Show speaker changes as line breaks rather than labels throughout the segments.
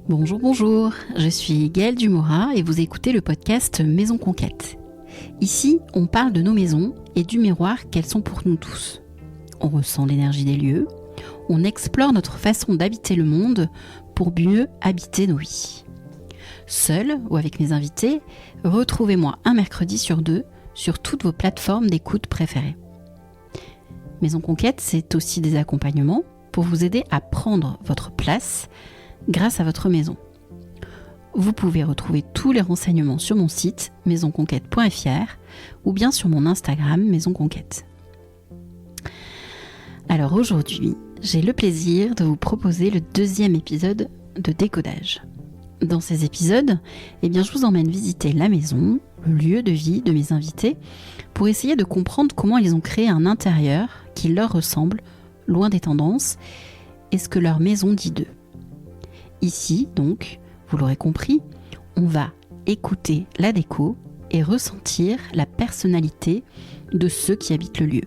Bonjour, bonjour, je suis Gaëlle Dumora et vous écoutez le podcast Maison Conquête. Ici, on parle de nos maisons et du miroir qu'elles sont pour nous tous. On ressent l'énergie des lieux, on explore notre façon d'habiter le monde pour mieux habiter nos vies. Seul ou avec mes invités, retrouvez-moi un mercredi sur 2 sur toutes vos plateformes d'écoute préférées. Maison Conquête, c'est aussi des accompagnements pour vous aider à prendre votre place grâce à votre maison. Vous pouvez retrouver tous les renseignements sur mon site maisonconquête.fr ou bien sur mon Instagram Maison Conquête. Alors aujourd'hui, j'ai le plaisir de vous proposer le 2e épisode de Décodage. Dans ces épisodes, je vous emmène visiter la maison, le lieu de vie de mes invités, pour essayer de comprendre comment ils ont créé un intérieur qui leur ressemble, loin des tendances, et ce que leur maison dit d'eux. Ici, donc, vous l'aurez compris, on va écouter la déco et ressentir la personnalité de ceux qui habitent le lieu.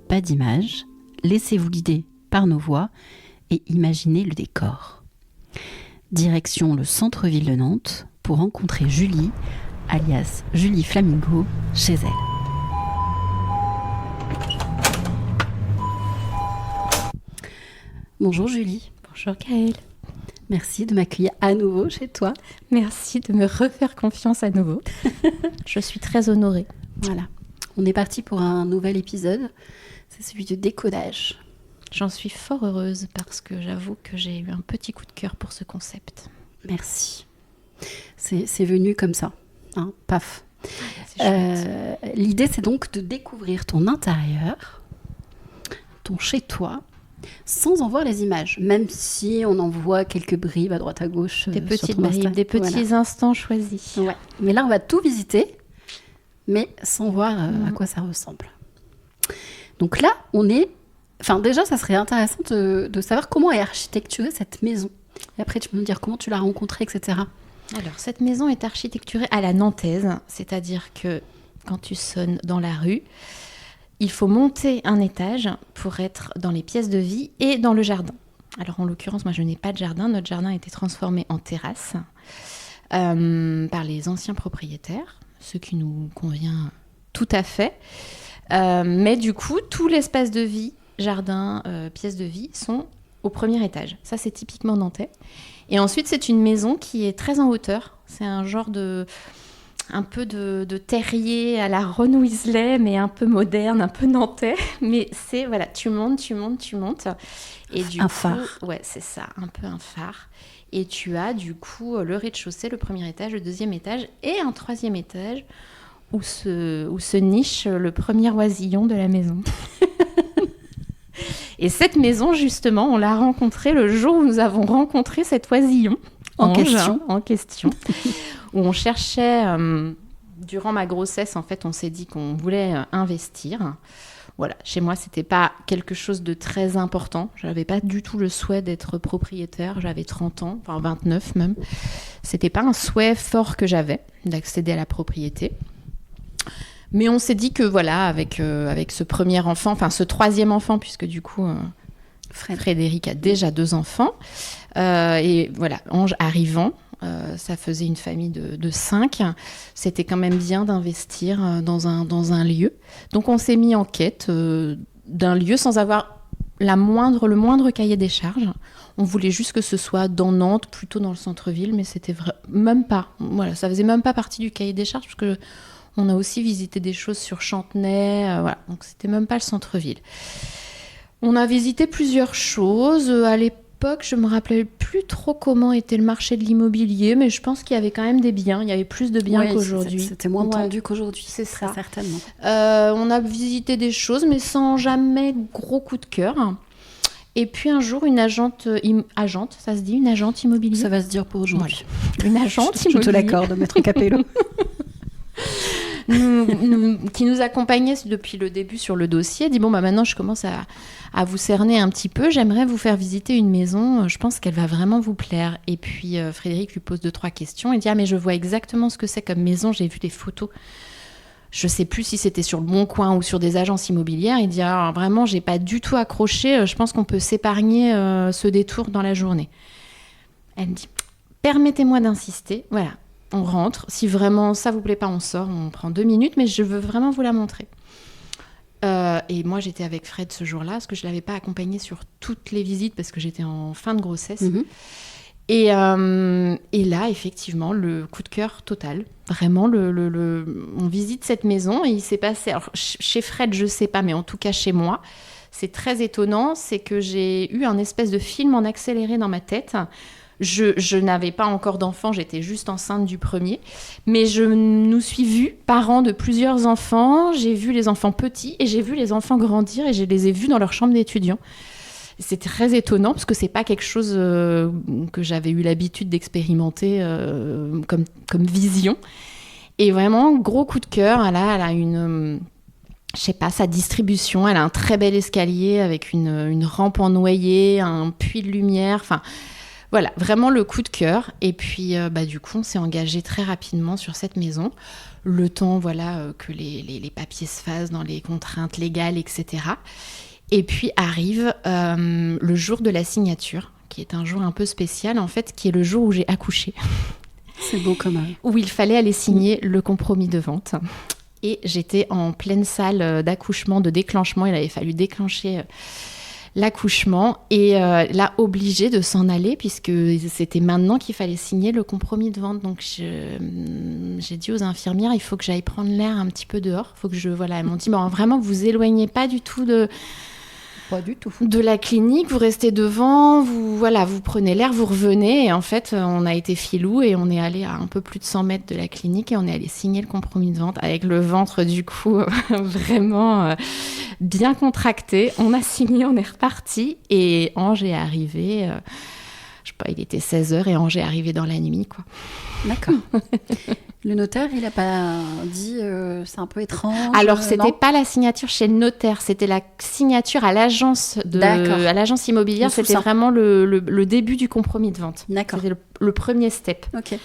Pas d'image, laissez-vous guider par nos voix et imaginez le décor. Direction le centre-ville de Nantes pour rencontrer Julie, alias Julie Flamingo, chez elle. Bonjour Julie.
Bonjour Gaëlle.
Merci de m'accueillir à nouveau chez toi.
Merci de me refaire confiance à nouveau. Je suis très honorée.
Voilà, on est parti pour un nouvel épisode, c'est celui de Décodage.
J'en suis fort heureuse parce que j'avoue que j'ai eu un petit coup de cœur pour ce concept.
Merci. C'est venu comme ça, hein, paf. L'idée, c'est donc de découvrir ton intérieur, ton chez-toi, sans en voir les images, même si on en voit quelques bribes à droite à gauche.
Des petites bribes, des petits instants choisis.
Ouais. Mais là, on va tout visiter, mais sans voir à quoi ça ressemble. Donc là, on est... Enfin, déjà, ça serait intéressant de savoir comment est architecturée cette maison. Et après, tu peux me dire comment tu l'as rencontrée, etc.
Alors, cette maison est architecturée à la nantaise, c'est-à-dire que quand tu sonnes dans la rue, il faut monter un étage pour être dans les pièces de vie et dans le jardin. Alors, en l'occurrence, moi, je n'ai pas de jardin. Notre jardin a été transformé en terrasse par les anciens propriétaires, ce qui nous convient tout à fait. Mais du coup, tout l'espace de vie, jardin, pièces de vie, sont au premier étage. Ça, c'est typiquement nantais. Et ensuite, c'est une maison qui est très en hauteur. C'est un genre un peu de terrier à la Ron Weasley, mais un peu moderne, un peu nantais. Mais c'est, voilà, tu montes. Et
un phare.
Ouais, c'est ça, un peu un phare. Et tu as du coup le rez-de-chaussée, le premier étage, le deuxième étage et un troisième étage où se niche le premier oisillon de la maison. Et cette maison, justement, on l'a rencontrée le jour où nous avons rencontré cet oisillon en question, où on cherchait, durant ma grossesse, en fait, on s'est dit qu'on voulait investir. Voilà, chez moi, c'était pas quelque chose de très important. J'avais pas du tout le souhait d'être propriétaire. J'avais 30 ans, enfin 29 même. C'était pas un souhait fort que j'avais d'accéder à la propriété. Mais on s'est dit que voilà, avec ce premier enfant, enfin ce troisième enfant, puisque du coup, Frédéric a déjà 2 enfants. Et voilà, Ange arrivant, ça faisait une famille de 5. C'était quand même bien d'investir dans un lieu. Donc on s'est mis en quête d'un lieu sans avoir le moindre cahier des charges. On voulait juste que ce soit dans Nantes, plutôt dans le centre-ville, mais c'était même pas. Voilà, ça faisait même pas partie du cahier des charges, parce que on a aussi visité des choses sur Chantenay, voilà. Donc c'était même pas le centre-ville. On a visité plusieurs choses. À l'époque, je me rappelais plus trop comment était le marché de l'immobilier, mais je pense qu'il y avait quand même des biens. Il y avait plus de biens qu'aujourd'hui.
C'était moins tendu qu'aujourd'hui.
C'est ça.
Certainement.
On a visité des choses, mais sans jamais gros coup de cœur. Et puis un jour, une agente, ça se dit, une agente immobilière.
Ça va se dire pour aujourd'hui.
Voilà. Une agente immobilière.
Je te l'accorde, maître Capello.
Qui nous accompagnait depuis le début sur le dossier, dit maintenant je commence à vous cerner un petit peu, j'aimerais vous faire visiter une maison, je pense qu'elle va vraiment vous plaire. Et puis Frédéric lui pose 2-3 questions et dit mais je vois exactement ce que c'est comme maison, j'ai vu des photos. Je sais plus si c'était sur le Bon Coin ou sur des agences immobilières. Il dit vraiment j'ai pas du tout accroché, je pense qu'on peut s'épargner ce détour dans la journée. Elle me dit permettez-moi d'insister. Voilà, on rentre. Si vraiment ça vous plaît pas, on sort, on prend 2 minutes, mais je veux vraiment vous la montrer. Et moi, j'étais avec Fred ce jour-là, parce que je ne l'avais pas accompagné sur toutes les visites, parce que j'étais en fin de grossesse. Et là, effectivement, le coup de cœur total. Vraiment, on visite cette maison et il s'est passé... Alors, chez Fred, je ne sais pas, mais en tout cas chez moi, c'est très étonnant. C'est que j'ai eu un espèce de film en accéléré dans ma tête. Je n'avais pas encore d'enfant, j'étais juste enceinte du premier. Mais je nous suis vus, parents de plusieurs enfants. J'ai vu les enfants petits et j'ai vu les enfants grandir et je les ai vus dans leur chambre d'étudiants. C'est très étonnant parce que c'est pas quelque chose que j'avais eu l'habitude d'expérimenter comme vision. Et vraiment, gros coup de cœur. Elle a une... je sais pas, sa distribution. Elle a un très bel escalier avec une rampe en noyer, un puits de lumière. Enfin, voilà, vraiment le coup de cœur. Et puis, du coup, on s'est engagé très rapidement sur cette maison. Le temps, que les papiers se fassent dans les contraintes légales, etc. Et puis arrive le jour de la signature, qui est un jour un peu spécial, en fait, qui est le jour où j'ai accouché.
C'est beau quand même.
Où il fallait aller signer le compromis de vente. Et j'étais en pleine salle d'accouchement, de déclenchement. Il avait fallu déclencher l'accouchement. Et là, obligée de s'en aller, puisque c'était maintenant qu'il fallait signer le compromis de vente. Donc, j'ai dit aux infirmières, il faut que j'aille prendre l'air un petit peu dehors. Faut que elles m'ont dit, vraiment, vous éloignez pas du tout
Pas du tout.
de la clinique, vous restez devant, vous prenez l'air, vous revenez. Et en fait, on a été filous et on est allé à un peu plus de 100 mètres de la clinique et on est allé signer le compromis de vente avec le ventre, du coup, vraiment bien contracté. On a signé, on est reparti et Ange est arrivé, je sais pas, il était 16h et Ange est arrivé dans la nuit, quoi.
D'accord. Le notaire, il n'a pas dit c'est un peu étrange.
Alors, c'était pas la signature chez le notaire, c'était la signature à l'agence immobilière. C'était vraiment le début du compromis de vente.
D'accord.
C'était le premier step.
Ok.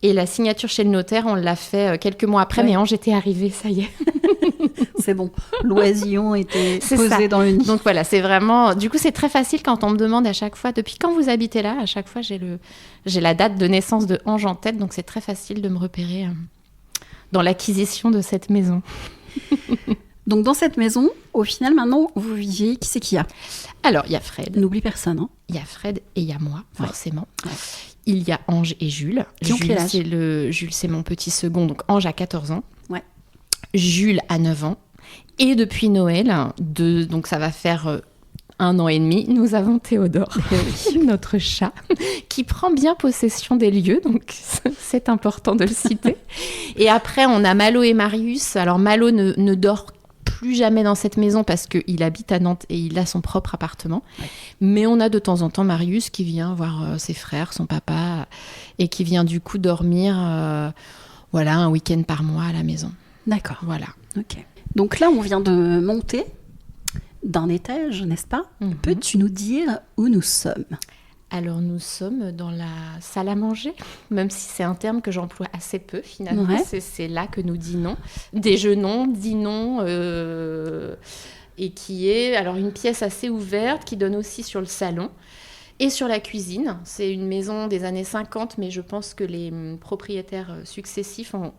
Et la signature chez le notaire, on l'a fait quelques mois après, mais Ange était arrivée, ça y est.
C'est bon, l'oisillon était posé dans le nid.
Donc voilà, c'est vraiment... Du coup, c'est très facile quand on me demande à chaque fois, depuis quand vous habitez là, à chaque fois, j'ai la date de naissance de Ange en tête, donc c'est très facile de me repérer dans l'acquisition de cette maison.
Donc dans cette maison, au final, maintenant, vous vivez, qui c'est qu'il y a ?
Alors, il y a Fred.
N'oublie personne. Hein.
Il y a Fred et il y a moi, forcément.
Ouais.
Il y a Ange et Jules.
Qui ont quel âge ?
Jules, c'est mon petit second, donc Ange a 14 ans.
Ouais.
Jules a 9 ans. Et depuis Noël, donc ça va faire 1 an et demi, nous avons Théodore, notre chat, qui prend bien possession des lieux, donc c'est important de le citer. Et après, on a Malo et Marius. Alors Malo ne dort plus jamais dans cette maison parce qu'il habite à Nantes et il a son propre appartement. Ouais. Mais on a de temps en temps Marius qui vient voir ses frères, son papa, et qui vient du coup dormir un week-end par mois à la maison.
D'accord.
Voilà.
Ok. Donc là, on vient de monter d'un étage, n'est-ce pas ? Peux-tu nous dire où nous sommes ?
Alors, nous sommes dans la salle à manger, même si c'est un terme que j'emploie assez peu, finalement. Ouais. C'est là que nous déjeunons, dînons, et qui est alors une pièce assez ouverte qui donne aussi sur le salon et sur la cuisine. C'est une maison des années 50, mais je pense que les propriétaires successifs ont,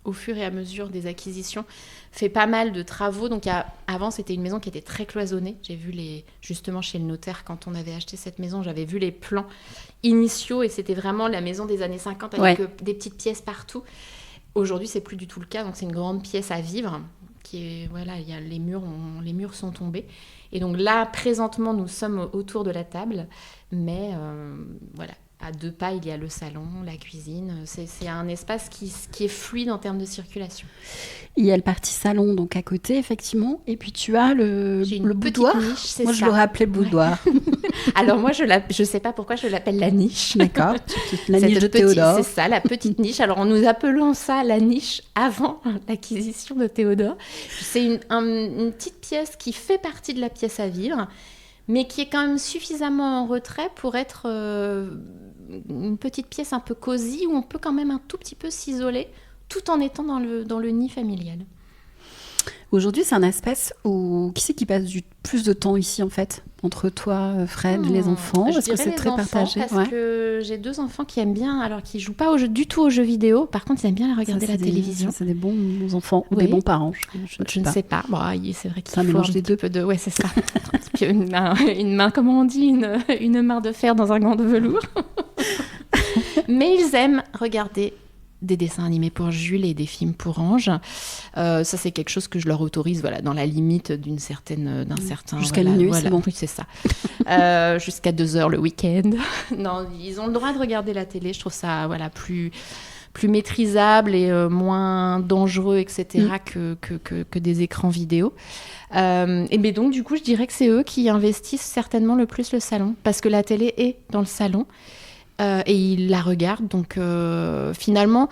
au fur et à mesure des acquisitions, fait pas mal de travaux. Donc avant, c'était une maison qui était très cloisonnée. J'ai vu justement chez le notaire, quand on avait acheté cette maison, j'avais vu les plans initiaux et c'était vraiment la maison des années 50 avec des petites pièces partout. Aujourd'hui, c'est plus du tout le cas. Donc c'est une grande pièce à vivre. Il y a les murs sont tombés. Et donc là, présentement, nous sommes autour de la table. Mais à 2 pas, il y a le salon, la cuisine. C'est un espace qui est fluide en termes de circulation.
Il y a le parti salon, donc à côté, effectivement. Et puis tu as le boudoir.
Niche,
moi, je l'aurais appelé boudoir.
Ouais. Alors moi, je sais pas pourquoi je l'appelle la niche.
D'accord. La niche de Théodore.
C'est ça, la petite niche. Alors, nous appelons ça la niche avant l'acquisition de Théodore. C'est une petite pièce qui fait partie de la pièce à vivre, mais qui est quand même suffisamment en retrait pour être une petite pièce un peu cosy où on peut quand même un tout petit peu s'isoler tout en étant dans le nid familial.
Aujourd'hui, c'est un espace où qui c'est qui passe plus de temps ici en fait, entre toi, Fred, les enfants? Est-ce que c'est très partagé?
Parce que j'ai 2 enfants qui aiment bien, alors qui jouent pas du tout aux jeux vidéo. Par contre, ils aiment bien regarder la télévision.
C'est des bons enfants, ou des bons parents.
Je ne sais pas. Bon, c'est vrai qu'il faut
mélange des deux.
Peu de. Ouais, c'est ça. une main, comment on dit, une main de fer dans un gant de velours. Mais ils aiment regarder des dessins animés pour Jules et des films pour Ange. Ça, c'est quelque chose que je leur autorise, dans la limite d'un certain...
Jusqu'à minuit, c'est bon.
Oui, c'est ça. Jusqu'à 2h le week-end. Non, ils ont le droit de regarder la télé. Je trouve ça, plus maîtrisable et moins dangereux, etc., que des écrans vidéo. Mais donc, du coup, je dirais que c'est eux qui investissent certainement le plus le salon, parce que la télé est dans le salon. Et ils la regardent, donc finalement,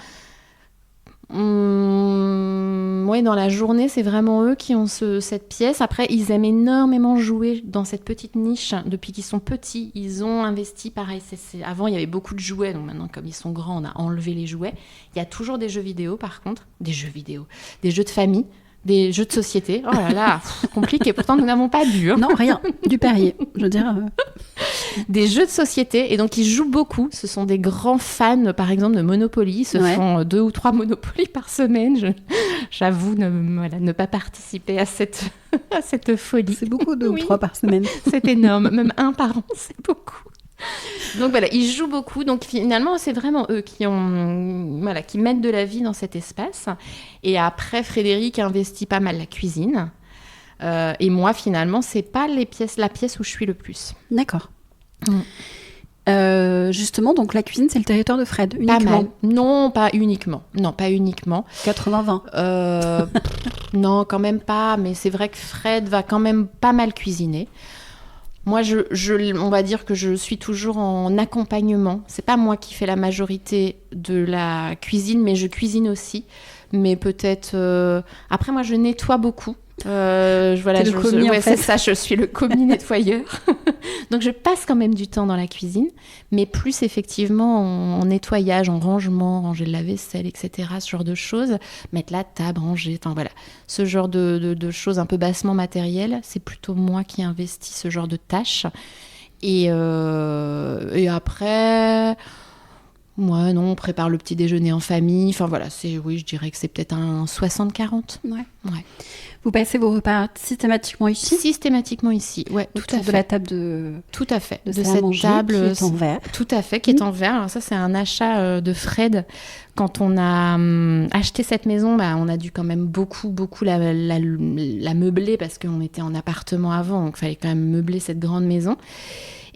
dans la journée, c'est vraiment eux qui ont cette pièce. Après, ils aiment énormément jouer dans cette petite niche. Depuis qu'ils sont petits, ils ont investi, pareil. Avant, il y avait beaucoup de jouets, donc maintenant, comme ils sont grands, on a enlevé les jouets. Il y a toujours des jeux vidéo, par contre. Des jeux de famille. Des jeux de société. Oh là là, compliqué. Pourtant, nous n'avons pas bu.
Non, rien. Du Perrier, je veux dire.
Des jeux de société. Et donc, ils jouent beaucoup. Ce sont des grands fans, par exemple, de Monopoly. Ils se font 2 ou 3 Monopoly par semaine. J'avoue ne pas participer à cette folie.
C'est beaucoup, 2 ou 3 par semaine.
C'est énorme. Même 1 par an, c'est beaucoup. Donc ils jouent beaucoup. Donc finalement, c'est vraiment eux qui mettent de la vie dans cet espace. Et après, Frédéric investit pas mal la cuisine. Et moi, finalement, c'est pas la pièce où je suis le plus.
D'accord. Justement, donc la cuisine, c'est le territoire de Fred, uniquement?
Pas mal. Non, pas uniquement.
80-20.
Non, quand même pas. Mais c'est vrai que Fred va quand même pas mal cuisiner. Moi, on va dire que je suis toujours en accompagnement. C'est pas moi qui fais la majorité de la cuisine, mais je cuisine aussi. Mais peut-être... Après, moi, je nettoie beaucoup.
C'est
ça, je suis le commis nettoyeur. Donc, je passe quand même du temps dans la cuisine, mais plus effectivement en nettoyage, en rangement, ranger le lave-vaisselle, etc., ce genre de choses. Mettre la table, ranger, ce genre de choses un peu bassement matérielles, c'est plutôt moi qui investis ce genre de tâches. Et après... Moi, non, on prépare le petit déjeuner en famille. Enfin, je dirais que c'est peut-être un 60-40.
Ouais. Vous passez vos repas systématiquement ici?
Systématiquement ici, ouais, tout à fait.
De la table de...
Tout à fait.
De cette table qui est en verre.
Tout à fait, qui est en verre. Alors ça, c'est un achat de Fred. Quand on a acheté cette maison, on a dû quand même beaucoup la meubler parce qu'on était en appartement avant, donc il fallait quand même meubler cette grande maison.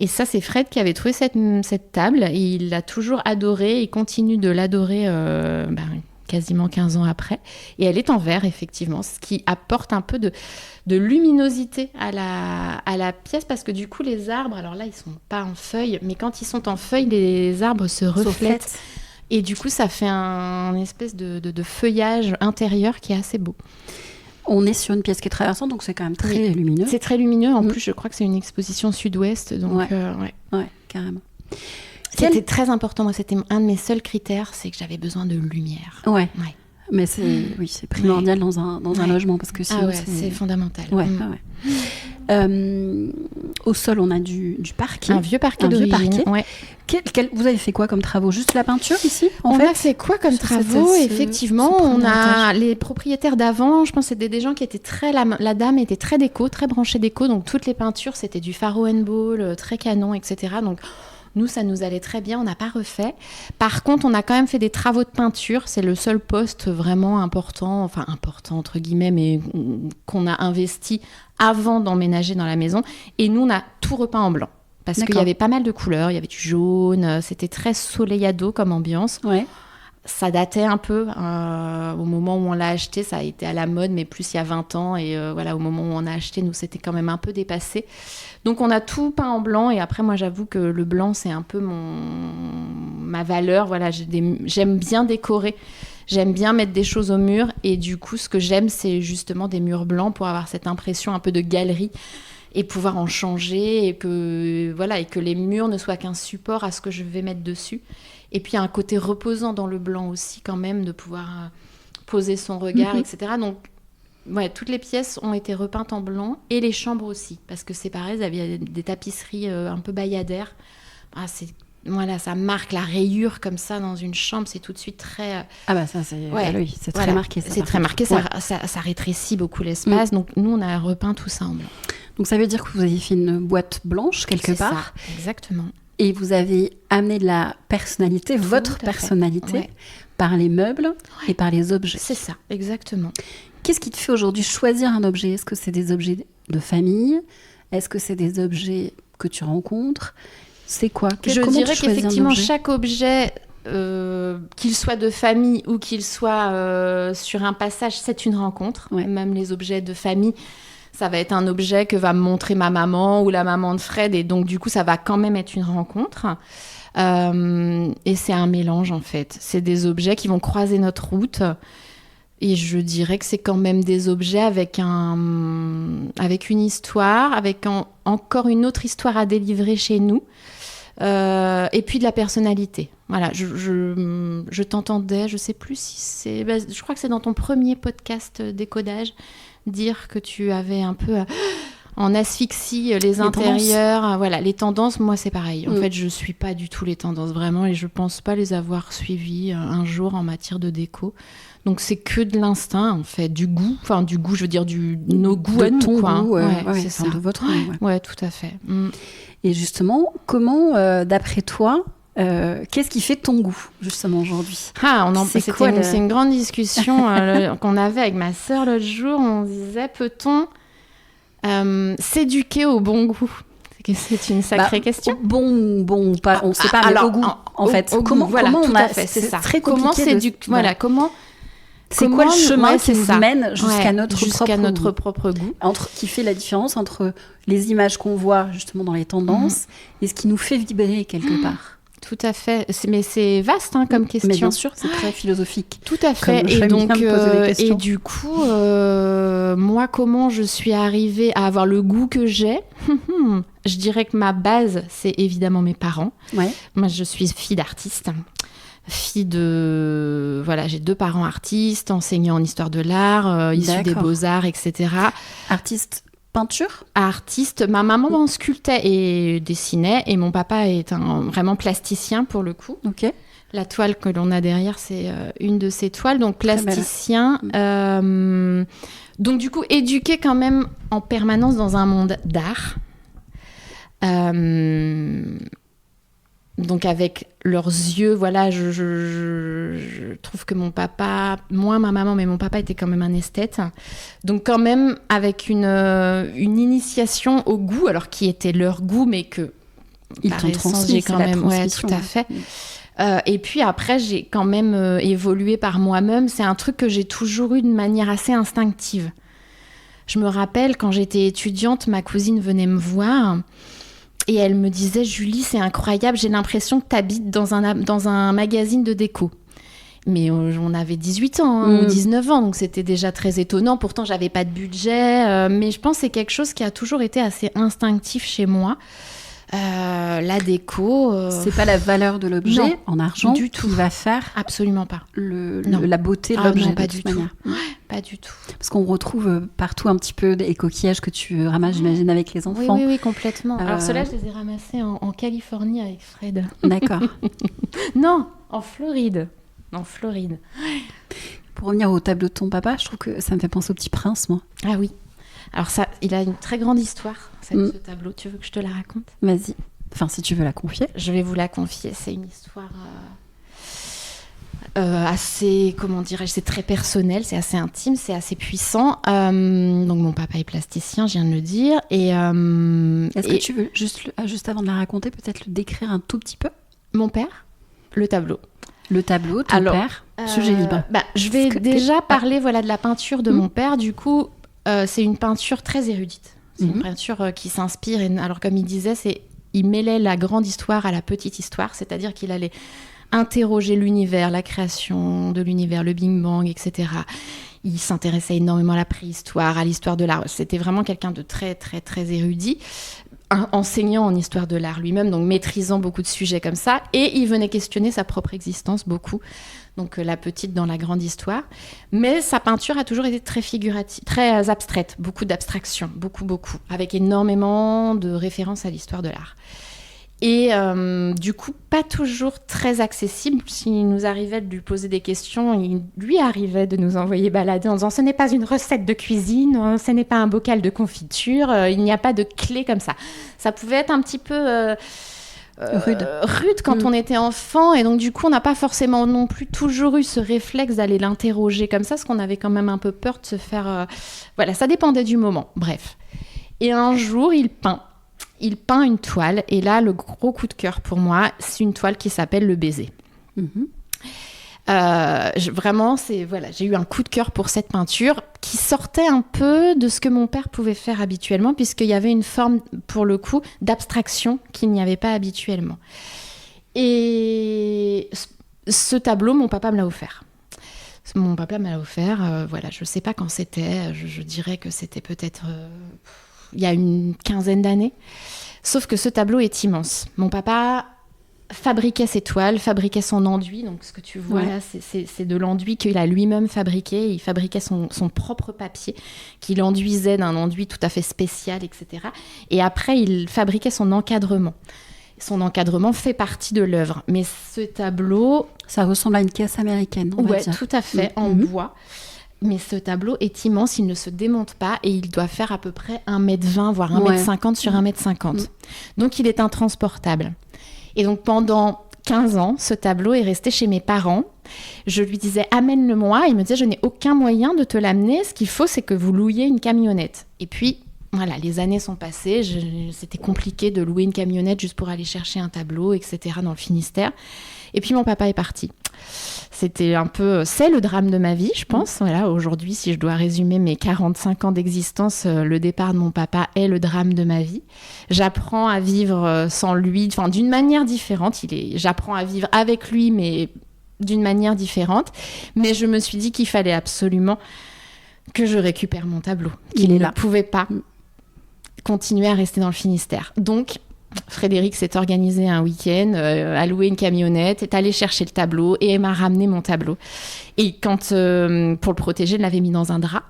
Et ça, c'est Fred qui avait trouvé cette table. Et il l'a toujours adorée. Il continue de l'adorer quasiment 15 ans après. Et elle est en verre, effectivement, ce qui apporte un peu de luminosité à la pièce. Parce que du coup, les arbres, alors là, ils ne sont pas en feuilles. Mais quand ils sont en feuilles, les arbres se reflètent. Et du coup, ça fait un espèce de feuillage intérieur qui est assez beau.
On est sur une pièce qui est traversante, donc c'est quand même très lumineux.
C'est très lumineux. En plus, je crois que c'est une exposition sud-ouest. Donc,
ouais, carrément.
C'était très important. Moi, c'était un de mes seuls critères, c'est que j'avais besoin de lumière.
Ouais. Mais c'est primordial dans un logement, parce que sinon,
c'est fondamental.
Au sol, on a du parquet.
Un vieux parquet d'origine. Ouais.
Vous avez fait quoi comme travaux? Juste la peinture ici,
On a fait quoi comme travaux? Effectivement, on a les propriétaires d'avant, je pense que c'était des gens qui étaient la dame était très déco, très branchée déco, donc toutes les peintures, c'était du faro and ball, très canon, etc. Donc nous, ça nous allait très bien, on n'a pas refait. Par contre, on a quand même fait des travaux de peinture. C'est le seul poste vraiment important, enfin important entre guillemets, mais qu'on a investi avant d'emménager dans la maison. Et nous, on a tout repeint en blanc. Parce qu'il y avait pas mal de couleurs, il y avait du jaune, c'était très soleillado comme ambiance.
Ouais.
Ça datait un peu au moment où on l'a acheté, ça a été à la mode, mais plus il y a 20 ans. Et au moment où on a acheté, nous, c'était quand même un peu dépassé. Donc, on a tout peint en blanc. Et après, moi, j'avoue que le blanc, c'est un peu ma valeur. Voilà, j'aime bien décorer. J'aime bien mettre des choses au mur. Et du coup, ce que j'aime, c'est justement des murs blancs pour avoir cette impression un peu de galerie et pouvoir en changer et que les murs ne soient qu'un support à ce que je vais mettre dessus. Et puis, il y a un côté reposant dans le blanc aussi, quand même, de pouvoir poser son regard, etc. Donc, toutes les pièces ont été repeintes en blanc et les chambres aussi, parce que c'est pareil, il y avait des tapisseries un peu bayadères. Ça marque la rayure comme ça dans une chambre, c'est tout de suite très...
Ah bah ça, c'est très marqué.
C'est très marqué, ça rétrécit beaucoup l'espace, donc nous on a repeint tout ça en blanc.
Donc ça veut dire que vous avez fait une boîte blanche quelque part.
C'est ça, exactement.
Et vous avez amené de la personnalité, votre personnalité, par les meubles et par les objets.
C'est ça, exactement.
Qu'est-ce qui te fait aujourd'hui choisir un objet ? Est-ce que c'est des objets de famille ? Est-ce que c'est des objets que tu rencontres ? C'est quoi ?
Je dirais qu'effectivement, chaque objet, qu'il soit de famille ou qu'il soit sur un passage, c'est une rencontre. Ouais. Même les objets de famille, ça va être un objet que va me montrer ma maman ou la maman de Fred. Et donc, du coup, ça va quand même être une rencontre. Et c'est un mélange, en fait. C'est des objets qui vont croiser notre route. Et je dirais que c'est quand même des objets avec une histoire, avec encore une autre histoire à délivrer chez nous. Et puis de la personnalité. Voilà, je t'entendais, je sais plus si c'est... je crois que c'est dans ton premier podcast Décodage, dire que tu avais un peu en asphyxie les intérieurs. Tendances. Voilà, les tendances, moi c'est pareil. En fait, je suis pas du tout les tendances, vraiment, et je pense pas les avoir suivies un jour en matière de déco. Donc c'est que de l'instinct, en fait, du goût, je veux dire nos goûts à nous, quoi.
Goût, c'est ça. De votre goût.
Ouais, tout à fait.
Et justement, comment, d'après toi, qu'est-ce qui fait ton goût, justement, aujourd'hui ?
C'est une grande discussion qu'on avait avec ma sœur l'autre jour. On disait, peut-on s'éduquer au bon goût ? C'est une sacrée question.
On ne sait pas, mais au goût, en fait.
Comment on a fait, c'est ça.
Très compliqué.
Comment
c'est quoi le chemin qui nous mène jusqu'à notre
propre goût,
qui fait la différence entre les images qu'on voit justement dans les tendances et ce qui nous fait vibrer quelque part.
Tout à fait. Mais c'est vaste comme question.
Mais bien sûr, c'est très philosophique.
Tout à fait. Et donc, et du coup, moi, comment je suis arrivée à avoir le goût que j'ai ? Je dirais que ma base, c'est évidemment mes parents. Ouais. Moi, je suis fille d'artiste. J'ai 2 parents artistes, enseignants en histoire de l'art, issus des beaux-arts, etc.
Artiste peinture ?
Artiste. Ma maman en sculptait et dessinait, et mon papa est vraiment plasticien pour le coup.
Ok.
La toile que l'on a derrière, c'est une de ces toiles, donc plasticien. Donc du coup, éduqué quand même en permanence dans un monde d'art. Donc avec leurs yeux, voilà, je trouve que mon papa, moins ma maman, mais mon papa était quand même un esthète. Donc quand même avec une initiation au goût, alors qui était leur goût, mais que
ils t'ont transmis
quand même, tout à fait. Et puis après, j'ai quand même évolué par moi-même. C'est un truc que j'ai toujours eu de manière assez instinctive. Je me rappelle quand j'étais étudiante, ma cousine venait me voir. Et elle me disait, Julie, c'est incroyable, j'ai l'impression que tu habites dans un magazine de déco. Mais on avait 18 ans ou 19 ans, donc c'était déjà très étonnant. Pourtant, j'avais pas de budget. Mais je pense que c'est quelque chose qui a toujours été assez instinctif chez moi. La déco...
C'est pas la valeur de l'objet en argent
du tout.
Qui va faire
absolument pas
la beauté de l'objet.
Non, pas du tout. Pas du tout.
Parce qu'on retrouve partout un petit peu des coquillages que tu ramasses, j'imagine, avec les enfants.
Oui, complètement. Alors ceux-là, je les ai ramassés en Californie avec Fred.
D'accord.
Non, en Floride.
Pour revenir au tableau de ton papa, je trouve que ça me fait penser au Petit Prince, moi.
Ah oui. Alors ça, il a une très grande histoire, ce tableau. Tu veux que je te la raconte ?
Vas-y. Enfin, si tu veux la confier.
Je vais vous la confier. C'est une histoire assez, comment dirais-je, c'est très personnel, c'est assez intime, c'est assez puissant. Donc mon papa est plasticien, je viens de le dire.
Est-ce que tu veux, juste avant de la raconter, peut-être le décrire un tout petit peu ?
Mon père, le tableau.
Le tableau, ton père, sujet libre.
Je vais déjà parler de la peinture de mon père. Du coup, c'est une peinture très érudite. C'est une peinture qui s'inspire. Alors, comme il disait, il mêlait la grande histoire à la petite histoire. C'est-à-dire qu'il allait interroger l'univers, la création de l'univers, le Big Bang, etc. Il s'intéressait énormément à la préhistoire, à l'histoire de l'art. C'était vraiment quelqu'un de très, très, très érudit. enseignant en histoire de l'art lui-même, donc maîtrisant beaucoup de sujets comme ça, et il venait questionner sa propre existence beaucoup, donc la petite dans la grande histoire. Mais sa peinture a toujours été très figurative, très abstraite, beaucoup d'abstraction, beaucoup, avec énormément de références à l'histoire de l'art. Et du coup, pas toujours très accessible. S'il nous arrivait de lui poser des questions, il lui arrivait de nous envoyer balader en disant « ce n'est pas une recette de cuisine, ce n'est pas un bocal de confiture, il n'y a pas de clé comme ça ». Ça pouvait être un petit peu rude quand on était enfant, et donc du coup, on n'a pas forcément non plus toujours eu ce réflexe d'aller l'interroger comme ça, parce qu'on avait quand même un peu peur de se faire... Voilà, ça dépendait du moment, bref. Et un jour, il peint une toile, et là, le gros coup de cœur pour moi, c'est une toile qui s'appelle Le Baiser. Vraiment, j'ai eu un coup de cœur pour cette peinture qui sortait un peu de ce que mon père pouvait faire habituellement, puisqu'il y avait une forme, pour le coup, d'abstraction qu'il n'y avait pas habituellement. Et ce tableau, mon papa me l'a offert. Je ne sais pas quand c'était, je dirais que c'était peut-être... il y a une quinzaine d'années. Sauf que ce tableau est immense. Mon papa fabriquait ses toiles, fabriquait son enduit. Donc, ce que tu vois là, c'est de l'enduit qu'il a lui-même fabriqué. Il fabriquait son propre papier, qu'il enduisait d'un enduit tout à fait spécial, etc. Et après, il fabriquait son encadrement. Son encadrement fait partie de l'œuvre. Mais ce tableau...
Ça ressemble à une caisse américaine, on va dire.
Tout à fait, en bois. Mais ce tableau est immense, il ne se démonte pas, et il doit faire à peu près 1m20, voire 1m50 sur 1m50. Donc, il est intransportable. Et donc, pendant 15 ans, ce tableau est resté chez mes parents. Je lui disais « amène-le-moi ». Il me disait « je n'ai aucun moyen de te l'amener. Ce qu'il faut, c'est que vous louiez une camionnette ». Et puis, voilà, les années sont passées. C'était compliqué de louer une camionnette juste pour aller chercher un tableau, etc. dans le Finistère. Et puis, mon papa est parti. C'est le drame de ma vie, je pense. Voilà, aujourd'hui, si je dois résumer mes 45 ans d'existence, le départ de mon papa est le drame de ma vie. J'apprends à vivre sans lui, d'une manière différente. J'apprends à vivre avec lui, mais d'une manière différente. Mais je me suis dit qu'il fallait absolument que je récupère mon tableau. Qu'il ne pouvait pas continuer à rester dans le Finistère. Donc, Frédéric s'est organisé un week-end, a loué une camionnette, est allé chercher le tableau et m'a ramené mon tableau. Et quand, pour le protéger, il l'avait mis dans un drap.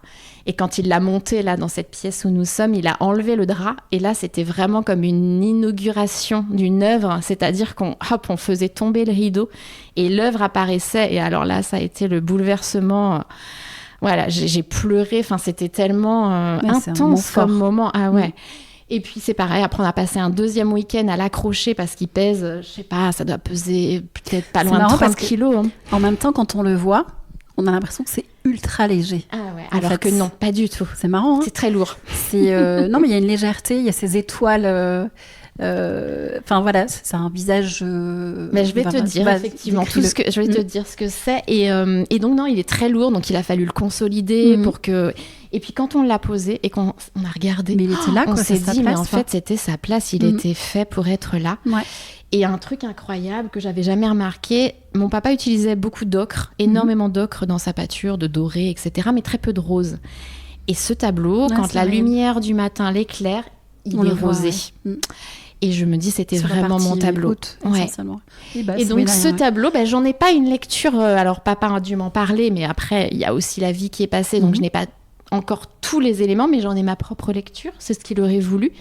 Et quand il l'a monté là dans cette pièce où nous sommes, il a enlevé le drap. Et là, c'était vraiment comme une inauguration d'une œuvre. C'est-à-dire qu'on faisait tomber le rideau et l'œuvre apparaissait. Et alors là, ça a été le bouleversement. Voilà, j'ai pleuré. Enfin, c'était tellement intense comme moment. Ah ouais. Et puis c'est pareil, après on a passé un deuxième week-end à l'accrocher parce qu'il pèse, je sais pas, ça doit peser peut-être pas loin de 30 kilos. Hein.
En même temps, quand on le voit, on a l'impression que c'est ultra léger.
Ah ouais, alors que non, pas du tout.
C'est marrant. Hein,
c'est très lourd.
Non, mais il y a une légèreté, il y a ces étoiles... Enfin voilà, c'est un visage.
Mais je vais te dire effectivement je vais te dire ce que c'est et donc non, il est très lourd, donc il a fallu le consolider pour que. Et puis quand on l'a posé et qu'on a regardé,
mais il était là,
on s'est dit mais en
quoi.
fait c'était sa place, il était fait pour être là.
Ouais.
Et un truc incroyable que j'avais jamais remarqué, mon papa utilisait beaucoup d'ocre, énormément d'ocre dans sa peinture, de doré, etc., mais très peu de rose. Et ce tableau, quand la lumière du matin l'éclaire, il est rosé. Et je me dis, c'était vraiment mon tableau. Et donc, ce tableau, j'en ai pas une lecture. Alors, papa a dû m'en parler, mais après, il y a aussi la vie qui est passée. Donc, je n'ai pas encore tous les éléments, mais j'en ai ma propre lecture. C'est ce qu'il aurait voulu.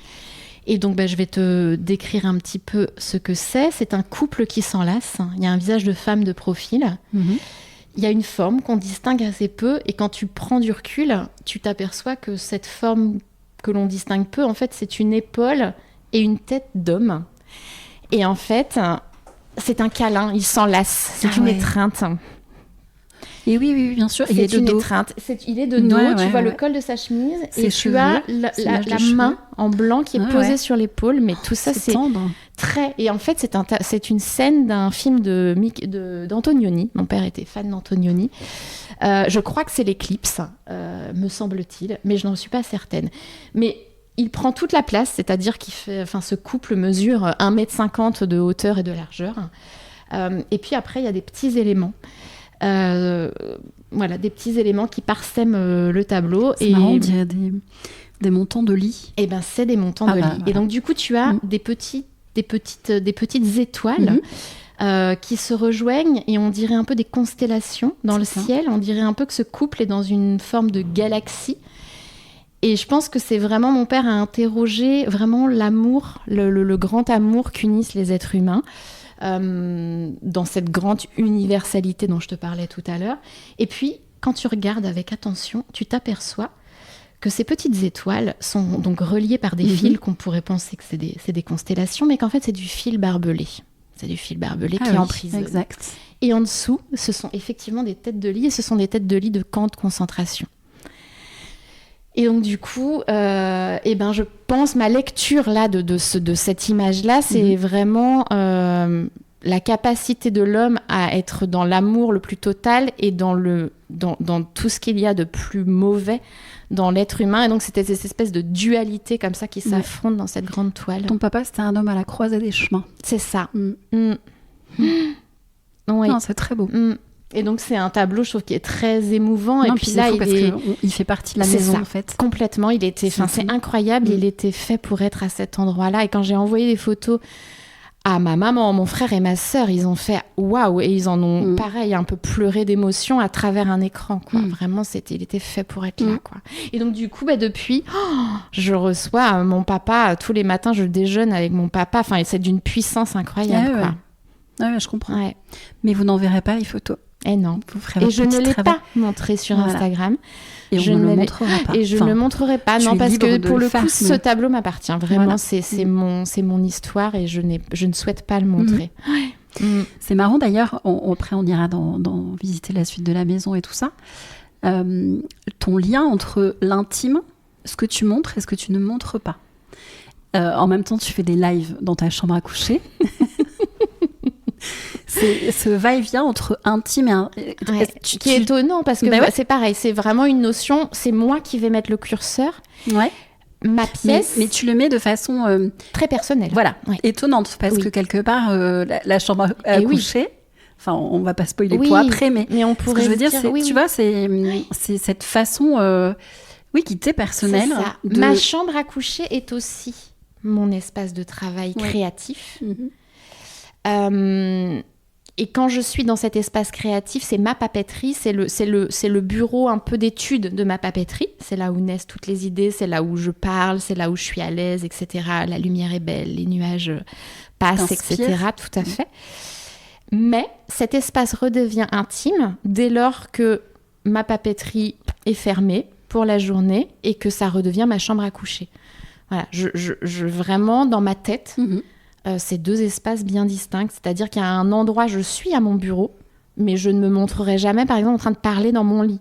Et donc, je vais te décrire un petit peu ce que c'est. C'est un couple qui s'enlace. Il y a un visage de femme de profil. Il y a une forme qu'on distingue assez peu. Et quand tu prends du recul, tu t'aperçois que cette forme que l'on distingue peu, en fait, c'est une épaule et une tête d'homme. Et en fait, c'est un câlin, il s'enlace. C'est une étreinte.
Et oui, bien sûr. Il est de dos.
Il est de dos, tu vois le col de sa chemise et tu as la main en blanc qui est posée sur l'épaule. Mais tout ça, c'est
tendre.
Très... Et en fait, c'est une scène d'un film d'Antonioni. Mon père était fan d'Antonioni. Je crois que c'est l'Éclipse, me semble-t-il, mais je n'en suis pas certaine. Mais il prend toute la place, c'est-à-dire ce couple mesure 1m50 de hauteur et de largeur. Et puis après, il y a des petits éléments. Des petits éléments qui parsèment le tableau.
C'est marrant, Des montants de lit.
Eh ben, c'est des montants de lit.
Voilà.
Et donc, du coup, tu as des petites étoiles qui se rejoignent et on dirait un peu des constellations dans le ciel. On dirait un peu que ce couple est dans une forme de galaxie. Et je pense que c'est vraiment, mon père a interrogé vraiment l'amour, le grand amour qu'unissent les êtres humains dans cette grande universalité dont je te parlais tout à l'heure. Et puis, quand tu regardes avec attention, tu t'aperçois que ces petites étoiles sont donc reliées par des fils qu'on pourrait penser que c'est des constellations, mais qu'en fait, c'est du fil barbelé. C'est du fil barbelé qui emprisonne.
Exact.
Et en dessous, ce sont effectivement des têtes de lit, et ce sont des têtes de lit de camp de concentration. Et donc, du coup, je pense, ma lecture là, de cette image-là, c'est vraiment la capacité de l'homme à être dans l'amour le plus total et dans tout ce qu'il y a de plus mauvais dans l'être humain. Et donc, c'était cette espèce de dualité comme ça qui s'affronte dans cette grande toile.
Ton papa, c'était un homme à la croisée des chemins.
C'est ça.
Oui. Non, c'est très beau.
Et donc, c'est un tableau, je trouve, qui est très émouvant.
Non,
et puis là,
il fait partie de la maison, en fait.
Complètement. C'est incroyable. Il était fait pour être à cet endroit-là. Et quand j'ai envoyé des photos à ma maman, mon frère et ma sœur, ils ont fait waouh. Et ils en ont, pareil, un peu pleuré d'émotion à travers un écran, quoi. Vraiment, il était fait pour être là, quoi. Et donc, du coup, depuis, je reçois mon papa. Tous les matins, je déjeune avec mon papa. Enfin, c'est d'une puissance incroyable, quoi.
Ouais, je comprends. Ouais. Mais vous n'enverrez pas les photos.
Et non. Et je ne l'ai pas montré sur Instagram.
Et je ne le montrerai pas.
Et je ne le montrerai pas, non, parce que pour le coup, ce tableau m'appartient. Vraiment, c'est mon histoire et je ne souhaite pas le montrer.
C'est marrant d'ailleurs, après on ira dans visiter la suite de la maison et tout ça. Ton lien entre l'intime, ce que tu montres et ce que tu ne montres pas. En même temps, tu fais des lives dans ta chambre à coucher. C'est ce va-et-vient entre intime et
qui est étonnant parce que c'est pareil, c'est vraiment une notion, c'est moi qui vais mettre le curseur, ma pièce,
mais tu le mets de façon
très personnelle,
étonnante parce que quelque part la chambre à coucher, enfin on va pas spoiler pour après, mais
on pourrait
ce que je veux dire, c'est tu vois, c'est cette façon qui t'est personnelle.
Ma chambre à coucher est aussi mon espace de travail créatif. Et quand je suis dans cet espace créatif, c'est ma papeterie, c'est le bureau un peu d'étude de ma papeterie. C'est là où naissent toutes les idées, c'est là où je parle, c'est là où je suis à l'aise, etc. La lumière est belle, les nuages passent, etc. Tout à fait. Mais cet espace redevient intime dès lors que ma papeterie est fermée pour la journée et que ça redevient ma chambre à coucher. Voilà, je vraiment, dans ma tête... c'est deux espaces bien distincts, c'est-à-dire qu'il y a un endroit, je suis à mon bureau, mais je ne me montrerai jamais, par exemple, en train de parler dans mon lit.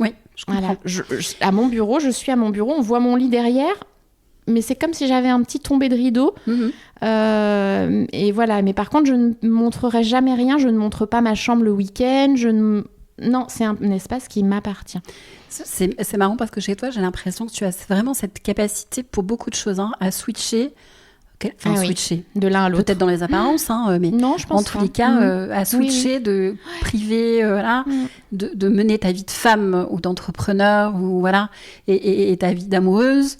Oui, je comprends.
Voilà, à mon bureau, je suis à mon bureau, on voit mon lit derrière, mais c'est comme si j'avais un petit tombé de rideau. Et voilà, mais par contre, je ne montrerai jamais rien, je ne montre pas ma chambre le week-end, non, c'est un espace qui m'appartient.
C'est marrant parce que chez toi, j'ai l'impression que tu as vraiment cette capacité pour beaucoup de choses à switcher. Switcher
de l'un à l'autre.
Peut-être dans les apparences, mais
non, je pense
en tous les cas, à switcher de privé, de mener ta vie de femme ou d'entrepreneur, ou voilà, et ta vie d'amoureuse.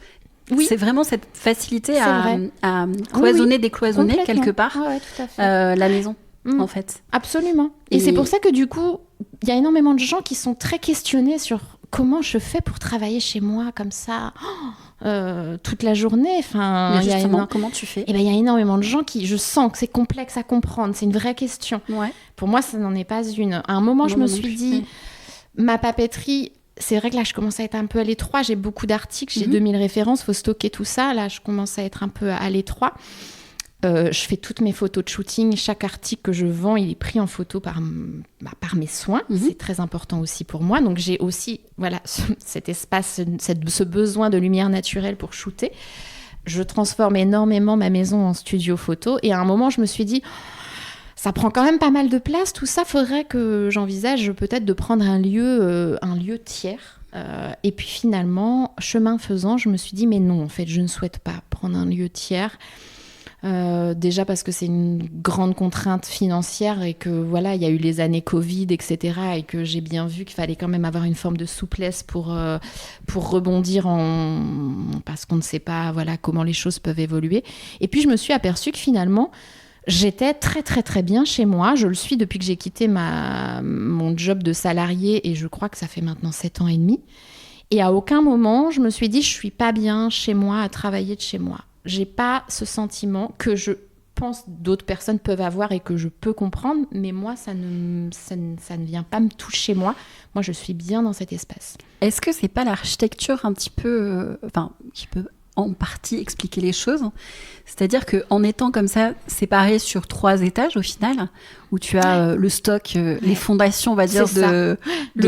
Oui. C'est vraiment cette facilité à cloisonner, décloisonner quelque part
tout à fait.
la maison, en fait.
Absolument. Et c'est pour ça que du coup, il y a énormément de gens qui sont très questionnés sur comment je fais pour travailler chez moi comme ça. Toute la journée.
Mais justement, comment tu fais ?
Il y a énormément de gens je sens que c'est complexe à comprendre, c'est une vraie question. Pour moi, ça n'en est pas une. À un moment, je me suis dit, ma papeterie, c'est vrai que là, je commence à être un peu à l'étroit, j'ai beaucoup d'articles, j'ai 2000 références, il faut stocker tout ça, là, je commence à être un peu à l'étroit. Je fais toutes mes photos de shooting. Chaque article que je vends, il est pris en photo par mes soins. C'est très important aussi pour moi. Donc, j'ai aussi cet espace, ce besoin de lumière naturelle pour shooter. Je transforme énormément ma maison en studio photo. Et à un moment, je me suis dit, ça prend quand même pas mal de place. Tout ça, faudrait que j'envisage peut-être de prendre un lieu tiers. Et puis finalement, chemin faisant, je me suis dit, mais non, en fait, je ne souhaite pas prendre un lieu tiers. Déjà parce que c'est une grande contrainte financière et que voilà, il y a eu les années Covid, etc. Et que j'ai bien vu qu'il fallait quand même avoir une forme de souplesse pour rebondir parce qu'on ne sait pas voilà, comment les choses peuvent évoluer. Et puis je me suis aperçue que finalement, j'étais très très très bien chez moi. Je le suis depuis que j'ai quitté mon job de salarié et je crois que ça fait maintenant 7 ans et demi. Et à aucun moment, je me suis dit, je suis pas bien chez moi à travailler de chez moi. J'ai pas ce sentiment que je pense d'autres personnes peuvent avoir et que je peux comprendre, mais moi, ça ne vient pas me toucher moi. Moi, je suis bien dans cet espace.
Est-ce que c'est pas l'architecture un petit peu, qui peut en partie expliquer les choses? C'est-à-dire qu'en étant comme ça, séparé sur 3 étages au final, où tu as le stock, les fondations, on va dire, de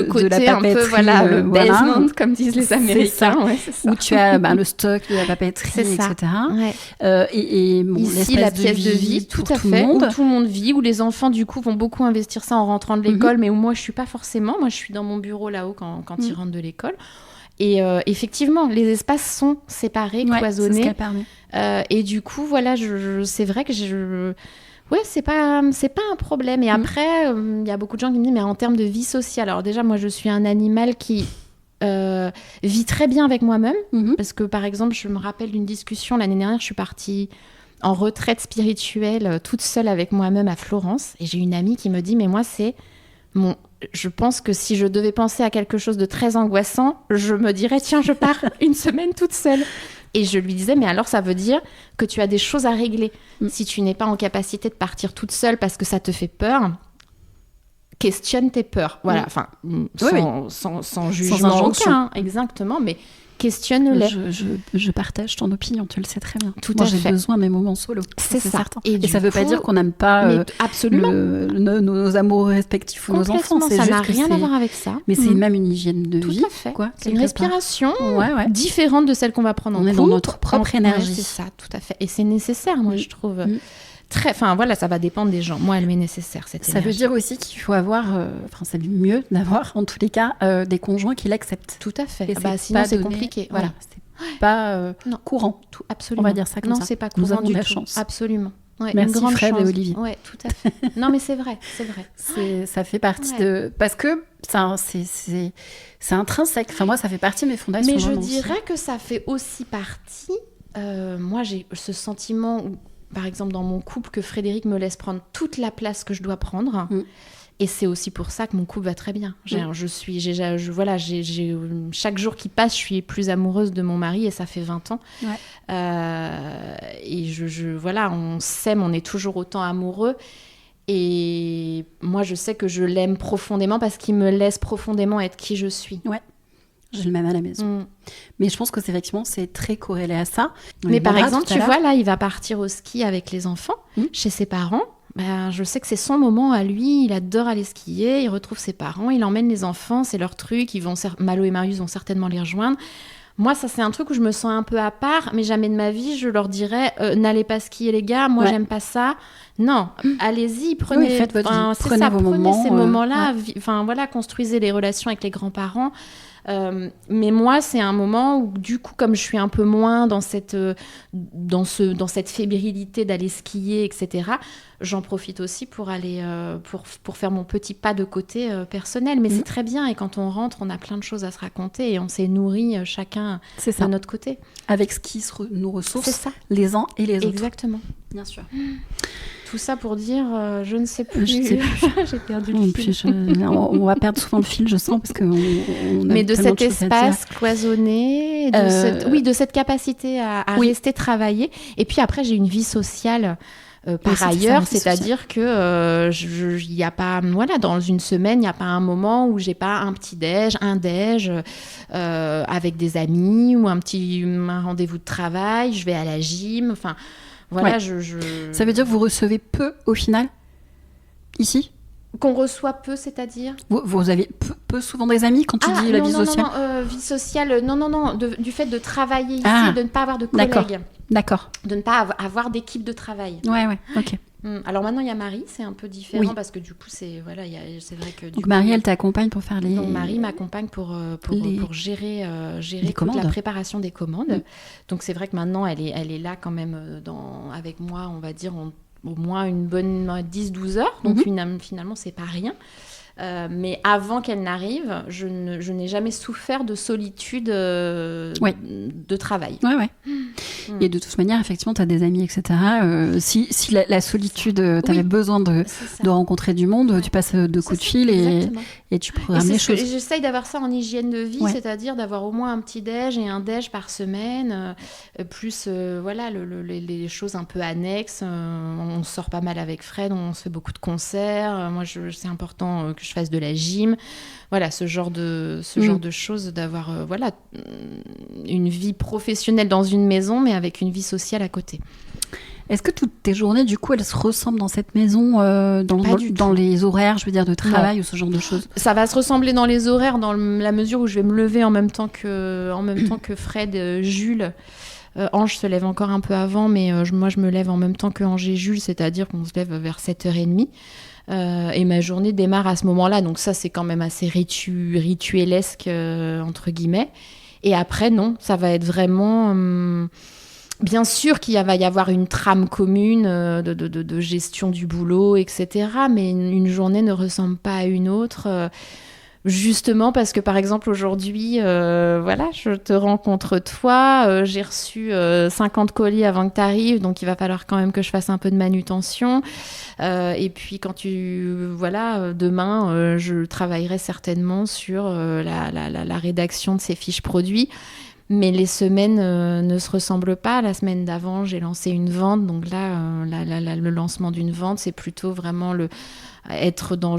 côté
la papeterie,
un peu, voilà, le basement, comme disent les Américains. C'est ça.
Où tu as le stock de la papeterie, etc. Et
ici, la pièce de vie, tout à fait, où tout le monde vit, où les enfants, du coup, vont beaucoup investir ça en rentrant de l'école, mais où moi, je suis pas forcément. Moi, je suis dans mon bureau là-haut quand ils rentrent de l'école. Et effectivement, les espaces sont séparés, cloisonnés. C'est ce qu'elle permet. Et du coup, voilà, c'est vrai que c'est pas un problème. Et après, il y a beaucoup de gens qui me disent, mais en termes de vie sociale, alors déjà, moi, je suis un animal qui vit très bien avec moi-même. Parce que, par exemple, je me rappelle d'une discussion l'année dernière, je suis partie en retraite spirituelle, toute seule avec moi-même à Florence. Et j'ai une amie qui me dit, mais moi, je pense que si je devais penser à quelque chose de très angoissant, je me dirais, tiens, je pars une semaine toute seule. Et je lui disais, mais alors ça veut dire que tu as des choses à régler. Si tu n'es pas en capacité de partir toute seule parce que ça te fait peur, questionne tes peurs. Voilà, enfin, sans jugement aucun, exactement, mais questionne-les.
Je partage ton opinion, tu le sais très bien.
Tout à fait.
J'ai besoin de mes moments solo.
C'est ça.
Certain. Et ça ne veut pas dire qu'on n'aime pas
absolument.
nos amoureux respectifs ou nos enfants.
Ça n'a rien à voir avec ça.
Mais c'est même une hygiène de vie.
Tout à fait. C'est une respiration différente de celle qu'on va prendre en
compte. On est dans notre propre énergie.
C'est ça, tout à fait. Et c'est nécessaire, moi, je trouve. Enfin voilà, ça va dépendre des gens. Moi, elle m'est nécessaire, cette énergie.
Ça veut dire aussi qu'il faut avoir, c'est mieux d'avoir, en tous les cas, des conjoints qui l'acceptent.
Tout à fait. Sinon, c'est compliqué. Voilà.
C'est pas courant.
Absolument.
On va dire ça comme ça.
Non, c'est pas courant.
Nous avons
du
la
tout.
chance.
Absolument. Ouais,
merci
une grande
Fred
chance.
et Olivier.
Ouais, tout à fait. Non, mais c'est vrai.
Ça fait partie de... Parce que c'est intrinsèque. Enfin, moi, ça fait partie de mes fondations.
Mais je dirais que ça fait aussi partie... moi, j'ai ce sentiment... Par exemple, dans mon couple, que Frédéric me laisse prendre toute la place que je dois prendre. Et c'est aussi pour ça que mon couple va très bien. Chaque jour qui passe, je suis plus amoureuse de mon mari et ça fait 20 ans. Et on s'aime, on est toujours autant amoureux. Et moi, je sais que je l'aime profondément parce qu'il me laisse profondément être qui je suis.
Ouais. J'ai le même à la maison. Mais je pense que effectivement, c'est très corrélé à ça.
Mais par exemple, tu vois, là, il va partir au ski avec les enfants, chez ses parents. Je sais que c'est son moment à lui, il adore aller skier, il retrouve ses parents, il emmène les enfants, c'est leur truc, Malo et Marius vont certainement les rejoindre. Moi, ça, c'est un truc où je me sens un peu à part, mais jamais de ma vie, je leur dirais n'allez pas skier, les gars, moi, j'aime pas ça. Non, allez-y, prenez, prenez vos moments, ces moments-là. Construisez les relations avec les grands-parents. Mais moi, c'est un moment où, du coup, comme je suis un peu moins dans cette fébrilité d'aller skier, etc., j'en profite aussi pour aller pour faire mon petit pas de côté personnel. Mais c'est très bien. Et quand on rentre, on a plein de choses à se raconter et on s'est nourris chacun de notre côté.
Avec ce qui nous ressource, les uns et les autres.
Exactement.
Bien sûr.
Tout ça pour dire, je ne sais plus. Je sais plus. J'ai perdu le fil.
On va perdre souvent le fil, je sens, parce qu'on
mais de cet espace cloisonné, de cette capacité à rester travailler. Et puis après, j'ai une vie sociale par ailleurs, c'est-à-dire que il y a pas, dans une semaine, il n'y a pas un moment où j'ai pas un petit déj, avec des amis ou un rendez-vous de travail. Je vais à la gym, enfin. Voilà,
Ça veut dire que vous recevez peu au final ici ?
Qu'on reçoit peu, c'est-à-dire ?
Vous avez peu souvent des amis quand tu dis la vie sociale ?
Non, vie sociale, du fait de travailler ici, de ne pas avoir de collègues.
D'accord.
De ne pas avoir d'équipe de travail.
Ouais, ok.
Alors maintenant, il y a Marie, c'est un peu différent
Oui.
parce que du coup, c'est vrai que...
Donc Marie, elle t'accompagne pour faire les...
Donc Marie m'accompagne pour gérer toute
commandes.
la préparation des commandes. Donc c'est vrai que maintenant, elle est là quand même avec moi, on va dire, au moins une bonne 10-12 heures. Donc finalement, c'est pas rien. Mais avant qu'elle n'arrive, je n'ai jamais souffert de solitude de travail.
Ouais. Et de toute manière, effectivement, tu as des amis, etc. Si la solitude, tu avais besoin de rencontrer du monde, tu passes 2 coups de fil et tu programmes les choses.
J'essaye d'avoir ça en hygiène de vie, c'est-à-dire d'avoir au moins un petit déj et un déj par semaine, plus les choses un peu annexes. On sort pas mal avec Fred, on se fait beaucoup de concerts. Moi, c'est important que je fasse de la gym. Voilà, ce genre de choses, d'avoir une vie professionnelle dans une maison, mais avec une vie sociale à côté.
Est-ce que toutes tes journées, du coup, elles se ressemblent dans cette maison, dans les horaires, je veux dire, de travail ou ce genre de choses?
Ça va se ressembler dans les horaires, dans la mesure où je vais me lever en même temps que Fred, Jules. Ange se lève encore un peu avant, mais moi, je me lève en même temps que Ange et Jules, c'est-à-dire qu'on se lève vers 7h30. Et ma journée démarre à ce moment-là. Donc ça, c'est quand même assez rituelesque, entre guillemets. Et après, non, ça va être vraiment... bien sûr qu'il va y avoir une trame commune de gestion du boulot, etc. Mais une journée ne ressemble pas à une autre. Justement parce que, par exemple, aujourd'hui, je te rencontre toi, j'ai reçu 50 colis avant que tu arrives, donc il va falloir quand même que je fasse un peu de manutention. Et puis, demain, je travaillerai certainement sur la rédaction de ces fiches produits. Mais les semaines ne se ressemblent pas. La semaine d'avant, j'ai lancé une vente. Donc là, le lancement d'une vente, c'est plutôt vraiment être dans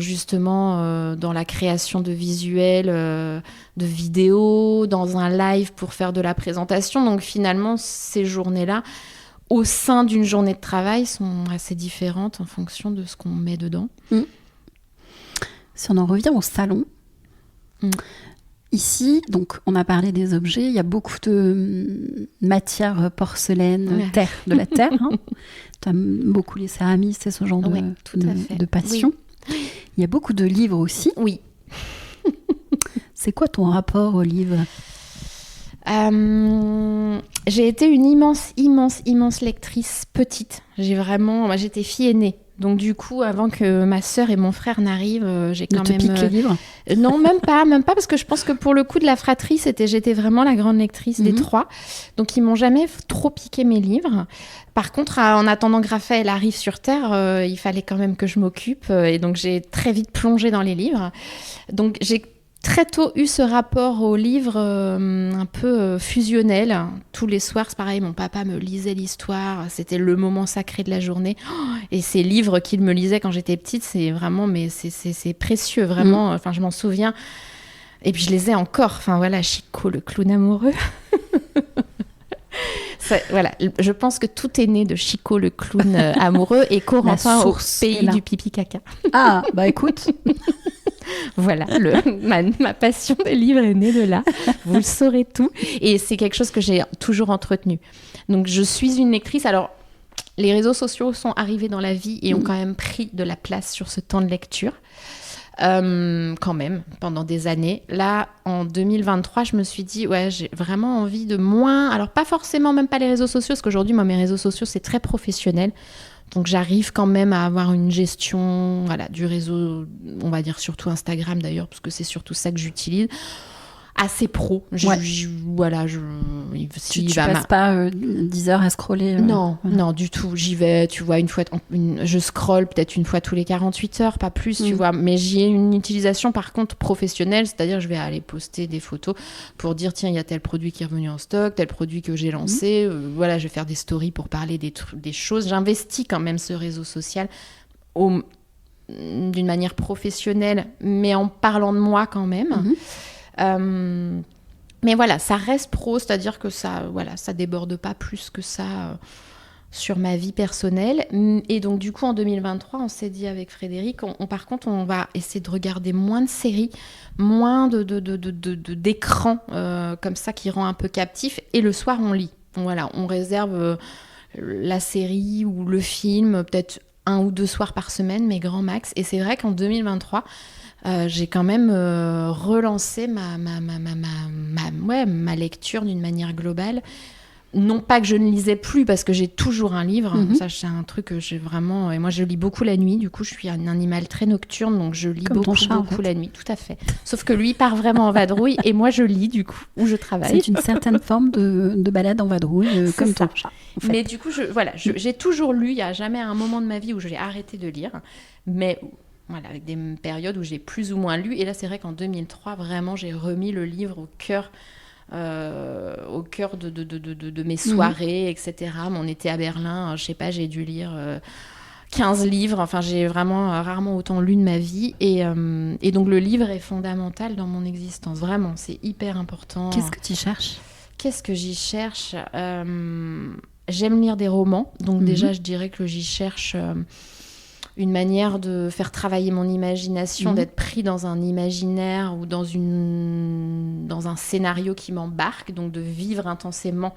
la création de visuels, de vidéos, dans un live pour faire de la présentation. Donc finalement, ces journées-là, au sein d'une journée de travail, sont assez différentes en fonction de ce qu'on met dedans.
Si on en revient au salon... Ici, donc, on a parlé des objets. Il y a beaucoup de matière porcelaine, de la terre. Hein. Tu aimes beaucoup les céramistes et ce genre de passion. Oui. Il y a beaucoup de livres aussi.
Oui.
C'est quoi ton rapport aux livres ?
J'ai été une immense lectrice petite. J'étais fille aînée. Donc du coup, avant que ma sœur et mon frère n'arrivent, j'ai quand même...
piquent les livres ?
Non, même pas, parce que je pense que pour le coup de la fratrie, j'étais vraiment la grande lectrice des trois. Donc ils m'ont jamais trop piqué mes livres. Par contre, en attendant que Raphaël arrive sur Terre, il fallait quand même que je m'occupe. Et donc j'ai très vite plongé dans les livres. Donc j'ai très tôt eu ce rapport au livre un peu fusionnel. Tous les soirs, c'est pareil, mon papa me lisait l'histoire. C'était le moment sacré de la journée. Et ces livres qu'il me lisait quand j'étais petite, c'est vraiment, mais c'est précieux, vraiment. Enfin, je m'en souviens. Et puis je les ai encore. Enfin voilà, Chico, le clown amoureux. Je pense que tout est né de Chico, le clown amoureux, et Corentin au pays du pipi caca.
Ah, bah écoute.
Voilà, ma passion des livres est née de là. Vous le saurez tout. Et c'est quelque chose que j'ai toujours entretenu. Donc, je suis une lectrice. Alors, les réseaux sociaux sont arrivés dans la vie et ont quand même pris de la place sur ce temps de lecture. Quand même, pendant des années. Là, en 2023, je me suis dit, j'ai vraiment envie de moins... Alors, pas forcément, même pas les réseaux sociaux, parce qu'aujourd'hui, moi, mes réseaux sociaux, c'est très professionnel. Donc, j'arrive quand même à avoir une gestion du réseau, on va dire surtout Instagram d'ailleurs, parce que c'est surtout ça que j'utilise, assez pro.
Tu passes pas 10 heures à scroller
Non, du tout. J'y vais, tu vois, je scrolle peut-être une fois tous les 48 heures, pas plus, tu vois. Mais j'y ai une utilisation, par contre, professionnelle, c'est-à-dire je vais aller poster des photos pour dire, tiens, il y a tel produit qui est revenu en stock, tel produit que j'ai lancé. Je vais faire des stories pour parler des choses. J'investis quand même ce réseau social d'une manière professionnelle, mais en parlant de moi quand même. Mais voilà, ça reste pro, c'est-à-dire que ça déborde pas plus que ça sur ma vie personnelle. Et donc du coup, en 2023, on s'est dit avec Frédéric, par contre, on va essayer de regarder moins de séries, moins d'écrans comme ça qui rend un peu captif. Et le soir, on lit. Voilà, on réserve la série ou le film, peut-être 1 ou 2 soirs par semaine, mes grands max. Et c'est vrai qu'en 2023, j'ai quand même relancé ma lecture d'une manière globale. Non pas que je ne lisais plus, parce que j'ai toujours un livre. Ça, c'est un truc que j'ai vraiment... Et moi, je lis beaucoup la nuit. Du coup, je suis un animal très nocturne, donc je lis beaucoup la nuit. Tout à fait. Sauf que lui part vraiment en vadrouille, et moi, je lis, du coup, ou je travaille.
C'est une certaine forme de balade en vadrouille, comme ton chat. En fait.
Mais du coup, j'ai toujours lu. Il n'y a jamais un moment de ma vie où j'ai arrêté de lire. Mais... Voilà, avec des périodes où j'ai plus ou moins lu. Et là, c'est vrai qu'en 2003, vraiment, j'ai remis le livre au cœur de mes soirées, etc. On était à Berlin, je sais pas, j'ai dû lire 15 livres. Enfin, j'ai vraiment rarement autant lu de ma vie. Et donc, le livre est fondamental dans mon existence. Vraiment, c'est hyper important.
Qu'est-ce que tu cherches ?
Qu'est-ce que j'y cherche ? J'aime lire des romans. Donc, déjà, je dirais que j'y cherche... une manière de faire travailler mon imagination, d'être pris dans un imaginaire ou dans un scénario qui m'embarque, donc de vivre intensément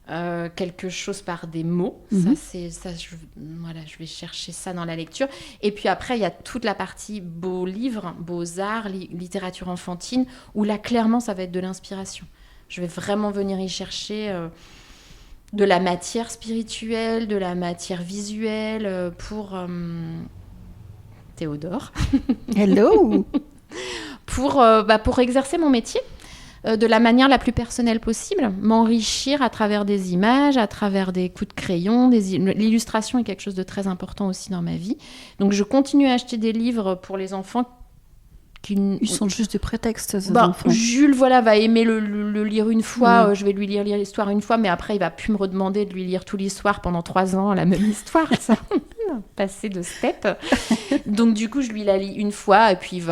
quelque chose par des mots. Je vais chercher ça dans la lecture. Et puis après, il y a toute la partie beaux livres, beaux-arts, littérature enfantine, où là, clairement, ça va être de l'inspiration. Je vais vraiment venir y chercher... de la matière spirituelle, de la matière visuelle pour Théodore.
Hello.
pour exercer mon métier de la manière la plus personnelle possible, m'enrichir à travers des images, à travers des coups de crayon. L'illustration est quelque chose de très important aussi dans ma vie. Donc je continue à acheter des livres pour les enfants.
Ils sont juste des prétextes, ces enfants.
Jules, va aimer le lire une fois. Je vais lui lire l'histoire une fois, mais après, il va plus me redemander de lui lire tous les soirs pendant 3 ans la même histoire. Ça, passer de step. Donc, du coup, je lui la lis une fois, et puis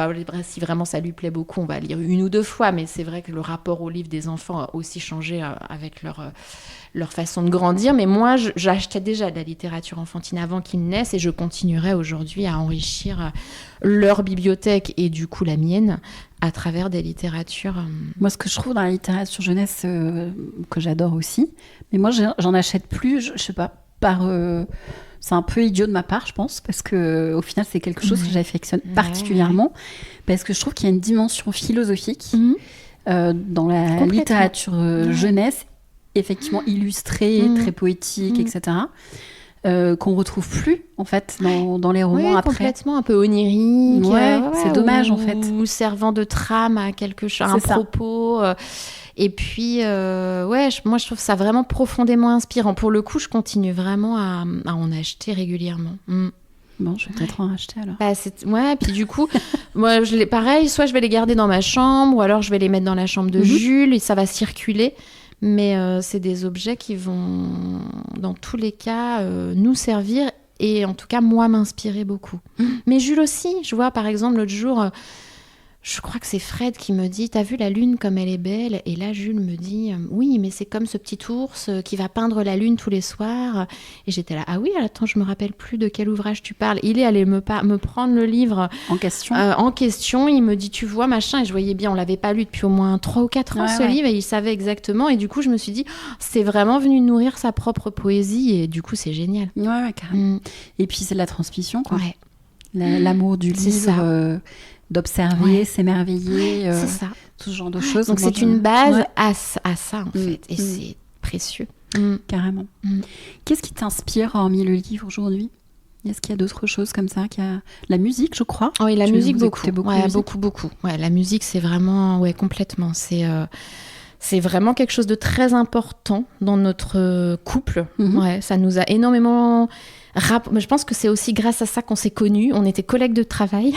si vraiment ça lui plaît beaucoup, on va lire 1 ou 2 fois. Mais c'est vrai que le rapport au livre des enfants a aussi changé avec leur façon de grandir. Mais moi, j'achetais déjà de la littérature enfantine avant qu'ils naissent, et je continuerai aujourd'hui à enrichir leur bibliothèque et du coup la mienne à travers des littératures.
Moi, ce que je trouve dans la littérature jeunesse, que j'adore aussi, mais moi, j'en achète plus, je sais pas, c'est un peu idiot de ma part, je pense, parce qu'au final, c'est quelque chose que j'affectionne particulièrement, parce que je trouve qu'il y a une dimension philosophique dans la littérature jeunesse, effectivement illustrée, très poétique, etc., qu'on retrouve plus en fait dans les romans après.
Complètement, un peu onirique.
C'est dommage en fait.
Ou servant de trame à quelque chose, un propos. Et puis, moi je trouve ça vraiment profondément inspirant. Pour le coup, je continue vraiment à en acheter régulièrement.
Bon, je vais peut-être en acheter alors.
Puis du coup, moi, pareil, soit je vais les garder dans ma chambre, ou alors je vais les mettre dans la chambre de Jules, et ça va circuler. Mais c'est des objets qui vont, dans tous les cas, nous servir et en tout cas, moi, m'inspirer beaucoup. Mais Jules aussi, je vois par exemple l'autre jour, je crois que c'est Fred qui me dit « T'as vu la lune comme elle est belle ?» Et là, Jules me dit « Oui, mais c'est comme ce petit ours qui va peindre la lune tous les soirs. » Et j'étais là « Ah oui, attends, je me rappelle plus de quel ouvrage tu parles. » Il est allé me prendre le livre en question. Il me dit « Tu vois, machin. » Et je voyais bien, on l'avait pas lu depuis au moins 3 ou 4 ans, ce livre, et il savait exactement. Et du coup, je me suis dit « C'est vraiment venu nourrir sa propre poésie. » Et du coup, c'est génial.
Ouais, carrément. Et puis, c'est de la transmission, quoi. Ouais. L'amour du livre... d'observer, s'émerveiller,
c'est ça.
Tout ce genre de choses.
Donc c'est une base à ça en fait, et c'est précieux.
Carrément. Qu'est-ce qui t'inspire hormis le livre aujourd'hui ? Est-ce qu'il y a d'autres choses comme ça ? La musique, je crois.
Oui, la musique, beaucoup. Ouais, la musique, c'est vraiment, complètement. C'est vraiment quelque chose de très important dans notre couple. Ouais, ça nous a énormément... Je pense que c'est aussi grâce à ça qu'on s'est connus. On était collègues de travail.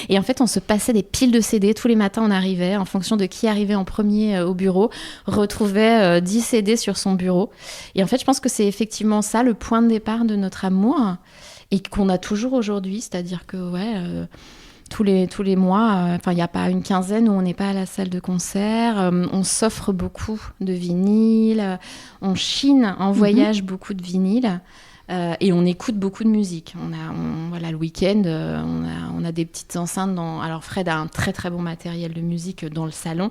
Et en fait, on se passait des piles de CD. Tous les matins, on arrivait, en fonction de qui arrivait en premier au bureau, retrouvait 10 CD sur son bureau. Et en fait, je pense que c'est effectivement ça, le point de départ de notre amour, et qu'on a toujours aujourd'hui. C'est-à-dire que, tous les mois, il n'y a pas une quinzaine où on n'est pas à la salle de concert. On s'offre beaucoup de vinyles. On chine en voyage beaucoup de vinyles. Et on écoute beaucoup de musique. Le week-end, on a des petites enceintes. Alors Fred a un très très bon matériel de musique dans le salon.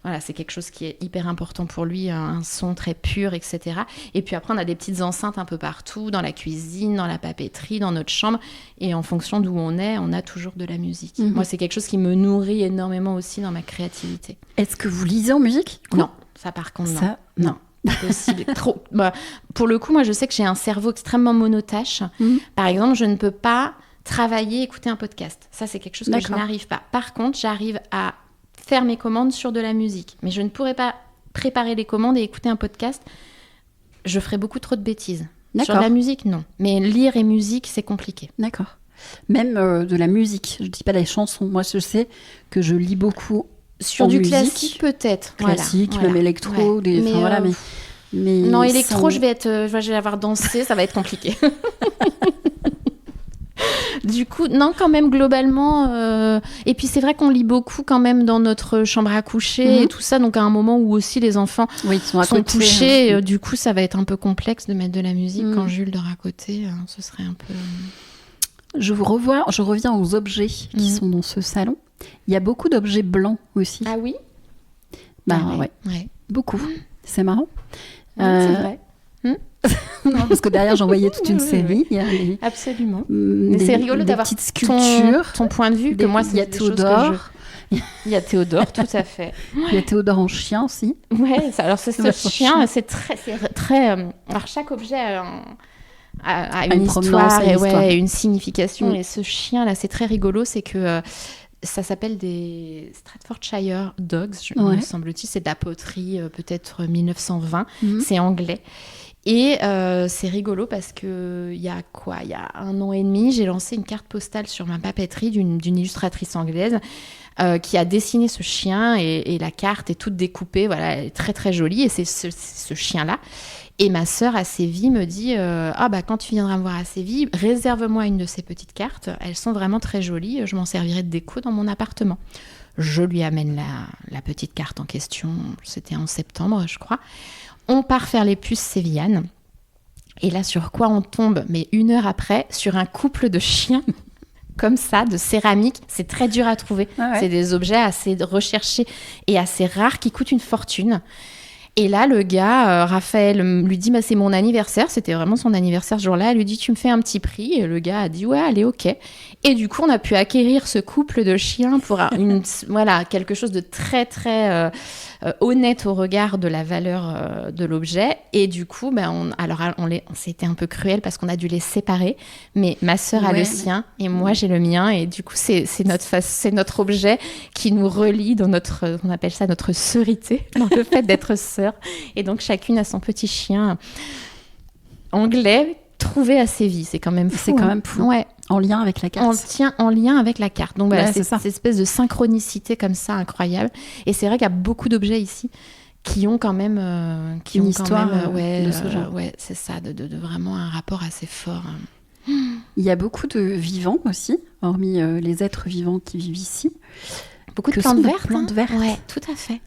Voilà, c'est quelque chose qui est hyper important pour lui, un son très pur, etc. Et puis après, on a des petites enceintes un peu partout, dans la cuisine, dans la papeterie, dans notre chambre. Et en fonction d'où on est, on a toujours de la musique. Moi, c'est quelque chose qui me nourrit énormément aussi dans ma créativité.
Est-ce que vous lisez en musique ?
Non, ça par contre, non.
Ça, non.
Pas possible. Trop. Pour le coup, moi, je sais que j'ai un cerveau extrêmement monotâche. Par exemple, je ne peux pas travailler, écouter un podcast. Ça, c'est quelque chose que je n'arrive pas. Par contre, j'arrive à faire mes commandes sur de la musique. Mais je ne pourrais pas préparer les commandes et écouter un podcast. Je ferais beaucoup trop de bêtises. Sur la musique, non. Mais lire et musique, c'est compliqué.
D'accord. Même de la musique. Je ne dis pas des chansons. Moi, je sais que je lis beaucoup
sur du musique, classique, peut-être.
Classique, même électro.
Mais non, électro, je vais avoir dansé, ça va être compliqué. Du coup, non, quand même, globalement. Et puis, c'est vrai qu'on lit beaucoup quand même dans notre chambre à coucher et tout ça. Donc, à un moment où aussi les enfants sont couchés, du coup, ça va être un peu complexe de mettre de la musique quand Jules dort à côté. Ce serait un peu...
Je reviens aux objets qui sont dans ce salon. Il y a beaucoup d'objets blancs aussi.
Ah oui ?
Ouais. Beaucoup. C'est marrant.
C'est vrai.
Non, parce que derrière, j'en voyais toute une série. Il y a
absolument. C'est rigolo d'avoir
petites sculptures.
Ton point de vue, que moi, c'est des
Théodore.
Il y a Théodore, tout à fait.
Il y a Théodore en chien aussi.
Ouais, alors ce chien, c'est très... Alors, chaque objet a une histoire et une signification. Et ce chien-là, c'est très rigolo, c'est que... ça s'appelle des Staffordshire Dogs, me semble-t-il. C'est de la poterie, peut-être 1920. C'est anglais. Et c'est rigolo parce qu'il y a 1 an et demi, j'ai lancé une carte postale sur ma papeterie d'une illustratrice anglaise qui a dessiné ce chien et la carte est toute découpée. Voilà, elle est très très jolie et c'est ce chien-là. Et ma sœur à Séville me dit quand tu viendras me voir à Séville, réserve-moi une de ces petites cartes. Elles sont vraiment très jolies. Je m'en servirai de déco dans mon appartement. Je lui amène la petite carte en question. C'était en septembre, je crois. On part faire les puces sévillanes. Et là, sur quoi on tombe, mais 1 heure après, sur un couple de chiens comme ça, de céramique. C'est très dur à trouver. C'est des objets assez recherchés et assez rares qui coûtent une fortune. Et là, le gars, Raphaël, lui dit c'est mon anniversaire. C'était vraiment son anniversaire ce jour-là. Elle lui dit tu me fais un petit prix. Et le gars a dit ouais, allez, ok. Et du coup, on a pu acquérir ce couple de chiens pour quelque chose de très, très honnête au regard de la valeur de l'objet. Et du coup, c'était un peu cruel parce qu'on a dû les séparer. Mais ma sœur a le sien et moi, j'ai le mien. Et du coup, c'est notre objet qui nous relie dans on appelle ça notre sœurité, dans le fait d'être sœurs. Et donc, chacune a son petit chien anglais trouvé à Séville. C'est quand même fou.
C'est quand même fou.
Ouais.
En lien avec la carte.
En lien avec la carte. Donc, c'est cette espèce de synchronicité comme ça, incroyable. Et c'est vrai qu'il y a beaucoup d'objets ici qui ont quand même...
une histoire de ce genre.
Ouais, c'est ça, de vraiment un rapport assez fort.
Il y a beaucoup de vivants aussi, hormis les êtres vivants qui vivent ici.
Beaucoup de plantes vertes. Ouais, tout à fait.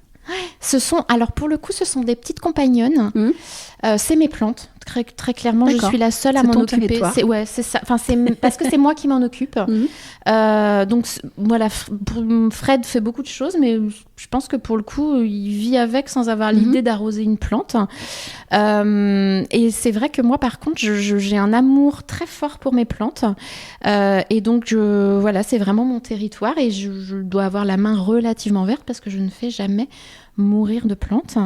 Alors pour le coup, ce sont des petites compagnonnes. C'est mes plantes. Très, très clairement, je suis la seule à m'en occuper. C'est ça. Enfin, parce que c'est moi qui m'en occupe. Donc voilà, Fred fait beaucoup de choses, mais je pense que pour le coup, il vit avec sans avoir l'idée d'arroser une plante. Et c'est vrai que moi, par contre, j'ai un amour très fort pour mes plantes. Et donc, c'est vraiment mon territoire et je dois avoir la main relativement verte parce que je ne fais jamais mourir de plantes.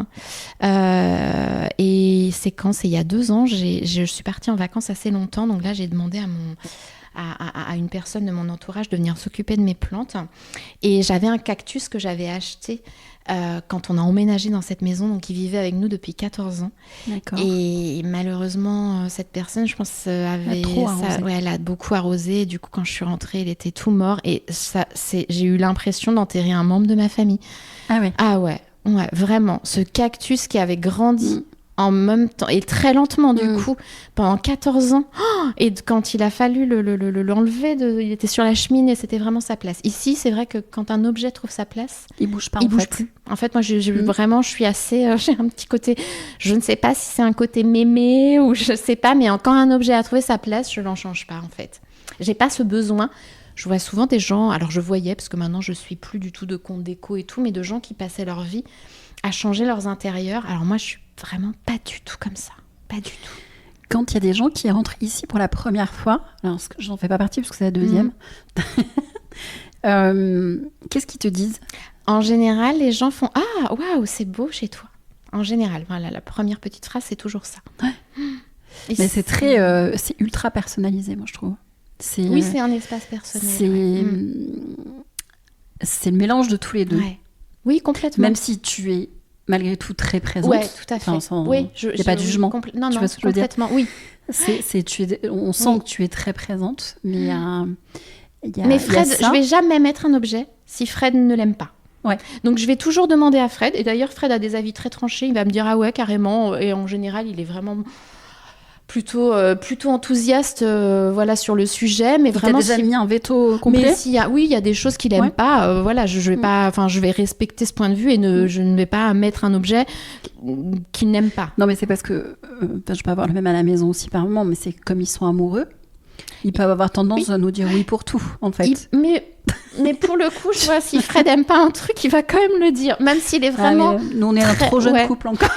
Et c'est il y a 2 ans, je suis partie en vacances assez longtemps, donc là j'ai demandé à une personne de mon entourage de venir s'occuper de mes plantes. Et j'avais un cactus que j'avais acheté quand on a emménagé dans cette maison, donc il vivait avec nous depuis 14 ans.
D'accord.
Et malheureusement, cette personne, je pense, elle a beaucoup arrosé. Du coup, quand je suis rentrée, il était tout mort. Et j'ai eu l'impression d'enterrer un membre de ma famille.
Ah ouais.
Ah ouais, vraiment. Ce cactus qui avait grandi en même temps, et très lentement du coup, pendant 14 ans. Et quand il a fallu l'enlever, il était sur la cheminée, c'était vraiment sa place. Ici, c'est vrai que quand un objet trouve sa place,
il bouge pas.
Il bouge plus. En fait, moi, vraiment, je suis assez... j'ai un petit côté... Je ne sais pas si c'est un côté mémé ou je sais pas, mais quand un objet a trouvé sa place, je l'en change pas, en fait. J'ai pas ce besoin. Je vois souvent des gens, alors je voyais, parce que maintenant je suis plus du tout de compte déco et tout, mais de gens qui passaient leur vie à changer leurs intérieurs. Alors moi, je suis vraiment pas du tout comme ça. Pas du tout.
Quand il y a des gens qui rentrent ici pour la première fois, alors j'en fais pas partie parce que c'est la deuxième, qu'est-ce qu'ils te disent ?
En général, les gens font « Ah, waouh, c'est beau chez toi ». En général, voilà, la première petite phrase, c'est toujours ça.
Ouais. Mais c'est ultra personnalisé, moi, je trouve.
Oui, c'est un espace personnel.
C'est le mélange de tous les deux.
Ouais. Oui, complètement.
Même si tu es malgré tout très présente.
Oui, tout à fait.
Il n'y a pas de jugement.
Non,
tu vois ce que je veux dire ?
Oui.
On sent que tu es très présente, mais
mais Fred, je ne vais jamais mettre un objet si Fred ne l'aime pas.
Ouais.
Donc je vais toujours demander à Fred, et d'ailleurs Fred a des avis très tranchés, il va me dire ah ouais carrément, et en général il est vraiment plutôt enthousiaste voilà, sur le sujet, mais vraiment...
T'as déjà mis un veto complet ?
Mais il y a des choses qu'il n'aime pas, voilà, je vais respecter ce point de vue et je ne vais pas mettre un objet qu'il n'aime pas.
Non mais c'est parce que, je peux avoir le même à la maison aussi par moment, mais c'est comme ils sont amoureux, ils peuvent avoir tendance à nous dire oui pour tout, en fait.
Mais pour le coup, je vois, si Fred aime pas un truc, il va quand même le dire, même s'il est vraiment...
nous, on est un trop jeune couple encore.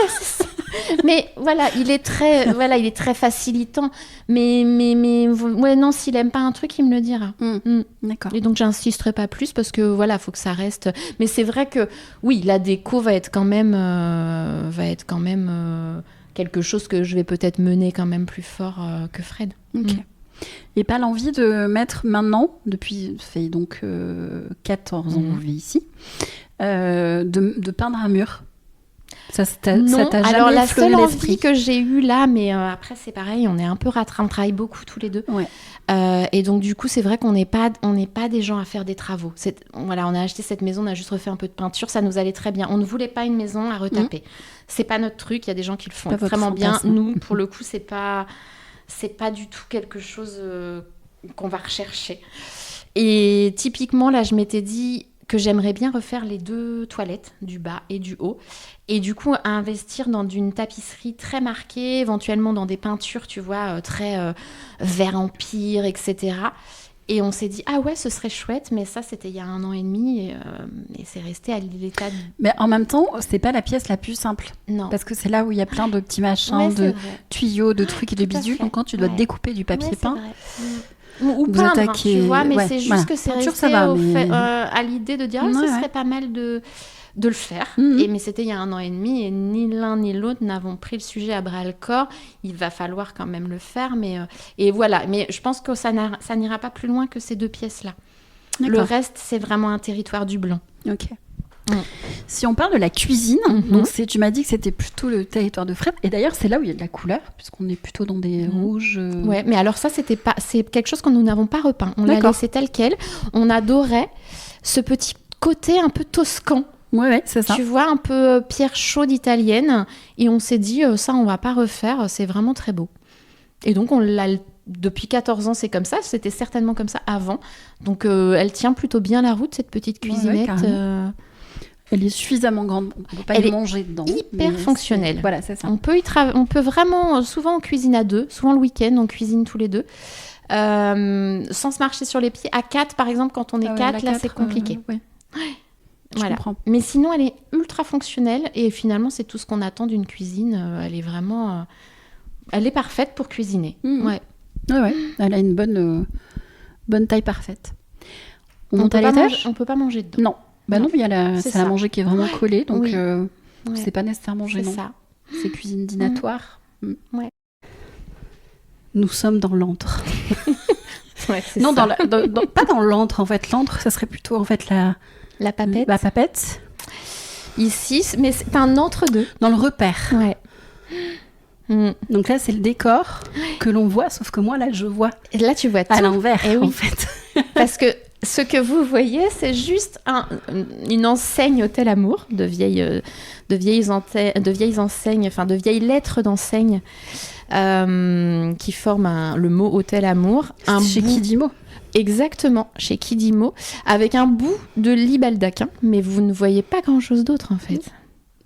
Mais voilà, il est très facilitant. Mais ouais, non, s'il aime pas un truc, il me le dira.
D'accord.
Et donc, j'insisterai pas plus parce que voilà, faut que ça reste. Mais c'est vrai que oui, la déco va être quand même quelque chose que je vais peut-être mener quand même plus fort que Fred.
Ok. Et pas l'envie de mettre maintenant, depuis, ça fait donc 14 ans que vous vivez ici, de peindre un mur. Ça t'a jamais
alors la seule envie
l'esprit
que j'ai eue là, mais après c'est pareil, on est un peu on travaille beaucoup tous les deux.
Ouais.
Et donc du coup c'est vrai qu'on n'est pas des gens à faire des travaux. Voilà, on a acheté cette maison, on a juste refait un peu de peinture, ça nous allait très bien. On ne voulait pas une maison à retaper. C'est pas notre truc, il y a des gens qui le font vraiment bien. Nous, pour le coup, c'est pas du tout quelque chose qu'on va rechercher. Et typiquement là, je m'étais dit que j'aimerais bien refaire les 2 toilettes, du bas et du haut. Et du coup, investir dans une tapisserie très marquée, éventuellement dans des peintures, tu vois, très vert empire, etc. Et on s'est dit, ah ouais, ce serait chouette, mais ça, c'était il y a 1 an et demi, et c'est resté à l'état de...
Mais en même temps, c'est pas la pièce la plus simple.
Non.
Parce que c'est là où il y a plein de petits machins, de tuyaux, de trucs et de bidules. Donc quand tu dois découper du papier peint...
Ou peindre, tu vois, mais c'est juste que c'est resté à l'idée de dire ce serait pas mal de le faire. Mais c'était il y a 1 an et demi et ni l'un ni l'autre n'avons pris le sujet à bras-le-corps. Il va falloir quand même le faire. Et voilà. Mais je pense que ça n'ira pas plus loin que ces 2 pièces-là. D'accord. Le reste, c'est vraiment un territoire du blanc.
Ok. Si on parle de la cuisine, donc tu m'as dit que c'était plutôt le territoire de Fred, et d'ailleurs c'est là où il y a de la couleur, puisqu'on est plutôt dans des rouges.
Ouais, mais alors ça c'est quelque chose que nous n'avons pas repeint. On l'a laissé tel quel. On adorait ce petit côté un peu toscan.
Ouais, c'est ça.
Tu vois, un peu pierre chaude italienne, et on s'est dit ça on va pas refaire, c'est vraiment très beau. Et donc on l'a depuis 14 ans, c'est comme ça. C'était certainement comme ça avant. Donc elle tient plutôt bien la route, cette petite cuisinette.
Elle est suffisamment grande, on ne peut pas y manger dedans.
Hyper fonctionnelle.
Voilà, c'est ça.
On peut vraiment, souvent on cuisine à 2, souvent le week-end on cuisine tous les 2, sans se marcher sur les pieds. À 4 par exemple, quand on est 4, là c'est compliqué.
Je comprends.
Mais sinon elle est ultra fonctionnelle et finalement c'est tout ce qu'on attend d'une cuisine. Elle est vraiment, elle est parfaite pour cuisiner.
Ouais, elle a une bonne taille parfaite. On monte
peut
à l'étage ?
On peut pas manger dedans.
Non. Bah non, il y a la salle à manger qui est vraiment collée, donc c'est pas nécessairement gênant.
C'est ça.
C'est cuisine dînatoire.
Ouais.
Nous sommes dans l'antre.
Non,
pas dans l'antre en fait. L'antre, ça serait plutôt en fait
la papette.
La papette.
Ici, mais c'est un entre-deux.
Dans le repère.
Ouais.
Donc là, c'est le décor que l'on voit, sauf que moi, là, je vois.
Et là, tu vois tout.
À l'envers, en fait.
Parce que ce que vous voyez, c'est juste une enseigne Hôtel Amour, de vieilles enseignes, enfin de vieilles lettres d'enseigne qui forment le mot Hôtel Amour.
Chez Kidimo.
Exactement, chez Kidimo, avec un bout de lit baldaquin, mais vous ne voyez pas grand-chose d'autre en fait.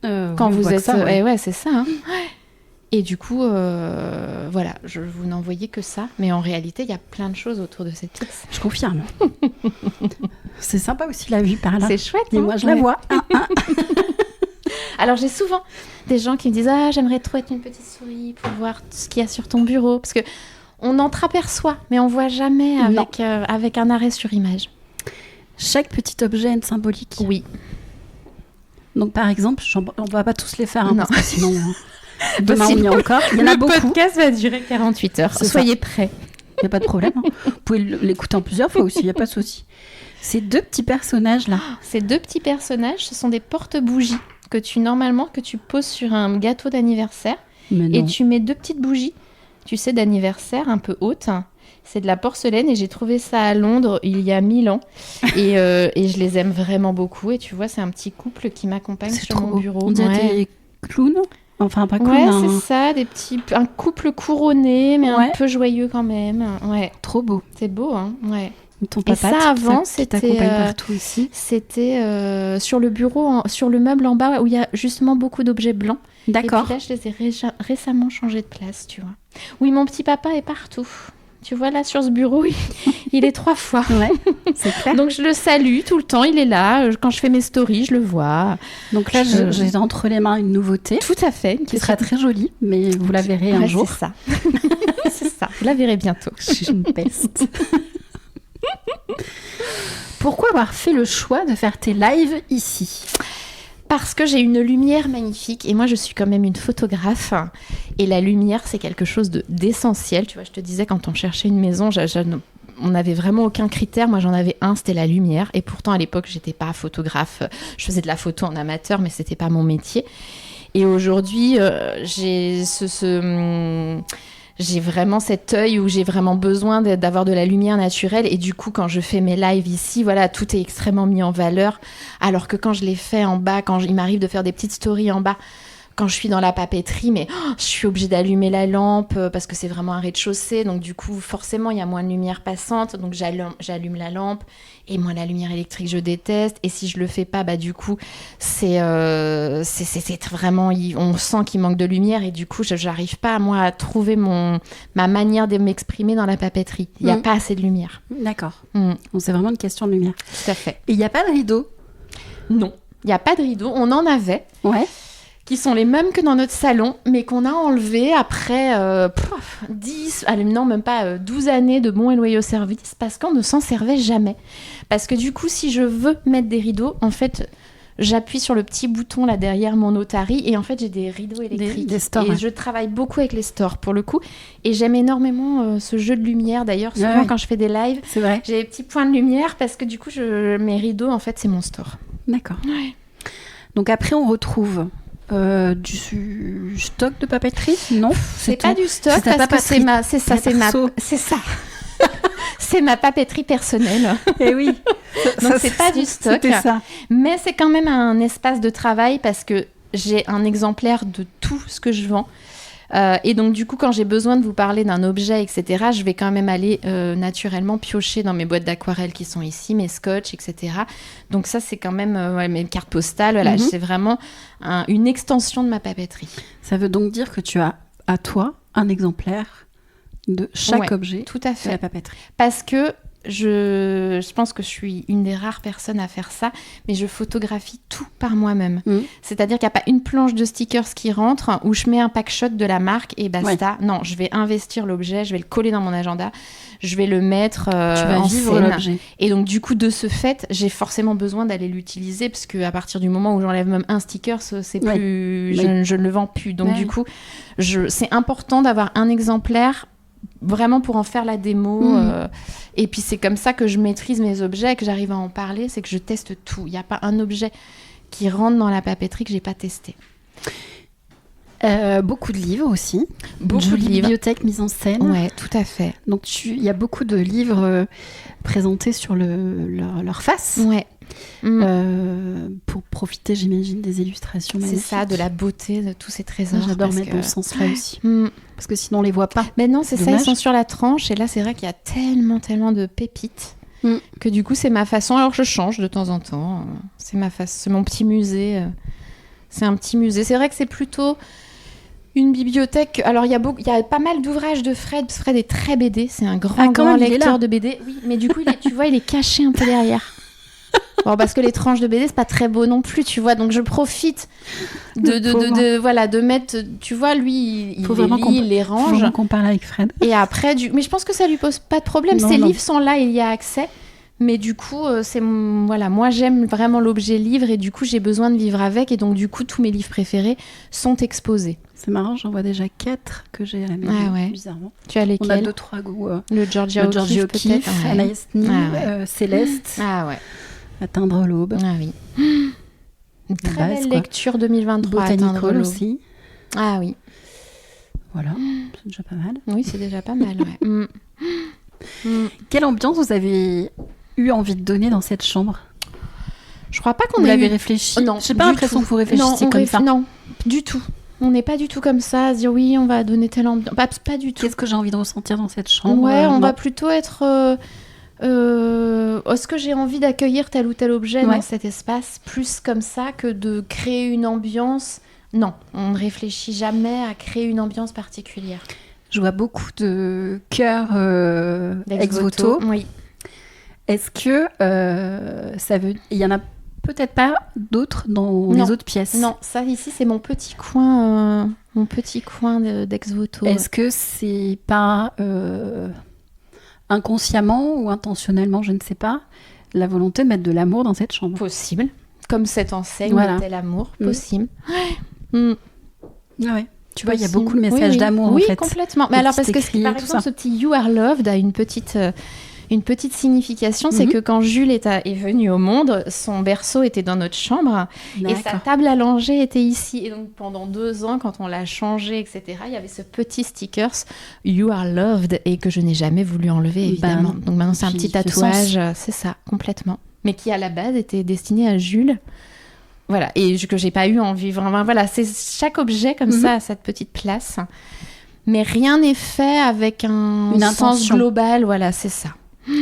Quand vous êtes...
Ça,
ouais, c'est ça. Hein. Et du coup, voilà, je vous n'envoyais que ça. Mais en réalité, il y a plein de choses autour de cette pièce.
Je confirme. C'est sympa aussi la vue par là.
C'est chouette.
Et moi, je la vois.
Alors, j'ai souvent des gens qui me disent « Ah, j'aimerais trop être une petite souris pour voir ce qu'il y a sur ton bureau. » Parce qu'on entreaperçoit, mais on ne voit jamais avec un arrêt sur image.
Chaque petit objet a une symbolique.
Oui.
Donc, par exemple, on ne va pas tous les faire, parce que sinon,
demain,
on y est encore. Il y en a beaucoup.
Le podcast va durer 48 heures. Soyez prêts.
Il n'y a pas de problème. Vous pouvez l'écouter en plusieurs fois aussi, il n'y a pas de souci. Ces 2 petits personnages-là.
Ces 2 petits personnages, ce sont des porte-bougies que tu poses sur un gâteau d'anniversaire. Et tu mets 2 petites bougies, tu sais, d'anniversaire un peu hautes. C'est de la porcelaine et j'ai trouvé ça à Londres il y a 1000 ans. Et je les aime vraiment beaucoup. Et tu vois, c'est un petit couple qui m'accompagne sur mon bureau.
On dirait des clowns. Enfin, pas clowns.
Ouais, c'est ça, un couple couronné, mais un peu joyeux quand même. Ouais.
Trop beau.
C'est beau, hein. Ouais.
Ton papa,
et ça, avant,
t'accompagne partout ici.
C'était sur le bureau, sur le meuble en bas, où il y a justement beaucoup d'objets blancs.
D'accord.
Et puis là, je les ai récemment changés de place, tu vois. Oui, mon petit papa est partout. Tu vois, là, sur ce bureau, il est 3 fois.
Ouais, c'est clair.
Donc, je le salue tout le temps. Il est là. Quand je fais mes stories, je le vois.
Donc là, j'ai entre les mains une nouveauté.
Tout à fait.
Qui sera très jolie, mais vous la verrez un jour.
C'est ça. C'est ça. Vous la verrez bientôt.
Je suis une peste. Pourquoi avoir fait le choix de faire tes lives ici ?
Parce que j'ai une lumière magnifique et moi je suis quand même une photographe et la lumière c'est quelque chose d'essentiel. Tu vois, je te disais quand on cherchait une maison, on n'avait vraiment aucun critère. Moi j'en avais un, c'était la lumière et pourtant à l'époque j'étais pas photographe. Je faisais de la photo en amateur mais c'était pas mon métier. Et aujourd'hui j'ai vraiment cet œil où j'ai vraiment besoin d'avoir de la lumière naturelle et du coup quand je fais mes lives ici, voilà, tout est extrêmement mis en valeur alors que quand je les fais en bas, quand il m'arrive de faire des petites stories en bas, quand je suis dans la papeterie, mais je suis obligée d'allumer la lampe parce que c'est vraiment un rez-de-chaussée, donc du coup forcément il y a moins de lumière passante, donc j'allume la lampe et moi la lumière électrique je déteste et si je le fais pas, bah du coup c'est vraiment, on sent qu'il manque de lumière et du coup j'arrive pas moi à trouver ma manière de m'exprimer dans la papeterie, il y a pas assez de lumière.
D'accord. Donc c'est vraiment une question de lumière.
Tout à fait.
Et il y a pas de rideau ?
Non, il y a pas de rideau, on en avait.
Ouais.
Qui sont les mêmes que dans notre salon, mais qu'on a enlevés après 12 années de bons et loyaux services, parce qu'on ne s'en servait jamais. Parce que du coup, si je veux mettre des rideaux, en fait, j'appuie sur le petit bouton là derrière mon otarie, et en fait, j'ai des rideaux électriques.
Des stores,
et je travaille beaucoup avec les stores, pour le coup, et j'aime énormément ce jeu de lumière. D'ailleurs, souvent, quand je fais des lives,
c'est vrai.
J'ai des petits points de lumière, parce que du coup, mes rideaux, en fait, c'est mon store.
D'accord.
Ouais.
Donc après, on retrouve... du stock de papeterie ? Non,
c'est pas du stock parce que c'est ça. C'est ma papeterie personnelle.
Et oui.
Donc c'est pas du stock.
Ça.
Mais c'est quand même un espace de travail parce que j'ai un exemplaire de tout ce que je vends. Et donc du coup quand j'ai besoin de vous parler d'un objet etc, je vais quand même aller naturellement piocher dans mes boîtes d'aquarelle qui sont ici, mes scotch etc, donc ça c'est quand même mes cartes postales, voilà, c'est vraiment une extension de ma papeterie.
Ça veut donc dire que tu as à toi un exemplaire de chaque objet
tout à fait.
De la papeterie,
parce que je pense que je suis une des rares personnes à faire ça, mais je photographie tout par moi-même. C'est-à-dire qu'il n'y a pas une planche de stickers qui rentre où je mets un pack-shot de la marque et basta. Ouais. Non, je vais investir l'objet, je vais le coller dans mon agenda, je vais le mettre en scène. L'objet. Et donc, du coup, de ce fait, j'ai forcément besoin d'aller l'utiliser parce qu'à partir du moment où j'enlève même un sticker, c'est plus, je ne le vends plus. Donc, du coup, c'est important d'avoir un exemplaire vraiment pour en faire la démo et puis c'est comme ça que je maîtrise mes objets et que j'arrive à en parler, c'est que je teste tout. Il n'y a pas un objet qui rentre dans la papeterie que j'ai pas testé.
Beaucoup de livres aussi,
beaucoup de livres.
Bibliothèque mise en scène.
Ouais, tout à fait.
Donc il y a beaucoup de livres présentés sur leur face.
Ouais.
Pour profiter, j'imagine, des illustrations magnifiques.
C'est ça, de la beauté de tous ces trésors.
J'adore mettre dans ce sens-là aussi. Parce que sinon, on les voit pas.
Mais non, c'est dommage. Ça, ils sont sur la tranche. Et là, c'est vrai qu'il y a tellement de pépites que du coup, c'est ma façon. Alors, je change de temps en temps. C'est ma façon. C'est mon petit musée. C'est un petit musée. C'est vrai que c'est plutôt Une bibliothèque. Alors, il y a pas mal d'ouvrages de Fred. Fred est très BD. C'est un grand lecteur de BD. Oui, mais du coup, tu vois, il est caché un peu derrière. Bon, parce que les tranches de BD, c'est pas très beau non plus, tu vois. Donc, je profite de mettre... Tu vois, lui, il les range.
Faut vraiment qu'on parle avec Fred.
Et après, mais je pense que ça lui pose pas de problème. Ses livres sont là, il y a accès. Mais du coup, moi, j'aime vraiment l'objet livre et du coup, j'ai besoin de vivre avec. Et donc, du coup, tous mes livres préférés sont exposés.
C'est marrant, j'en vois déjà 4 que j'ai à la maison, bizarrement.
Tu as lesquels?
On a 2-3 goûts.
Le Georgia O'Keeffe,
Anaïs Nin, Céleste.
Ah ouais.
Atteindre l'aube.
Ah oui. Une très belle lecture 2023.
Botanical aussi.
Ah oui.
Voilà, c'est déjà pas mal.
Oui, c'est déjà pas mal, ouais.
Quelle ambiance vous avez eu envie de donner dans cette chambre?
Je crois pas qu'on
ait réfléchi.
Non,
j'ai pas l'impression que vous réfléchissiez comme ça.
Non, du tout. On n'est pas du tout comme ça, à se dire oui, on va donner telle ambiance. Pas du tout.
Qu'est-ce que j'ai envie de ressentir dans cette chambre?
Ouais, on va plutôt être... est-ce que j'ai envie d'accueillir tel ou tel objet dans cet espace, plus comme ça que de créer une ambiance? Non, on ne réfléchit jamais à créer une ambiance particulière.
Je vois beaucoup de cœurs ex-voto.
Oui.
Est-ce que il y en a peut-être pas d'autres dans les autres pièces?
Non, ça ici c'est mon petit coin d'ex-voto.
Est-ce que c'est pas inconsciemment ou intentionnellement, je ne sais pas, la volonté de mettre de l'amour dans cette chambre?
Possible. Comme cette enseigne mettait l'amour. Possible.
Ouais. Tu vois, il y a beaucoup de messages d'amour en fait.
Oui, complètement. Mais alors parce que par exemple, ce petit You Are Loved a une petite signification, c'est que quand Jules est venu au monde, son berceau était dans notre chambre et sa table à langer était ici. Et donc pendant 2 ans, quand on l'a changé, etc., il y avait ce petit stickers You Are Loved et que je n'ai jamais voulu enlever, évidemment. Donc maintenant, c'est un petit tatouage, c'est ça, complètement. Mais qui à la base était destiné à Jules. Voilà, et que j'ai pas eu envie vraiment. Voilà, c'est chaque objet comme ça a cette petite place. Mais rien n'est fait avec une sens global, voilà, c'est ça.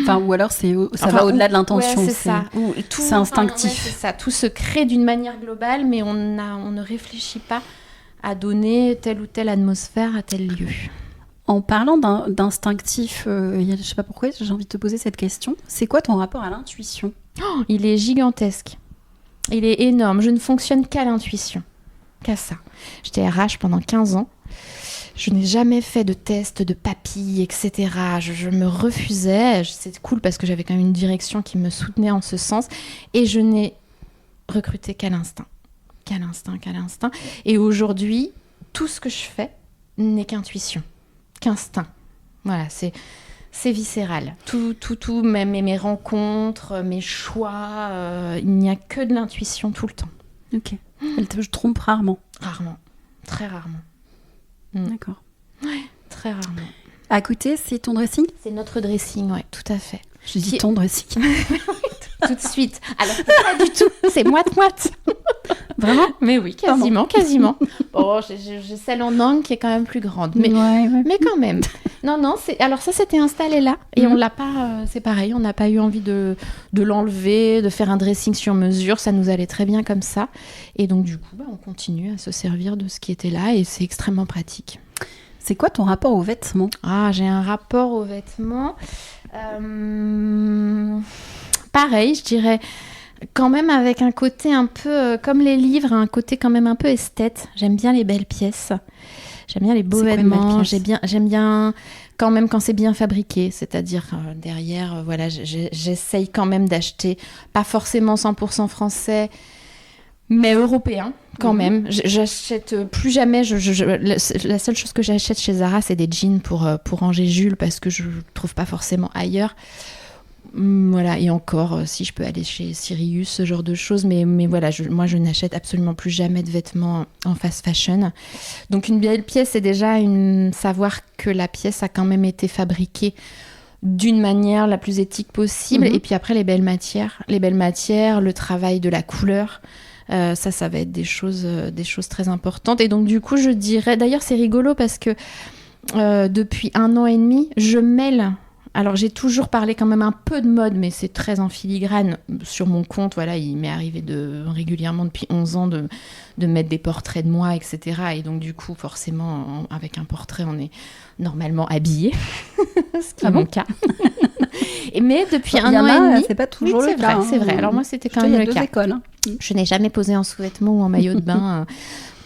Enfin, ou alors ça va au-delà de l'intention.
Ouais, c'est ça.
C'est instinctif.
C'est ça. Tout se crée d'une manière globale, mais on ne réfléchit pas à donner telle ou telle atmosphère à tel lieu.
En parlant d'instinctif, je sais pas pourquoi j'ai envie de te poser cette question. C'est quoi ton rapport à l'intuition?
Il est gigantesque. Il est énorme. Je ne fonctionne qu'à l'intuition. Qu'à ça. J'étais RH pendant 15 ans. Je n'ai jamais fait de test, de papilles, etc. Je me refusais. C'est cool parce que j'avais quand même une direction qui me soutenait en ce sens. Et je n'ai recruté qu'à l'instinct. Qu'à l'instinct. Et aujourd'hui, tout ce que je fais n'est qu'intuition. Qu'instinct. Voilà, c'est viscéral. Tout, mes rencontres, mes choix, il n'y a que de l'intuition tout le temps.
Ok. Elle te trompe rarement?
Rarement. Très rarement.
D'accord.
Ouais, très rarement.
À côté, c'est ton dressing?
C'est notre dressing, ouais, tout à fait.
Je dis ton dressing.
Tout de suite. Alors, pas du tout. C'est moite-moite.
Vraiment?
Mais oui, quasiment. Bon, j'ai celle en angle qui est quand même plus grande. Mais quand même. Non, alors ça, c'était installé là. Et on l'a pas... c'est pareil, on n'a pas eu envie de l'enlever, de faire un dressing sur mesure. Ça nous allait très bien comme ça. Et donc, du coup, on continue à se servir de ce qui était là. Et c'est extrêmement pratique.
C'est quoi ton rapport aux vêtements?
J'ai un rapport aux vêtements... pareil, je dirais quand même avec un côté un peu comme les livres, un côté quand même un peu esthète. J'aime bien les belles pièces, j'aime bien les beaux vêtements, j'aime bien quand même quand c'est bien fabriqué, c'est-à-dire derrière, voilà, j'essaye quand même d'acheter pas forcément 100% français, mais européen quand même. J'achète plus jamais. La seule chose que j'achète chez Zara, c'est des jeans pour ranger Jules parce que je ne trouve pas forcément ailleurs. Voilà, et encore, si je peux aller chez Sirius, ce genre de choses. Mais voilà, moi, je n'achète absolument plus jamais de vêtements en fast fashion. Donc, une belle pièce, c'est déjà savoir que la pièce a quand même été fabriquée d'une manière la plus éthique possible. Et puis après, les belles matières, le travail de la couleur. Ça va être des choses très importantes. Et donc, du coup, je dirais... D'ailleurs, c'est rigolo parce que depuis 1 an et demi, je mêle Alors, j'ai toujours parlé quand même un peu de mode, mais c'est très en filigrane. Sur mon compte, voilà, il m'est arrivé régulièrement depuis 11 ans de mettre des portraits de moi, etc. Et donc, du coup, forcément, avec un portrait, on est normalement habillé, ce qui est mon cas. Mais depuis un an et demi...
c'est pas toujours le cas.
C'est vrai. Alors, moi, c'était quand même le cas.
Écoles, hein.
Je n'ai jamais posé en sous-vêtements ou en maillot de bain.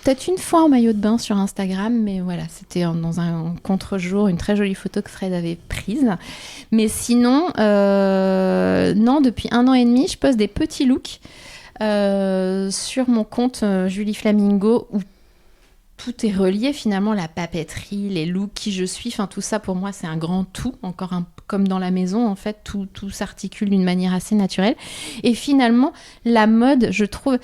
Peut-être une fois en maillot de bain sur Instagram, mais voilà, c'était dans un contre-jour, une très jolie photo que Fred avait prise. Mais sinon, non, depuis 1 an et demi, je poste des petits looks sur mon compte Julie Flamingo, où tout est relié finalement, la papeterie, les looks, qui je suis, enfin tout ça pour moi c'est un grand tout, comme dans la maison en fait, tout s'articule d'une manière assez naturelle. Et finalement, la mode, je trouve,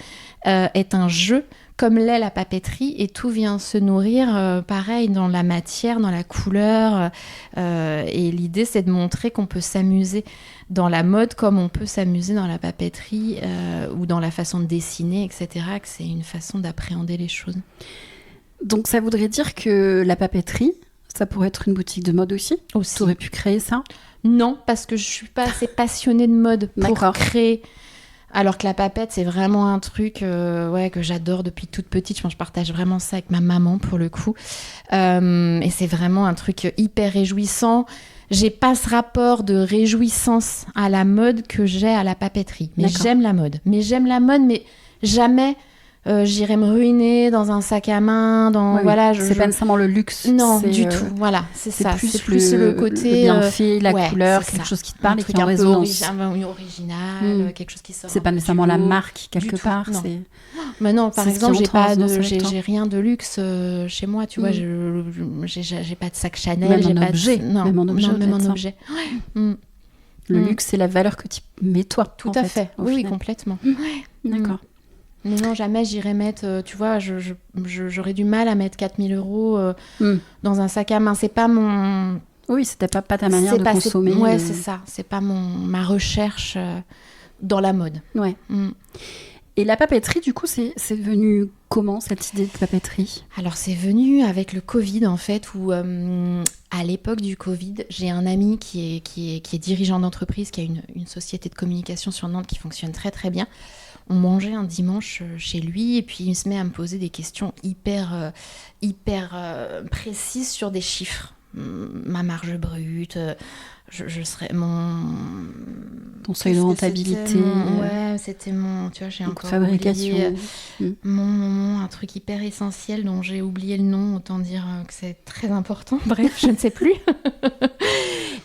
est un jeu, comme l'est la papeterie, et tout vient se nourrir, pareil, dans la matière, dans la couleur. Et l'idée, c'est de montrer qu'on peut s'amuser dans la mode comme on peut s'amuser dans la papeterie ou dans la façon de dessiner, etc., que c'est une façon d'appréhender les choses.
Donc ça voudrait dire que la papeterie, ça pourrait être une boutique de mode aussi. Tu aurais pu créer ça ?
Non, parce que je suis pas assez passionnée de mode pour créer. Alors que la papette, c'est vraiment un truc que j'adore depuis toute petite. Je pense que je partage vraiment ça avec ma maman pour le coup. Et c'est vraiment un truc hyper réjouissant. J'ai pas ce rapport de réjouissance à la mode que j'ai à la papeterie. Mais j'aime la mode. Mais jamais... j'irais me ruiner dans un sac à main,
c'est pas nécessairement le luxe.
Non, du tout. Voilà, c'est ça.
Plus
c'est plus le côté
le bienfait, la couleur, quelque chose qui te parle et qui est en résonance.
Original, quelque chose qui sort.
C'est pas nécessairement la marque quelque part.
Non. Mais non, par exemple, j'ai rien de luxe chez moi. Tu vois, j'ai pas de sac Chanel,
même en objet.
Le
luxe, c'est la valeur que tu mets toi.
Tout à fait. Oui, complètement.
D'accord.
Mais non, jamais j'irais mettre... tu vois, j'aurais du mal à mettre 4 000 € dans un sac à main. C'est pas mon...
Oui, c'était pas ta manière de consommer.
Ouais, c'est ça. C'est pas ma recherche dans la mode.
Ouais. Et la papeterie, du coup, c'est venu comment, cette idée de papeterie ?
Alors, c'est venu avec le Covid, en fait, où à l'époque du Covid, j'ai un ami qui est dirigeant d'entreprise, qui a une société de communication sur Nantes qui fonctionne très, très bien. On mangeait un dimanche chez lui et puis il se met à me poser des questions hyper précises sur des chiffres. Ma marge brute, je serais
ton seuil de rentabilité.
C'était mon... Tu vois, j'ai encore
fabrication.
Oublié un truc hyper essentiel dont j'ai oublié le nom, autant dire que c'est très important. Bref, je ne sais plus.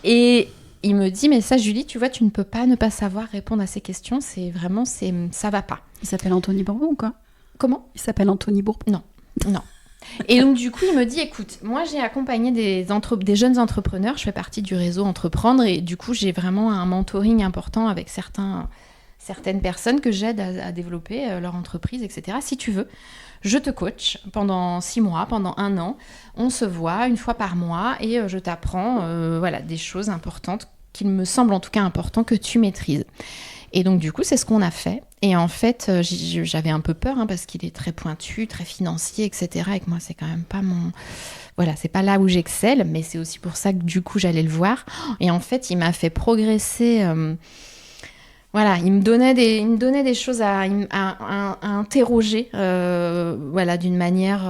Et... il me dit, mais ça, Julie, tu vois, tu ne peux pas ne pas savoir répondre à ces questions. Ça va pas.
Il s'appelle Anthony Bourbon ou quoi ?
Comment ?
Il s'appelle Anthony Bourbon ?
Non. Et donc, du coup, il me dit, écoute, moi, j'ai accompagné des jeunes entrepreneurs. Je fais partie du réseau Entreprendre. Et du coup, j'ai vraiment un mentoring important avec certaines personnes que j'aide à développer leur entreprise, etc. Si tu veux, je te coach pendant 6 mois, pendant 1 an. On se voit 1 fois par mois et je t'apprends des choses importantes qu'il me semble en tout cas important que tu maîtrises. Et donc du coup, c'est ce qu'on a fait. Et en fait, j'avais un peu peur parce qu'il est très pointu, très financier, etc. Et que moi, c'est quand même pas mon... Voilà, c'est pas là où j'excelle, mais c'est aussi pour ça que du coup, j'allais le voir. Et en fait, il m'a fait progresser... il me donnait des choses à interroger d'une manière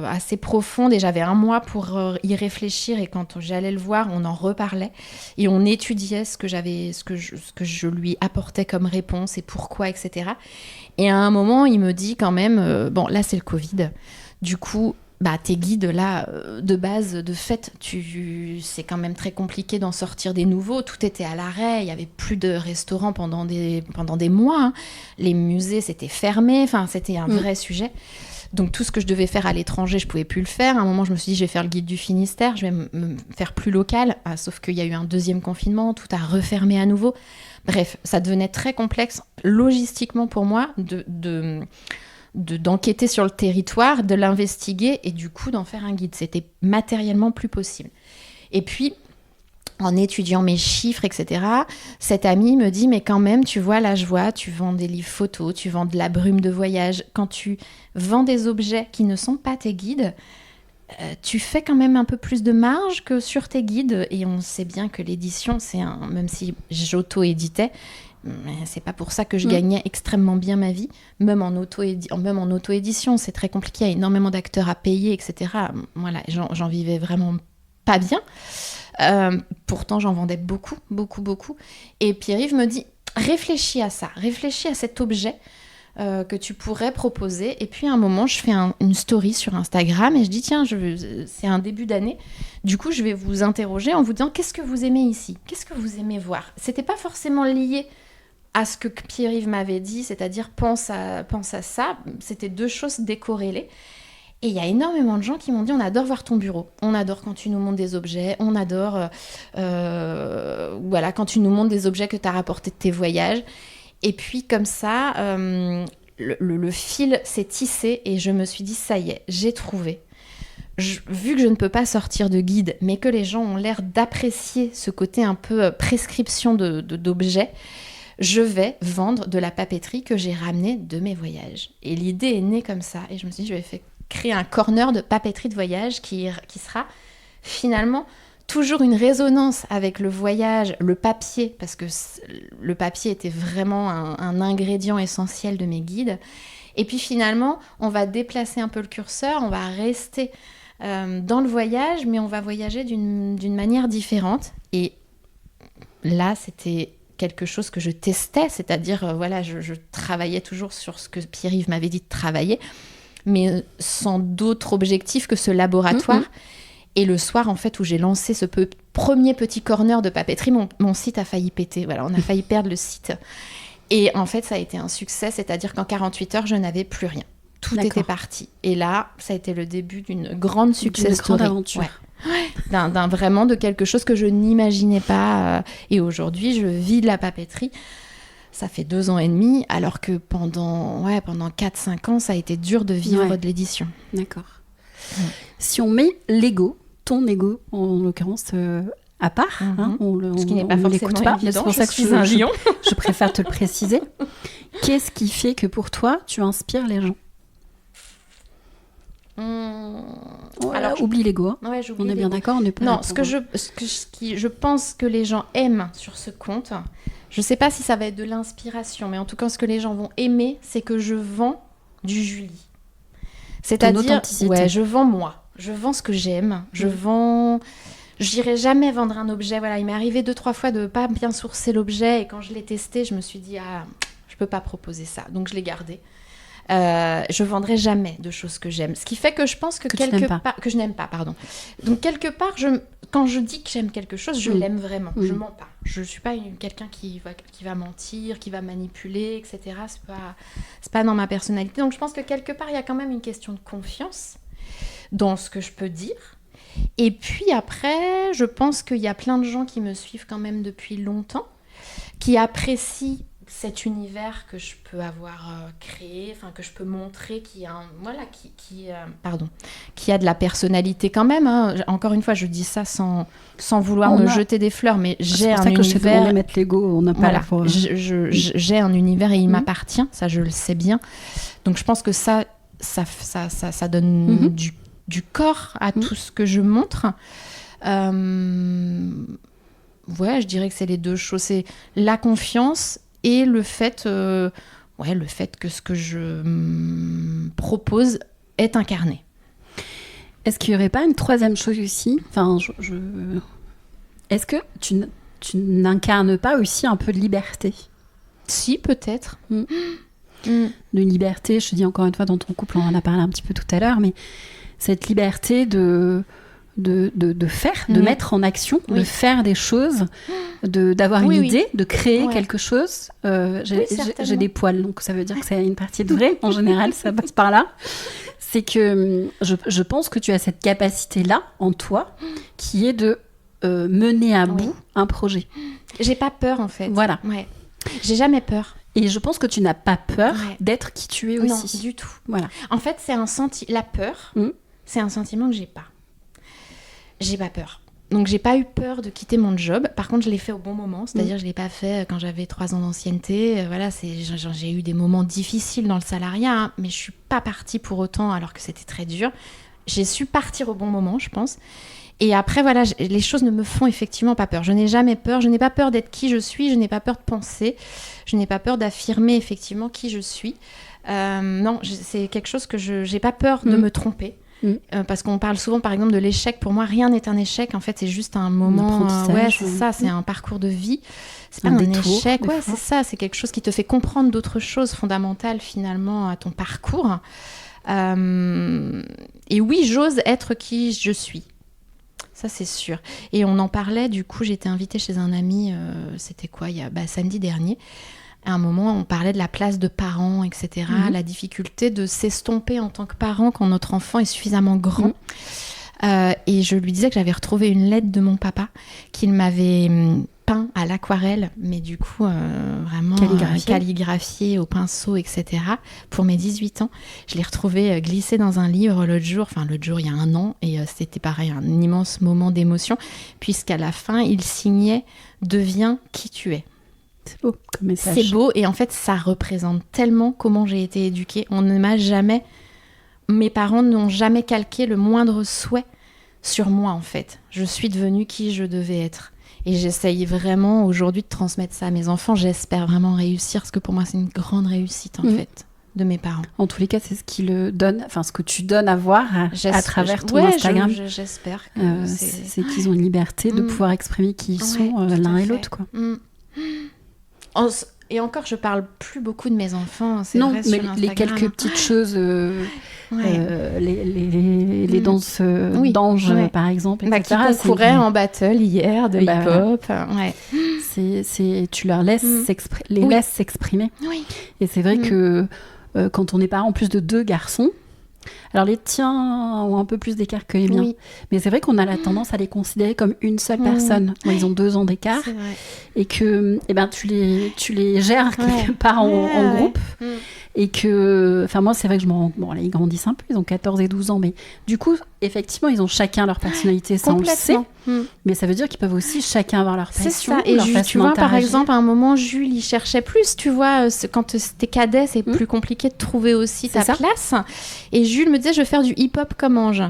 assez profonde et j'avais 1 mois pour y réfléchir et quand j'allais le voir, on en reparlait et on étudiait ce que je lui apportais comme réponse et pourquoi, etc. Et à un moment, il me dit quand même, là c'est le Covid, du coup... tes guides là de base, de fait, c'est quand même très compliqué d'en sortir des nouveaux. Tout était à l'arrêt, il n'y avait plus de restaurants pendant des mois. Les musées s'étaient fermés, c'était un vrai sujet. Donc tout ce que je devais faire à l'étranger, je ne pouvais plus le faire. À un moment, je me suis dit, je vais faire le guide du Finistère, je vais me faire plus local. Sauf qu'il y a eu un 2e confinement, tout a refermé à nouveau. Bref, ça devenait très complexe logistiquement pour moi d'enquêter sur le territoire, de l'investiguer et du coup d'en faire un guide. C'était matériellement plus possible. Et puis, en étudiant mes chiffres, etc., cet ami me dit, mais quand même, tu vois, là, je vois, tu vends des livres photos, tu vends de la brume de voyage. Quand tu vends des objets qui ne sont pas tes guides, tu fais quand même un peu plus de marge que sur tes guides. Et on sait bien que l'édition, même si j'auto-éditais, c'est pas pour ça que je gagnais extrêmement bien ma vie. Même en auto-édition, c'est très compliqué. Il y a énormément d'acteurs à payer, etc. Voilà, j'en vivais vraiment pas bien. Pourtant, j'en vendais beaucoup, beaucoup, beaucoup. Et Pierre-Yves me dit, réfléchis à ça, réfléchis à cet objet que tu pourrais proposer. Et puis à un moment, je fais une story sur Instagram et je dis, tiens, c'est un début d'année. Du coup, je vais vous interroger en vous disant, qu'est-ce que vous aimez ici ? Qu'est-ce que vous aimez voir ? C'était pas forcément lié à ce que Pierre-Yves m'avait dit, c'est-à-dire pense à ça. C'était deux choses décorrélées. Et il y a énormément de gens qui m'ont dit, on adore voir ton bureau, on adore quand tu nous montres des objets, on adore quand tu nous montres des objets que tu as rapportés de tes voyages. Et puis comme ça, le fil s'est tissé et je me suis dit, ça y est, j'ai trouvé. Vu que je ne peux pas sortir de guide, mais que les gens ont l'air d'apprécier ce côté un peu prescription d'objets, je vais vendre de la papeterie que j'ai ramenée de mes voyages. Et l'idée est née comme ça. Et je me suis dit, je vais créer un corner de papeterie de voyage qui sera finalement toujours une résonance avec le voyage, le papier, parce que le papier était vraiment un ingrédient essentiel de mes guides. Et puis finalement, on va déplacer un peu le curseur, on va rester dans le voyage, mais on va voyager d'une manière différente. Et là, c'était quelque chose que je testais, c'est-à-dire, je travaillais toujours sur ce que Pierre-Yves m'avait dit de travailler, mais sans d'autre objectif que ce laboratoire. Et le soir, en fait, où j'ai lancé ce premier petit corner de papeterie, mon site a failli péter. Voilà, on a failli perdre le site. Et en fait, ça a été un succès, c'est-à-dire qu'en 48 heures, je n'avais plus rien. Tout était parti. Et là, ça a été le début d'une grande success story.
Grande aventure.
Ouais. Vraiment de quelque chose que je n'imaginais pas. Et aujourd'hui, je vis de la papeterie. Ça fait 2 ans et demi, alors que pendant 4-5 ans, ça a été dur de vivre de l'édition.
D'accord. Si on met l'ego, ton ego en l'occurrence, à part,
ce qui n'est pas forcément
pas,
évident,
c'est pour ça que
suis un lion.
Je préfère te le préciser. Qu'est-ce qui fait que pour toi, tu inspires les gens ? Alors, oublie l'ego. Hein.
Ouais,
on est bien d'accord, on n'est pas.
Non, ce que je pense que les gens aiment sur ce compte, je ne sais pas si ça va être de l'inspiration, mais en tout cas, ce que les gens vont aimer, c'est que je vends du Julie. C'est-à-dire, je vends moi. Je vends ce que j'aime. Je n'irai jamais vendre un objet. Voilà, il m'est arrivé 2-3 fois de ne pas bien sourcer l'objet. Et quand je l'ai testé, je me suis dit, je ne peux pas proposer ça. Donc, je l'ai gardé. Je ne vendrai jamais de choses que j'aime. Ce qui fait que je pense que que je n'aime pas, pardon. Donc, quelque part, quand je dis que j'aime quelque chose, je l'aime vraiment. Je ne mens pas. Je ne suis pas quelqu'un qui va mentir, qui va manipuler, etc. C'est pas dans ma personnalité. Donc, je pense que quelque part, il y a quand même une question de confiance dans ce que je peux dire. Et puis après, je pense qu'il y a plein de gens qui me suivent quand même depuis longtemps, qui apprécient cet univers que je peux avoir créé, enfin que je peux montrer, qui a de la personnalité quand même. Hein. Encore une fois, je dis ça sans vouloir me jeter des fleurs, mais j'ai un univers. C'est pour ça que je sais mettre
l'ego, on n'a pas la foi.
J'ai un univers et il m'appartient, ça je le sais bien. Donc je pense que ça donne du corps à tout ce que je montre. Je dirais que c'est les deux choses, c'est la confiance et le fait que ce que je propose est incarné.
Est-ce qu'il n'y aurait pas une troisième chose aussi ? Enfin, Est-ce que tu n'incarnes pas aussi un peu de liberté ?
Si, peut-être.
De liberté, je te dis encore une fois, dans ton couple, on en a parlé un petit peu tout à l'heure, mais cette liberté de faire, de mettre en action, de faire des choses, d'avoir une idée, de créer quelque chose. J'ai des poils, donc ça veut dire que c'est une partie de vrai. En général, ça passe par là. C'est que je pense que tu as cette capacité-là en toi qui est de mener à bout un projet.
J'ai pas peur, en fait.
Voilà.
Ouais. J'ai jamais peur.
Et je pense que tu n'as pas peur d'être qui tu es aussi.
Non, du tout.
Voilà.
En fait, la peur, c'est un sentiment que j'ai pas. J'ai pas peur. Donc, j'ai pas eu peur de quitter mon job. Par contre, je l'ai fait au bon moment. C'est-à-dire, je l'ai pas fait quand j'avais 3 ans d'ancienneté. J'ai eu des moments difficiles dans le salariat, hein, mais je suis pas partie pour autant alors que c'était très dur. j'ai su partir au bon moment, je pense. Et après, voilà, les choses ne me font effectivement pas peur. Je n'ai jamais peur. Je n'ai pas peur d'être qui je suis. Je n'ai pas peur de penser. Je n'ai pas peur d'affirmer effectivement qui je suis. Non, c'est quelque chose que je n'ai pas peur de me tromper. Parce qu'on parle souvent, par exemple, de l'échec. Pour moi, rien n'est un échec. En fait, c'est juste un moment. Ouais, c'est ça. C'est un parcours de vie. C'est pas un échec. Ouais, c'est ça. C'est quelque chose qui te fait comprendre d'autres choses fondamentales finalement à ton parcours. Et oui, j'ose être qui je suis. Ça, c'est sûr. Et on en parlait, du coup, j'étais invitée chez un ami, c'était quoi, samedi dernier. À un moment, on parlait de la place de parents, etc., la difficulté de s'estomper en tant que parent quand notre enfant est suffisamment grand. Et je lui disais que j'avais retrouvé une lettre de mon papa qu'il m'avait peint à l'aquarelle, mais du coup, vraiment calligraphié au pinceau, etc., pour mes 18 ans. Je l'ai retrouvé glissé dans un livre l'autre jour, il y a un an, et c'était pareil, un immense moment d'émotion, puisqu'à la fin, il signait « Deviens qui tu es ».
C'est beau comme message.
C'est beau, et en fait, ça représente tellement comment j'ai été éduquée. Mes parents n'ont jamais calqué le moindre souhait sur moi, en fait. Je suis devenue qui je devais être. Et j'essaye vraiment aujourd'hui de transmettre ça à mes enfants. J'espère vraiment réussir, parce que pour moi, c'est une grande réussite, en fait, de mes parents.
En tous les cas, c'est ce qui le donne, enfin, ce que tu donnes à voir à travers ton Instagram.
J'espère que
c'est qu'ils ont une liberté de pouvoir exprimer qui ils sont l'un et l'autre, quoi.
Et encore, je parle plus beaucoup de mes enfants.
Non, vrai, mais les quelques petites choses, les danses d'anges, par exemple, etc.
Qui concourait en battle hier de hip-hop. Voilà.
Tu leur laisses laisses s'exprimer. Oui. Et c'est vrai que quand on est parent en plus de 2 garçons, alors les tiens ont un peu plus d'écart que les miens, mais c'est vrai qu'on a la tendance à les considérer comme une seule personne. Bon, ils ont 2 ans d'écart et que tu les gères quelque part en groupe. Et que, enfin moi c'est vrai que je m'en... Bon là ils grandissent un peu, ils ont 14 et 12 ans, mais du coup effectivement ils ont chacun leur personnalité, ça on le sait, mais ça veut dire qu'ils peuvent aussi chacun avoir leur passion,
c'est ça. Et tu vois par exemple à un moment Jules il cherchait plus, tu vois, quand t'es cadet c'est plus compliqué de trouver aussi ta place, et Jules me disait je veux faire du hip-hop comme Ange.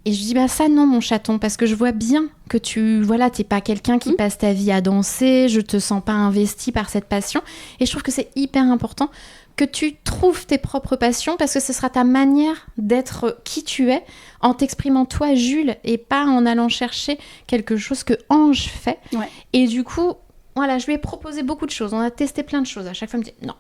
Et je dis, ça non mon chaton, parce que je vois bien que t'es pas quelqu'un qui passe ta vie à danser, je te sens pas investi par cette passion, et je trouve que c'est hyper important que tu trouves tes propres passions, parce que ce sera ta manière d'être qui tu es, en t'exprimant toi, Jules, et pas en allant chercher quelque chose que Ange fait. Ouais. Et du coup, voilà, je lui ai proposé beaucoup de choses. On a testé plein de choses. À chaque fois, elle me dit non.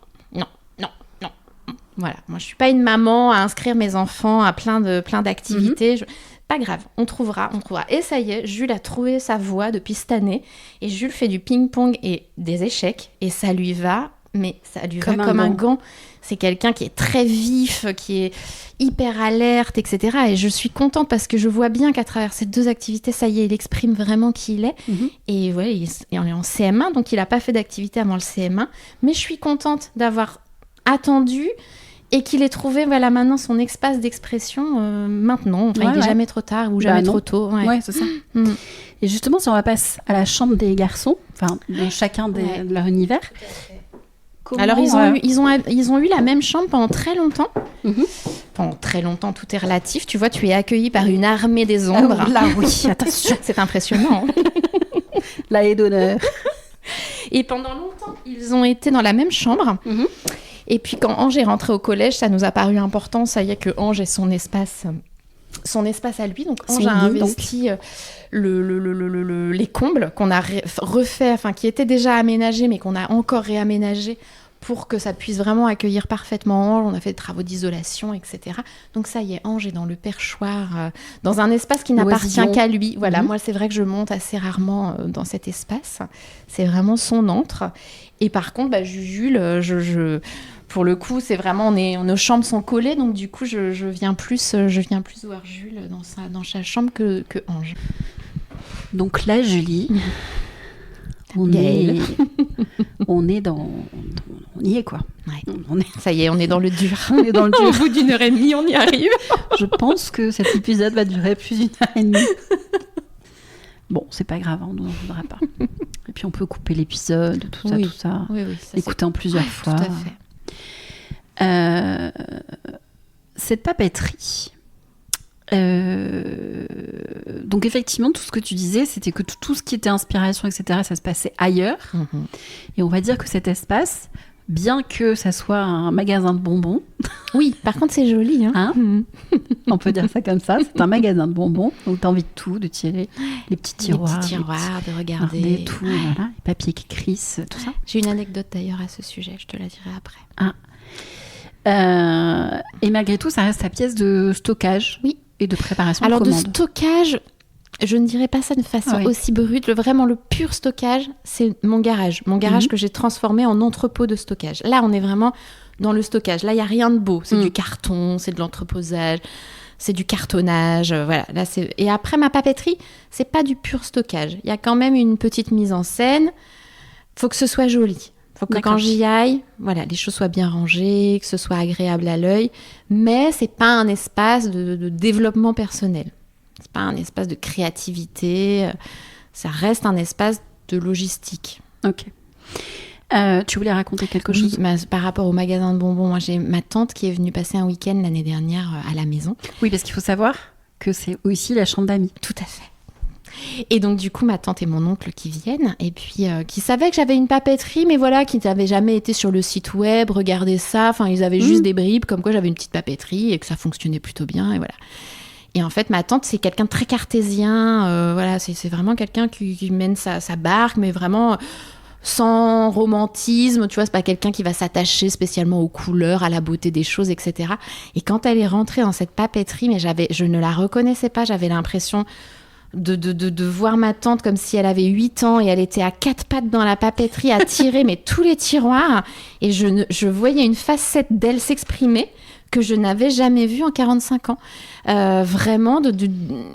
Voilà, moi, je suis pas une maman à inscrire mes enfants à plein d'activités. Pas grave, on trouvera. Et ça y est, Jules a trouvé sa voie depuis cette année. Et Jules fait du ping-pong et des échecs. Et ça lui va... Mais ça lui va comme un gant. C'est quelqu'un qui est très vif, qui est hyper alerte, etc. Et je suis contente parce que je vois bien qu'à travers ces 2 activités, ça y est, il exprime vraiment qui il est. Et voilà, il est en CM1, donc il n'a pas fait d'activité avant le CM1. Mais je suis contente d'avoir attendu et qu'il ait trouvé maintenant son espace d'expression maintenant. Enfin, il n'est jamais trop tard ou jamais trop tôt.
Ouais, c'est ça. Et justement, si on repasse à la chambre des garçons, enfin, de chacun de leur univers...
Alors, ils ont eu la même chambre pendant très longtemps. Pendant très longtemps, tout est relatif. Tu vois, tu es accueilli par une armée des ombres.
Là, oui, attention.
C'est impressionnant.
La haie d'honneur.
Et pendant longtemps, ils ont été dans la même chambre. Et puis, quand Ange est rentré au collège, ça nous a paru important. Ça y est que Ange ait son espace à lui. Donc, Ange a investi les combles qu'on a refait, enfin, qui étaient déjà aménagés, mais qu'on a encore réaménagés pour que ça puisse vraiment accueillir parfaitement Ange. On a fait des travaux d'isolation, etc. Donc, ça y est, Ange est dans le perchoir, dans un espace qui n'appartient qu'à lui. Voilà, moi, c'est vrai que je monte assez rarement dans cet espace. C'est vraiment son antre. Et par contre, Jules, pour le coup, c'est vraiment, nos chambres sont collées, donc du coup, je viens plus voir Jules dans sa chambre que Ange.
Donc là, Julie, on y est quoi.
Ouais. Ça y est, on est dans le dur.
On est dans le dur.
Au bout d'1 heure et demie, on y arrive.
Je pense que cet épisode va durer plus d'1 heure et demie. Bon, c'est pas grave, on n'en voudra pas. Et puis on peut couper l'épisode, tout ça.
Oui,
écouter en plusieurs fois.
Tout à fait.
Cette papeterie, Donc effectivement, tout ce que tu disais, c'était que tout ce qui était inspiration, etc., ça se passait ailleurs. Et on va dire que cet espace, bien que ça soit un magasin de bonbons...
Oui, par contre, c'est joli.
On peut dire ça comme ça. C'est un magasin de bonbons. Donc, tu as envie de tout, de tirer les petits tiroirs.
De regarder.
Tout, voilà. Les papiers qui crissent, tout ça.
J'ai une anecdote d'ailleurs à ce sujet. Je te la dirai après.
Et malgré tout, ça reste ta pièce de stockage et de préparation
Alors,
de commande.
de stockage... Je ne dirais pas ça de façon aussi brute. Vraiment, le pur stockage, c'est mon garage. Mon garage que j'ai transformé en entrepôt de stockage. Là, on est vraiment dans le stockage. Là, il n'y a rien de beau. C'est du carton, c'est de l'entreposage, c'est du cartonnage. Voilà. Là, et après, ma papeterie, c'est pas du pur stockage. Il y a quand même une petite mise en scène. Il faut que ce soit joli. Il faut que quand j'y aille, voilà, les choses soient bien rangées, que ce soit agréable à l'œil. Mais ce n'est pas un espace de développement personnel. C'est pas un espace de créativité, ça reste un espace de logistique.
Ok. Tu voulais raconter quelque chose?
Par rapport au magasin de bonbons, moi j'ai ma tante qui est venue passer un week-end l'année dernière à la maison.
Oui, parce qu'il faut savoir que c'est aussi la chambre d'amis.
Tout à fait. Et donc du coup, ma tante et mon oncle qui viennent, et puis qui savaient que j'avais une papeterie, mais voilà, qui n'avaient jamais été sur le site web, regarder ça, enfin ils avaient juste des bribes, comme quoi j'avais une petite papeterie et que ça fonctionnait plutôt bien, et voilà. Et en fait, ma tante, c'est quelqu'un de très cartésien. Voilà, c'est vraiment quelqu'un qui mène sa barque, mais vraiment sans romantisme. Tu vois, c'est pas quelqu'un qui va s'attacher spécialement aux couleurs, à la beauté des choses, etc. Et quand elle est rentrée dans cette papeterie, mais je ne la reconnaissais pas. J'avais l'impression de voir ma tante comme si elle avait 8 ans et elle était à 4 pattes dans la papeterie à tirer mais tous les tiroirs. Et je voyais une facette d'elle s'exprimer que je n'avais jamais vue en 45 ans. Vraiment,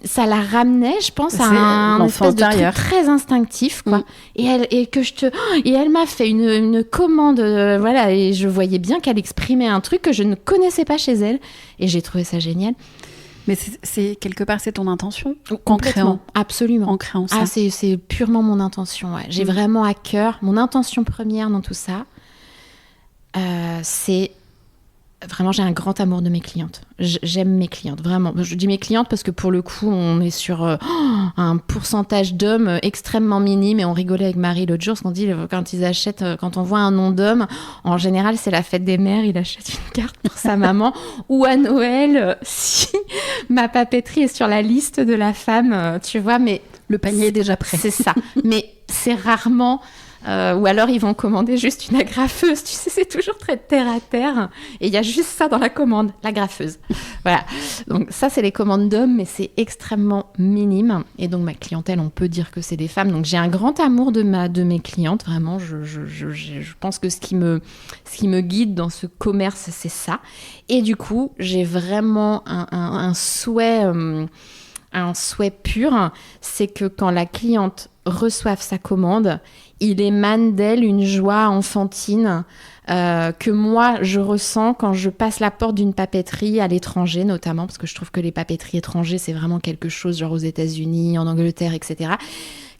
ça la ramenait, je pense, à un espèce de truc très instinctif, quoi. Et elle m'a fait une commande, voilà, et je voyais bien qu'elle exprimait un truc que je ne connaissais pas chez elle, et j'ai trouvé ça génial.
Mais c'est quelque part, c'est ton intention?
Complètement, absolument.
En créant ça.
Ah, c'est purement mon intention, ouais. J'ai vraiment à cœur, mon intention première dans tout ça, c'est... Vraiment, j'ai un grand amour de mes clientes. J'aime mes clientes, vraiment. Je dis mes clientes parce que pour le coup, on est sur un pourcentage d'hommes extrêmement minime. Et on rigolait avec Marie l'autre jour, parce qu'on dit quand ils achètent, quand on voit un nom d'homme, en général, c'est la fête des mères. Il achète une carte pour sa maman. Ou à Noël, si ma papeterie est sur la liste de la femme, tu vois. Mais
le panier est déjà prêt.
C'est ça. Mais c'est rarement... ou alors ils vont commander juste une agrafeuse, tu sais, c'est toujours très terre à terre, et il y a juste ça dans la commande, l'agrafeuse. Voilà, donc ça c'est les commandes d'hommes, mais c'est extrêmement minime, et donc ma clientèle, on peut dire que c'est des femmes, donc j'ai un grand amour de mes clientes, vraiment, je pense que ce qui me guide dans ce commerce, c'est ça, et du coup, j'ai vraiment un souhait pur, c'est que quand la cliente reçoive sa commande, il émane d'elle une joie enfantine que moi, je ressens quand je passe la porte d'une papeterie à l'étranger, notamment, parce que je trouve que les papeteries étrangères, c'est vraiment quelque chose, genre aux États-Unis, en Angleterre, etc.,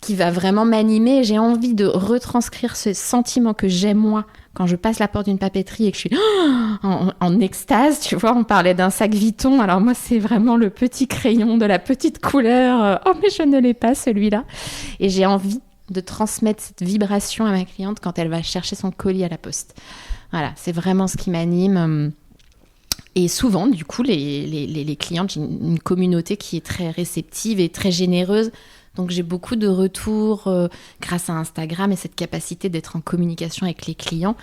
qui va vraiment m'animer. J'ai envie de retranscrire ce sentiment que j'ai, moi, quand je passe la porte d'une papeterie et que je suis en extase, tu vois, on parlait d'un sac Vuitton, alors moi, c'est vraiment le petit crayon de la petite couleur. Oh, mais je ne l'ai pas, celui-là. Et j'ai envie de transmettre cette vibration à ma cliente quand elle va chercher son colis à la poste. Voilà, c'est vraiment ce qui m'anime. Et souvent, du coup, les clientes, j'ai une communauté qui est très réceptive et très généreuse. Donc, j'ai beaucoup de retours grâce à Instagram et cette capacité d'être en communication avec les clients.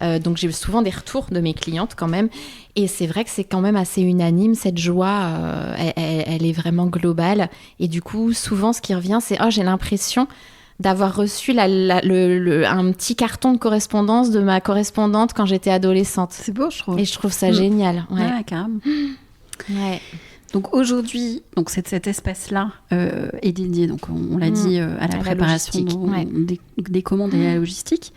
Donc, j'ai souvent des retours de mes clientes quand même. Et c'est vrai que c'est quand même assez unanime. Cette joie, elle est vraiment globale. Et du coup, souvent, ce qui revient, c'est « Oh, j'ai l'impression d'avoir reçu un petit carton de correspondance de ma correspondante quand j'étais adolescente. »
C'est beau, je trouve.
Et je trouve ça génial. Ouais.
Ah, carrément.
Ouais.
Donc aujourd'hui, cet espace-là est dédié, donc on l'a dit, à la préparation des commandes et à la logistique.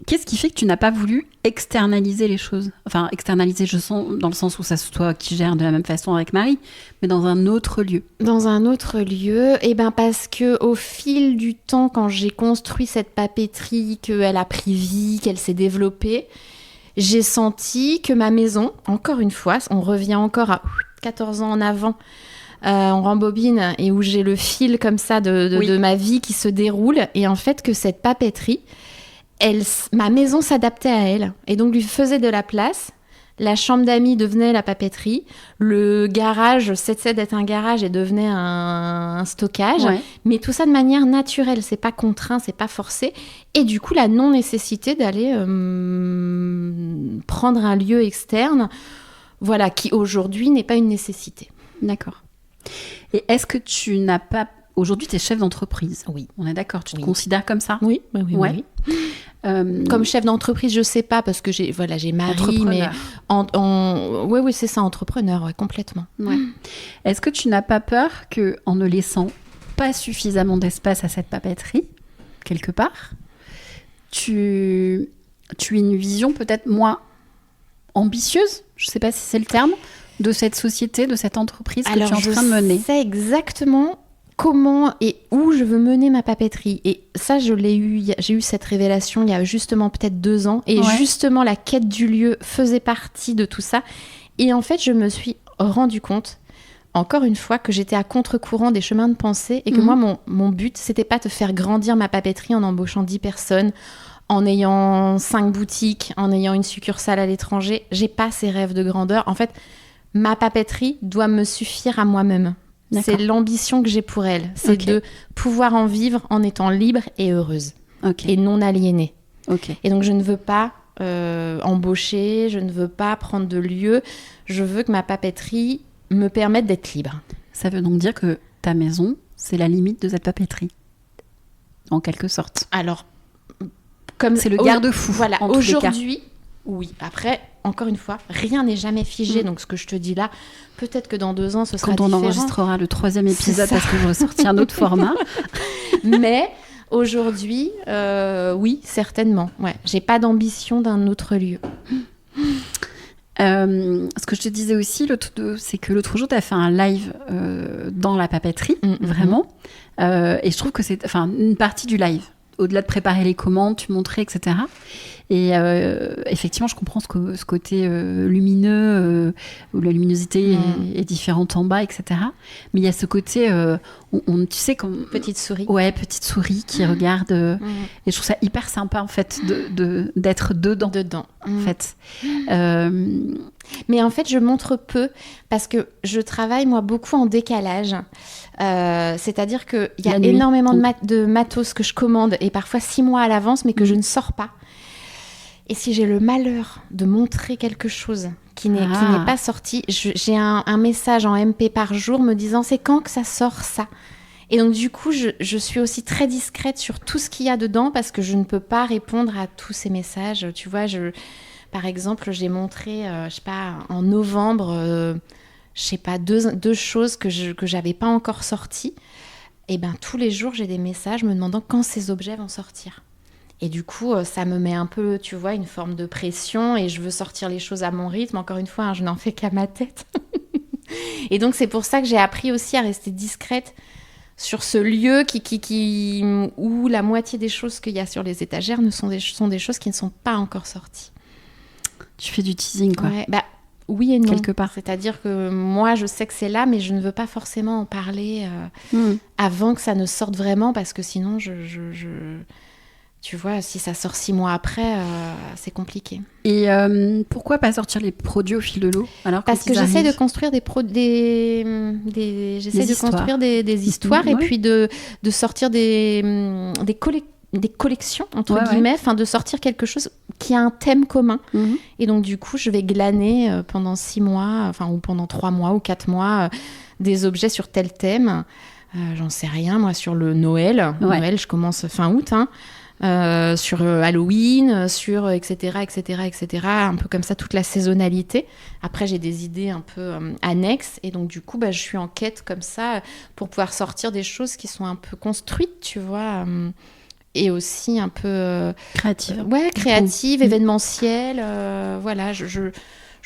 Qu'est-ce qui fait que tu n'as pas voulu externaliser les choses? Enfin, externaliser, je sens, dans le sens où ça soit toi qui gères de la même façon avec Marie, mais dans un autre lieu. Dans un autre lieu,
parce qu'au fil du temps, quand j'ai construit cette papeterie, qu'elle a pris vie, qu'elle s'est développée, j'ai senti que ma maison, encore une fois, on revient encore 14 ans en avant. On rembobine et où j'ai le fil comme ça de ma vie qui se déroule. Et en fait, que cette papeterie, ma maison s'adaptait à elle. Et donc, lui faisait de la place. La chambre d'amis devenait la papeterie. Le garage cessait d'être un garage et devenait un stockage. Ouais. Mais tout ça de manière naturelle. C'est pas contraint, c'est pas forcé. Et du coup, la non-nécessité d'aller prendre un lieu externe, voilà, qui aujourd'hui n'est pas une nécessité.
D'accord. Et est-ce que tu n'as pas... Aujourd'hui, tu es chef d'entreprise.
Oui.
On est d'accord, tu te considères comme ça ?
Oui. Comme chef d'entreprise, je sais pas, parce que j'ai mari, mais... Oui, c'est ça, entrepreneur, ouais, complètement.
Ouais. Est-ce que tu n'as pas peur qu'en ne laissant pas suffisamment d'espace à cette papeterie, quelque part, tu aies une vision peut-être moins ambitieuse, je sais pas si c'est le terme, de cette société, de cette entreprise que tu es en train de mener?
Je sais exactement comment et où je veux mener ma papeterie. Et ça, j'ai eu cette révélation il y a justement peut-être 2 ans. Et justement, la quête du lieu faisait partie de tout ça. Et en fait, je me suis rendu compte, encore une fois, que j'étais à contre-courant des chemins de pensée et que moi, mon but, c'était pas de faire grandir ma papeterie en embauchant 10 personnes, en ayant 5 boutiques, en ayant une succursale à l'étranger. J'ai pas ces rêves de grandeur. En fait, ma papeterie doit me suffire à moi-même. D'accord. C'est l'ambition que j'ai pour elle. C'est de pouvoir en vivre en étant libre et heureuse. Et non aliénée. Et donc, je ne veux pas embaucher, je ne veux pas prendre de lieu. Je veux que ma papeterie me permette d'être libre.
Ça veut donc dire que ta maison, c'est la limite de cette papeterie, en quelque sorte.
Alors,
comme c'est le garde-fou.
Voilà, aujourd'hui, oui. Après, encore une fois, rien n'est jamais figé. Donc, ce que je te dis là, peut-être que dans 2 ans, ce sera différent.
Quand on enregistrera le 3e épisode, parce que je ressortis un autre format.
Mais aujourd'hui, oui, certainement. Ouais, j'ai pas d'ambition d'un autre lieu.
Ce que je te disais aussi, c'est que l'autre jour, tu as fait un live dans la papeterie, vraiment. Et je trouve que c'est une partie du live. Au-delà de préparer les commandes, tu montrais, etc. Et effectivement, je comprends ce côté lumineux, où la luminosité est différente en bas, etc. Mais il y a ce côté, tu sais, comme...
Petite souris.
Ouais, petite souris qui regarde. Et je trouve ça hyper sympa, en fait, d'être dedans. En fait.
Mais en fait, je montre peu, parce que je travaille, moi, beaucoup en décalage. C'est-à-dire qu'il y a énormément de matos que je commande, et parfois 6 mois à l'avance, mais que je ne sors pas. Et si j'ai le malheur de montrer quelque chose qui n'est pas sorti, j'ai un message en MP par jour me disant « c'est quand que ça sort ça ?» Et donc du coup, je suis aussi très discrète sur tout ce qu'il y a dedans, parce que je ne peux pas répondre à tous ces messages. Tu vois, par exemple, j'ai montré, je sais pas, en novembre... je sais pas, 2 choses que j'avais pas encore sorties. Et ben tous les jours, j'ai des messages me demandant quand ces objets vont sortir. Et du coup, ça me met un peu, tu vois, une forme de pression, et je veux sortir les choses à mon rythme. Encore une fois, je n'en fais qu'à ma tête. Et donc, c'est pour ça que j'ai appris aussi à rester discrète sur ce lieu où la moitié des choses qu'il y a sur les étagères sont des choses qui ne sont pas encore sorties.
Tu fais du teasing, quoi.
Ouais, oui et non.
Quelque part.
C'est-à-dire que moi, je sais que c'est là, mais je ne veux pas forcément en parler avant que ça ne sorte vraiment, parce que sinon, tu vois, si ça sort 6 mois après, c'est compliqué.
Et pourquoi pas sortir les produits au fil de l'eau, alors
parce que j'essaie de construire des histoires et puis de sortir des collections, entre guillemets, de sortir quelque chose qui a un thème commun. Et donc, du coup, je vais glaner pendant 6 mois, ou pendant 3 mois ou 4 mois, des objets sur tel thème. J'en sais rien, moi, sur le Noël. Noël, je commence fin août, sur Halloween, sur etc., un peu comme ça, toute la saisonnalité. Après, j'ai des idées un peu annexes, et donc du coup, je suis en quête comme ça pour pouvoir sortir des choses qui sont un peu construites, tu vois, et aussi un peu créative, événementielle. Voilà, je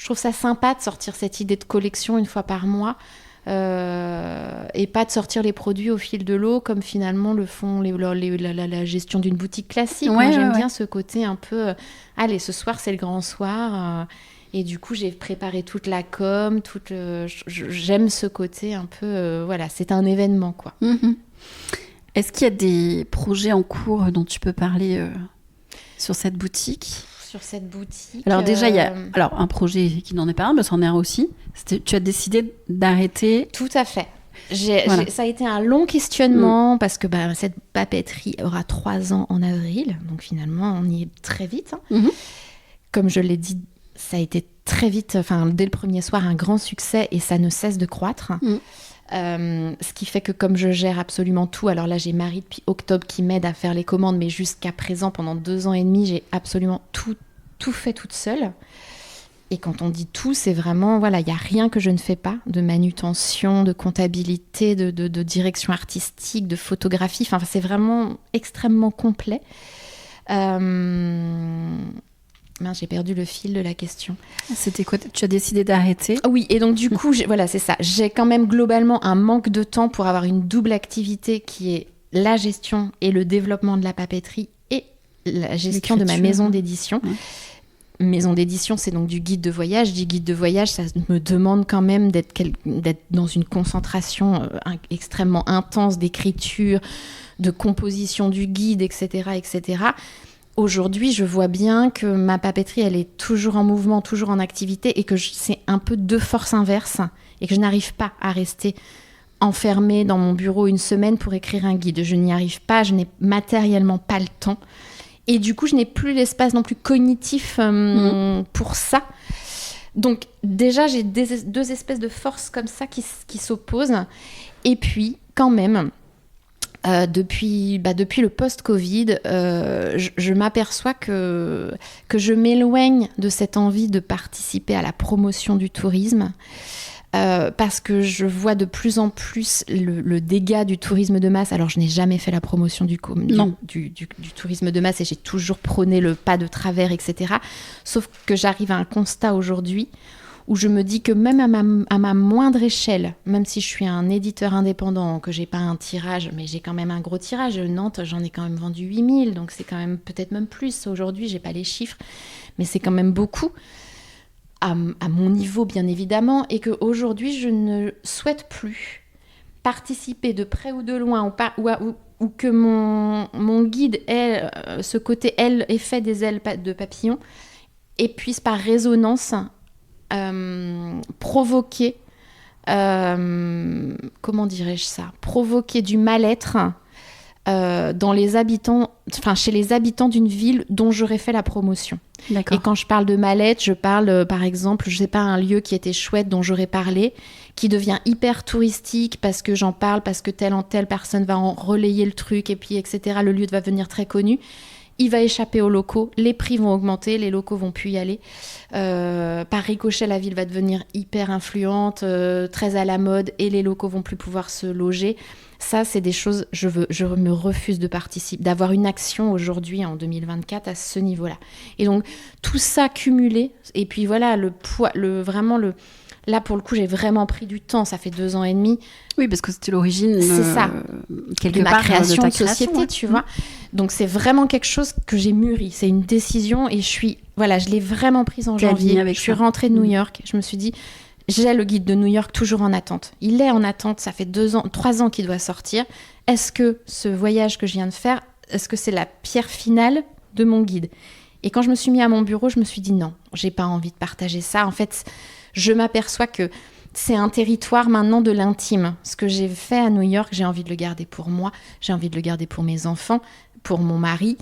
trouve ça sympa de sortir cette idée de collection une fois par mois. Et pas de sortir les produits au fil de l'eau comme finalement le font la gestion d'une boutique classique. Moi, j'aime bien ce côté un peu allez, ce soir c'est le grand soir, Et du coup, j'ai préparé toute la com, j'aime ce côté un peu... voilà, c'est un événement, quoi.
Est-ce qu'il y a des projets en cours dont tu peux parler sur cette boutique ?
Sur cette boutique...
Alors déjà, il y a un projet qui n'en est pas un, mais c'en est un aussi. Tu as décidé d'arrêter...
Tout à fait. Ça a été un long questionnement parce que cette papeterie aura 3 ans en avril. Donc finalement, on y est très vite. Comme je l'ai dit, ça a été très vite, dès le premier soir, un grand succès et ça ne cesse de croître. Ce qui fait que comme je gère absolument tout, alors là j'ai Marie depuis octobre qui m'aide à faire les commandes, mais jusqu'à présent, pendant 2 ans et demi, j'ai absolument tout fait toute seule. Et quand on dit tout, c'est vraiment, voilà, il n'y a rien que je ne fais pas, de manutention, de comptabilité, de direction artistique, de photographie, c'est vraiment extrêmement complet. J'ai perdu le fil de la question.
C'était quoi ? Tu as décidé d'arrêter ?
Oui, et donc du coup, voilà, c'est ça. J'ai quand même globalement un manque de temps pour avoir une double activité qui est la gestion et le développement de la papeterie et la gestion de ma maison d'édition. Maison d'édition, c'est donc du guide de voyage. Je dis guide de voyage, ça me demande quand même d'être dans une concentration extrêmement intense d'écriture, de composition du guide, etc., etc. Aujourd'hui, je vois bien que ma papeterie, elle est toujours en mouvement, toujours en activité et que c'est un peu 2 forces inverses et que je n'arrive pas à rester enfermée dans mon bureau une semaine pour écrire un guide. Je n'y arrive pas, je n'ai matériellement pas le temps. Et du coup, je n'ai plus l'espace non plus cognitif pour ça. Donc déjà, j'ai 2 espèces de forces comme ça qui s'opposent. Et puis, quand même... depuis le post-Covid, je m'aperçois que je m'éloigne de cette envie de participer à la promotion du tourisme parce que je vois de plus en plus le dégât du tourisme de masse. Alors, je n'ai jamais fait la promotion du tourisme de masse et j'ai toujours prôné le pas de travers, etc. Sauf que j'arrive à un constat aujourd'hui où je me dis que même à ma moindre échelle, même si je suis un éditeur indépendant, que j'ai pas un tirage, mais j'ai quand même un gros tirage. Nantes, j'en ai quand même vendu 8000, donc c'est quand même peut-être même plus. Aujourd'hui, j'ai pas les chiffres, mais c'est quand même beaucoup. À mon niveau, bien évidemment, et qu'aujourd'hui, je ne souhaite plus participer de près ou de loin, ou que mon guide ait ce côté effet des ailes de papillon, et puisse par résonance provoquer, comment dirais-je ça, provoquer du mal-être dans les habitants, chez les habitants d'une ville dont j'aurais fait la promotion. D'accord. Et quand je parle de mal-être, je parle par exemple, je sais pas, un lieu qui était chouette dont j'aurais parlé, qui devient hyper touristique parce que j'en parle, parce que telle personne va en relayer le truc et puis etc. Le lieu va devenir très connu. Il va échapper aux locaux, les prix vont augmenter, les locaux vont plus y aller. Par ricochet, la ville va devenir hyper influente, très à la mode, et les locaux vont plus pouvoir se loger. Ça, c'est des choses, je me refuse de participer, d'avoir une action aujourd'hui, en 2024, à ce niveau-là. Et donc, tout ça cumulé, et puis voilà, le poids, là, pour le coup, j'ai vraiment pris du temps. Ça fait 2 ans et demi.
Oui, parce que c'était l'origine
de ma création de société, tu vois. Donc, c'est vraiment quelque chose que j'ai mûri. C'est une décision et je l'ai vraiment prise en janvier. Je suis rentrée de New York. Je me suis dit, j'ai le guide de New York toujours en attente. Il est en attente. Ça fait 3 ans qu'il doit sortir. Est-ce que ce voyage que je viens de faire, est-ce que c'est la pierre finale de mon guide ? Et quand je me suis mis à mon bureau, je me suis dit non, j'ai pas envie de partager ça. En fait, je m'aperçois que c'est un territoire maintenant de l'intime. Ce que j'ai fait à New York, j'ai envie de le garder pour moi, j'ai envie de le garder pour mes enfants, pour mon mari.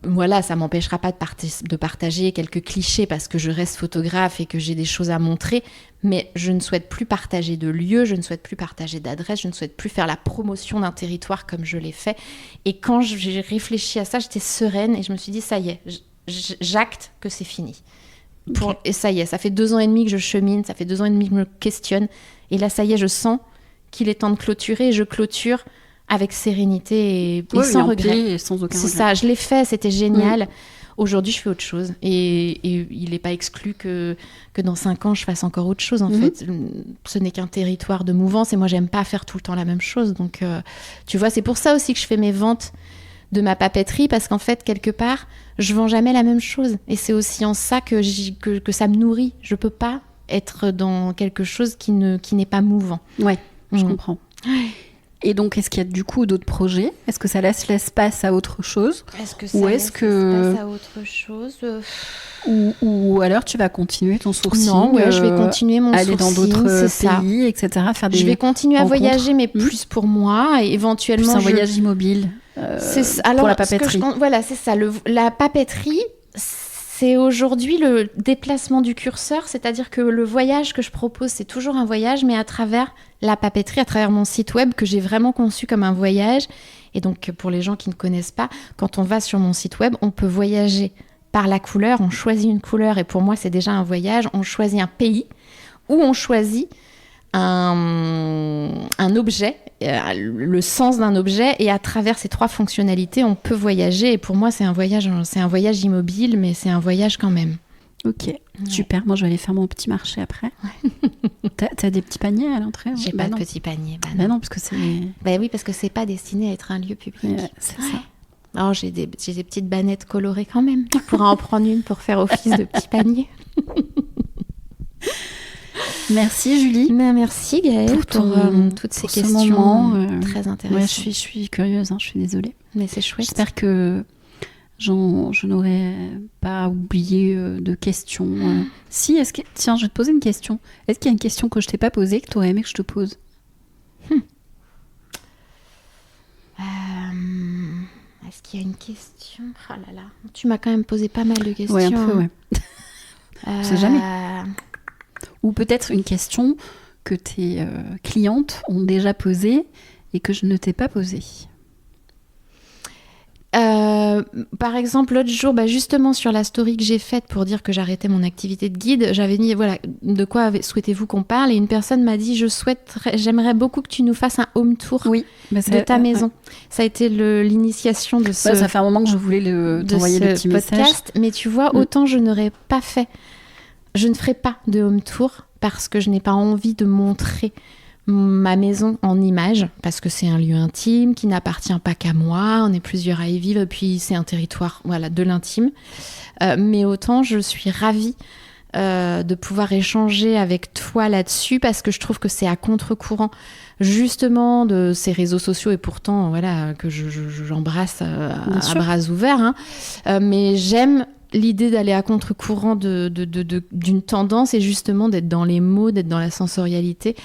Voilà, ça m'empêchera pas de partager quelques clichés parce que je reste photographe et que j'ai des choses à montrer, mais je ne souhaite plus partager de lieux, je ne souhaite plus partager d'adresses, je ne souhaite plus faire la promotion d'un territoire comme je l'ai fait. Et quand j'ai réfléchi à ça, j'étais sereine et je me suis dit, ça y est, j'acte que c'est fini. Et ça y est, ça fait 2 ans et demi que je chemine, ça fait 2 ans et demi que je me questionne. Et là, ça y est, je sens qu'il est temps de clôturer. Et je clôture avec sérénité et sans regret.
Et sans aucun regret.
C'est ça, je l'ai fait, c'était génial. Aujourd'hui, je fais autre chose. Et il n'est pas exclu que dans 5 ans, je fasse encore autre chose, en fait. Ce n'est qu'un territoire de mouvance. Et moi, j'aime pas faire tout le temps la même chose. Donc, tu vois, c'est pour ça aussi que je fais mes ventes ma papeterie, parce qu'en fait, quelque part, je vends jamais la même chose. Et c'est aussi en ça que ça me nourrit. Je peux pas être dans quelque chose qui n'est pas mouvant.
Ouais, je comprends. Et donc, est-ce qu'il y a du coup d'autres projets ? Est-ce que ça laisse l'espace à autre chose ?
Est-ce que ça laisse l'espace à autre chose ?
Ou alors tu vas continuer ton sourcing ?
Non, je vais continuer mon sourcing,
aller dans d'autres pays, etc. Faire des
Je vais continuer à voyager, mais plus pour moi, et éventuellement...
Plus un voyage immobile pour la papeterie.
Voilà, c'est ça. La papeterie, c'est aujourd'hui le déplacement du curseur, c'est-à-dire que le voyage que je propose, c'est toujours un voyage, mais à travers la papeterie, à travers mon site web que j'ai vraiment conçu comme un voyage. Et donc, pour les gens qui ne connaissent pas, quand on va sur mon site web, on peut voyager par la couleur, on choisit une couleur, et pour moi, c'est déjà un voyage. On choisit un pays, ou on choisit un objet, le sens d'un objet, et à travers ces 3 fonctionnalités, on peut voyager. Et pour moi, c'est un voyage immobile, mais c'est un voyage quand même.
Ok, super. Moi, je vais aller faire mon petit marché après. Ouais. T'as des petits paniers à l'entrée ?
J'ai pas de petits paniers.
Non, parce que c'est...
oui, parce que c'est pas destiné à être un lieu public.
C'est ça.
Alors, j'ai des petites bannettes colorées quand même. Tu pourras en prendre une pour faire office de petit panier.
Merci Julie.
Merci Gaëlle pour toutes ces questions
moment,
très intéressantes.
Ouais, je suis curieuse, je suis désolée.
Mais c'est chouette.
J'espère que je n'aurais pas oublié de questions. Si, tiens, je vais te poser une question. Est-ce qu'il y a une question que je t'ai pas posée que tu aurais aimé que je te pose ?
Est-ce qu'il y a une question ? Oh là là, tu m'as quand même posé pas mal de questions.
Ouais, un peu, ouais. Je sais jamais. Ou peut-être une question que tes clientes ont déjà posée et que je ne t'ai pas posée.
Par exemple, l'autre jour, justement sur la story que j'ai faite pour dire que j'arrêtais mon activité de guide, j'avais mis, voilà, de quoi souhaitez-vous qu'on parle ? Et une personne m'a dit, j'aimerais beaucoup que tu nous fasses un home tour de ta maison. Ça a été l'initiation de ce...
ça fait un moment que je voulais t'envoyer le petit
podcast,
message.
Mais tu vois, autant je ne ferai pas de home tour parce que je n'ai pas envie de montrer ma maison en images, parce que c'est un lieu intime qui n'appartient pas qu'à moi, on est plusieurs à y vivre, et puis c'est un territoire de l'intime. Mais autant je suis ravie de pouvoir échanger avec toi là-dessus, parce que je trouve que c'est à contre-courant justement de ces réseaux sociaux, et pourtant que j'embrasse à bras ouverts, mais j'aime l'idée d'aller à contre-courant d'une tendance, et justement d'être dans les mots, d'être dans la sensorialité,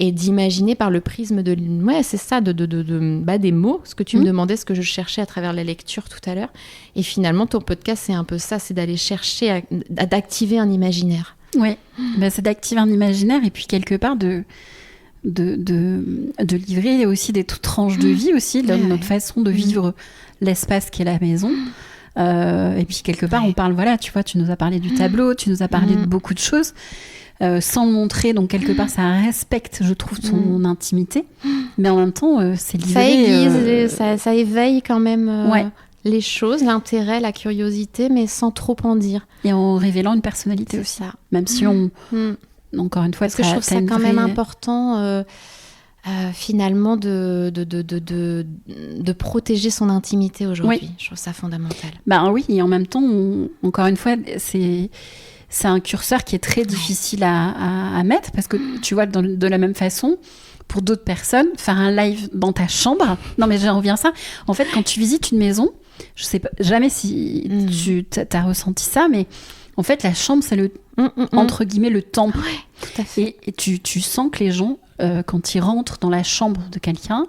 et d'imaginer par le prisme de... Ouais, c'est ça, des mots, ce que tu me demandais, ce que je cherchais à travers la lecture tout à l'heure. Et finalement, ton podcast, c'est un peu ça, c'est d'aller chercher, d'activer un imaginaire.
Oui, c'est d'activer un imaginaire, et puis quelque part de livrer aussi des tranches de vie aussi, de notre façon de vivre l'espace qu'est la maison. Et puis quelque part on parle, tu vois, tu nous as parlé du tableau, tu nous as parlé de beaucoup de choses sans le montrer, donc quelque part ça respecte, je trouve, ton intimité, mais en même temps c'est livré,
ça éveille quand même les choses, l'intérêt, la curiosité, mais sans trop en dire, et
en révélant une personnalité aussi, ça. Même si on encore une fois,
parce que je trouve ça quand même important finalement de protéger son intimité aujourd'hui. Oui. Je trouve ça fondamental.
Oui, et en même temps, encore une fois, c'est un curseur qui est très difficile à mettre, parce que tu vois, de la même façon, pour d'autres personnes, faire un live dans ta chambre, non mais j'en reviens à ça, en fait, quand tu visites une maison, je sais pas, jamais si tu as ressenti ça, mais en fait, la chambre, c'est entre guillemets le temple.
Ouais, tout à fait.
Et tu sens que les gens, quand ils rentrent dans la chambre de quelqu'un,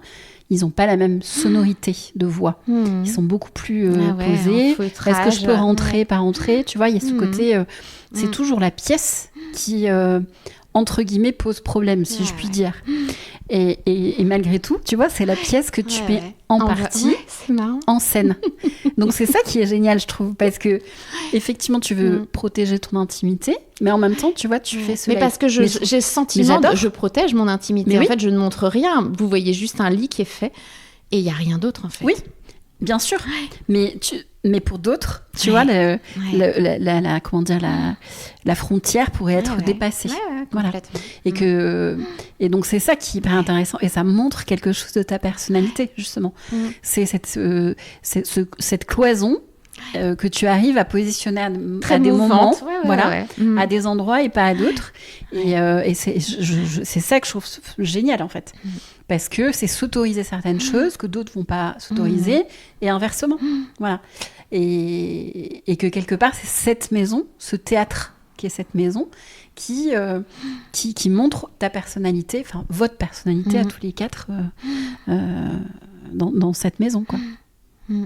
ils n'ont pas la même sonorité de voix. Ils sont beaucoup plus posés. Est-ce que je peux rentrer, pas rentrer ? Tu vois, il y a ce côté... c'est toujours la pièce qui, entre guillemets, pose problème, si je puis dire. Et malgré tout, tu vois, c'est la pièce que tu mets en partie en scène. Donc c'est ça qui est génial, je trouve, parce que effectivement, tu veux protéger ton intimité, mais en même temps, tu vois, tu fais ce live.
Parce que j'ai ce sentiment je protège mon intimité. En fait, je ne montre rien. Vous voyez juste un lit qui est fait, et il n'y a rien d'autre, en fait.
Oui, bien sûr. Mais Mais pour d'autres, tu vois, la frontière pourrait être dépassée. Voilà. Et donc, c'est ça qui est hyper intéressant. Et ça montre quelque chose de ta personnalité, justement. C'est cette cloison que tu arrives à positionner à des moments, à des endroits et pas à d'autres. Et c'est ça que je trouve génial, en fait. Parce que c'est s'autoriser certaines choses que d'autres vont pas s'autoriser, et inversement. Voilà. Et que quelque part, c'est cette maison, ce théâtre qui est cette maison, qui montre ta personnalité, enfin votre personnalité à tous les quatre dans cette maison, quoi.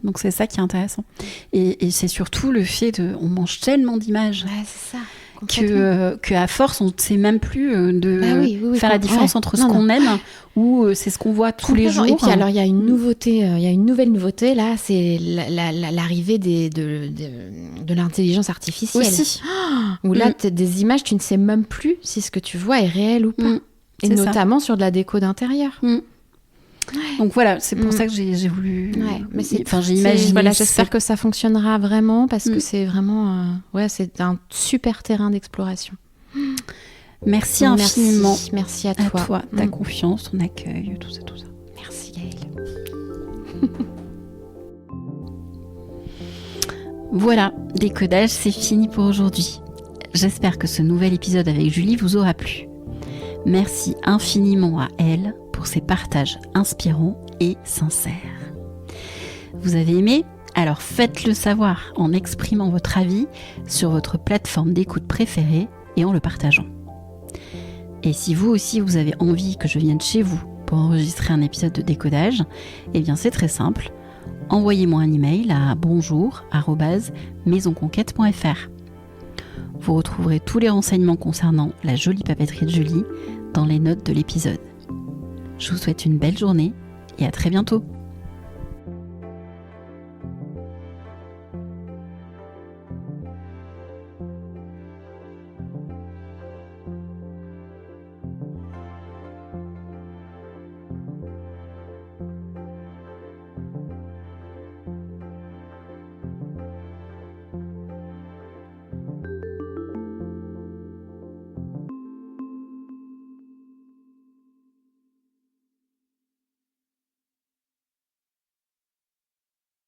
Donc c'est ça qui est intéressant. Et c'est surtout le fait on mange tellement d'images.
C'est ça.
qu'à force, on ne sait même plus faire la différence entre ce qu'on aime ou c'est ce qu'on voit tous les jours.
Et puis alors, il y a une nouveauté, il y a une nouvelle nouveauté, là, c'est l'arrivée de l'intelligence artificielle.
Aussi.
Où là, des images, tu ne sais même plus si ce que tu vois est réel ou pas. Et notamment sur de la déco d'intérieur.
Donc voilà, c'est pour ça que j'ai voulu.
Mais
j'ai imaginé.
Voilà, j'espère que ça fonctionnera vraiment parce que c'est vraiment, c'est un super terrain d'exploration.
Merci infiniment.
Merci à toi.
Ta confiance, ton accueil, tout ça.
Merci Gaëlle.
Voilà, Décodage, c'est fini pour aujourd'hui. J'espère que ce nouvel épisode avec Julie vous aura plu. Merci infiniment à elle pour ses partages inspirants et sincères. Vous avez aimé ? Alors faites-le savoir en exprimant votre avis sur votre plateforme d'écoute préférée et en le partageant. Et si vous aussi vous avez envie que je vienne chez vous pour enregistrer un épisode de Décodage, eh bien c'est très simple. Envoyez-moi un email à bonjour@maisonconquête.fr. Vous retrouverez tous les renseignements concernant la jolie papeterie de Julie dans les notes de l'épisode. Je vous souhaite une belle journée et à très bientôt.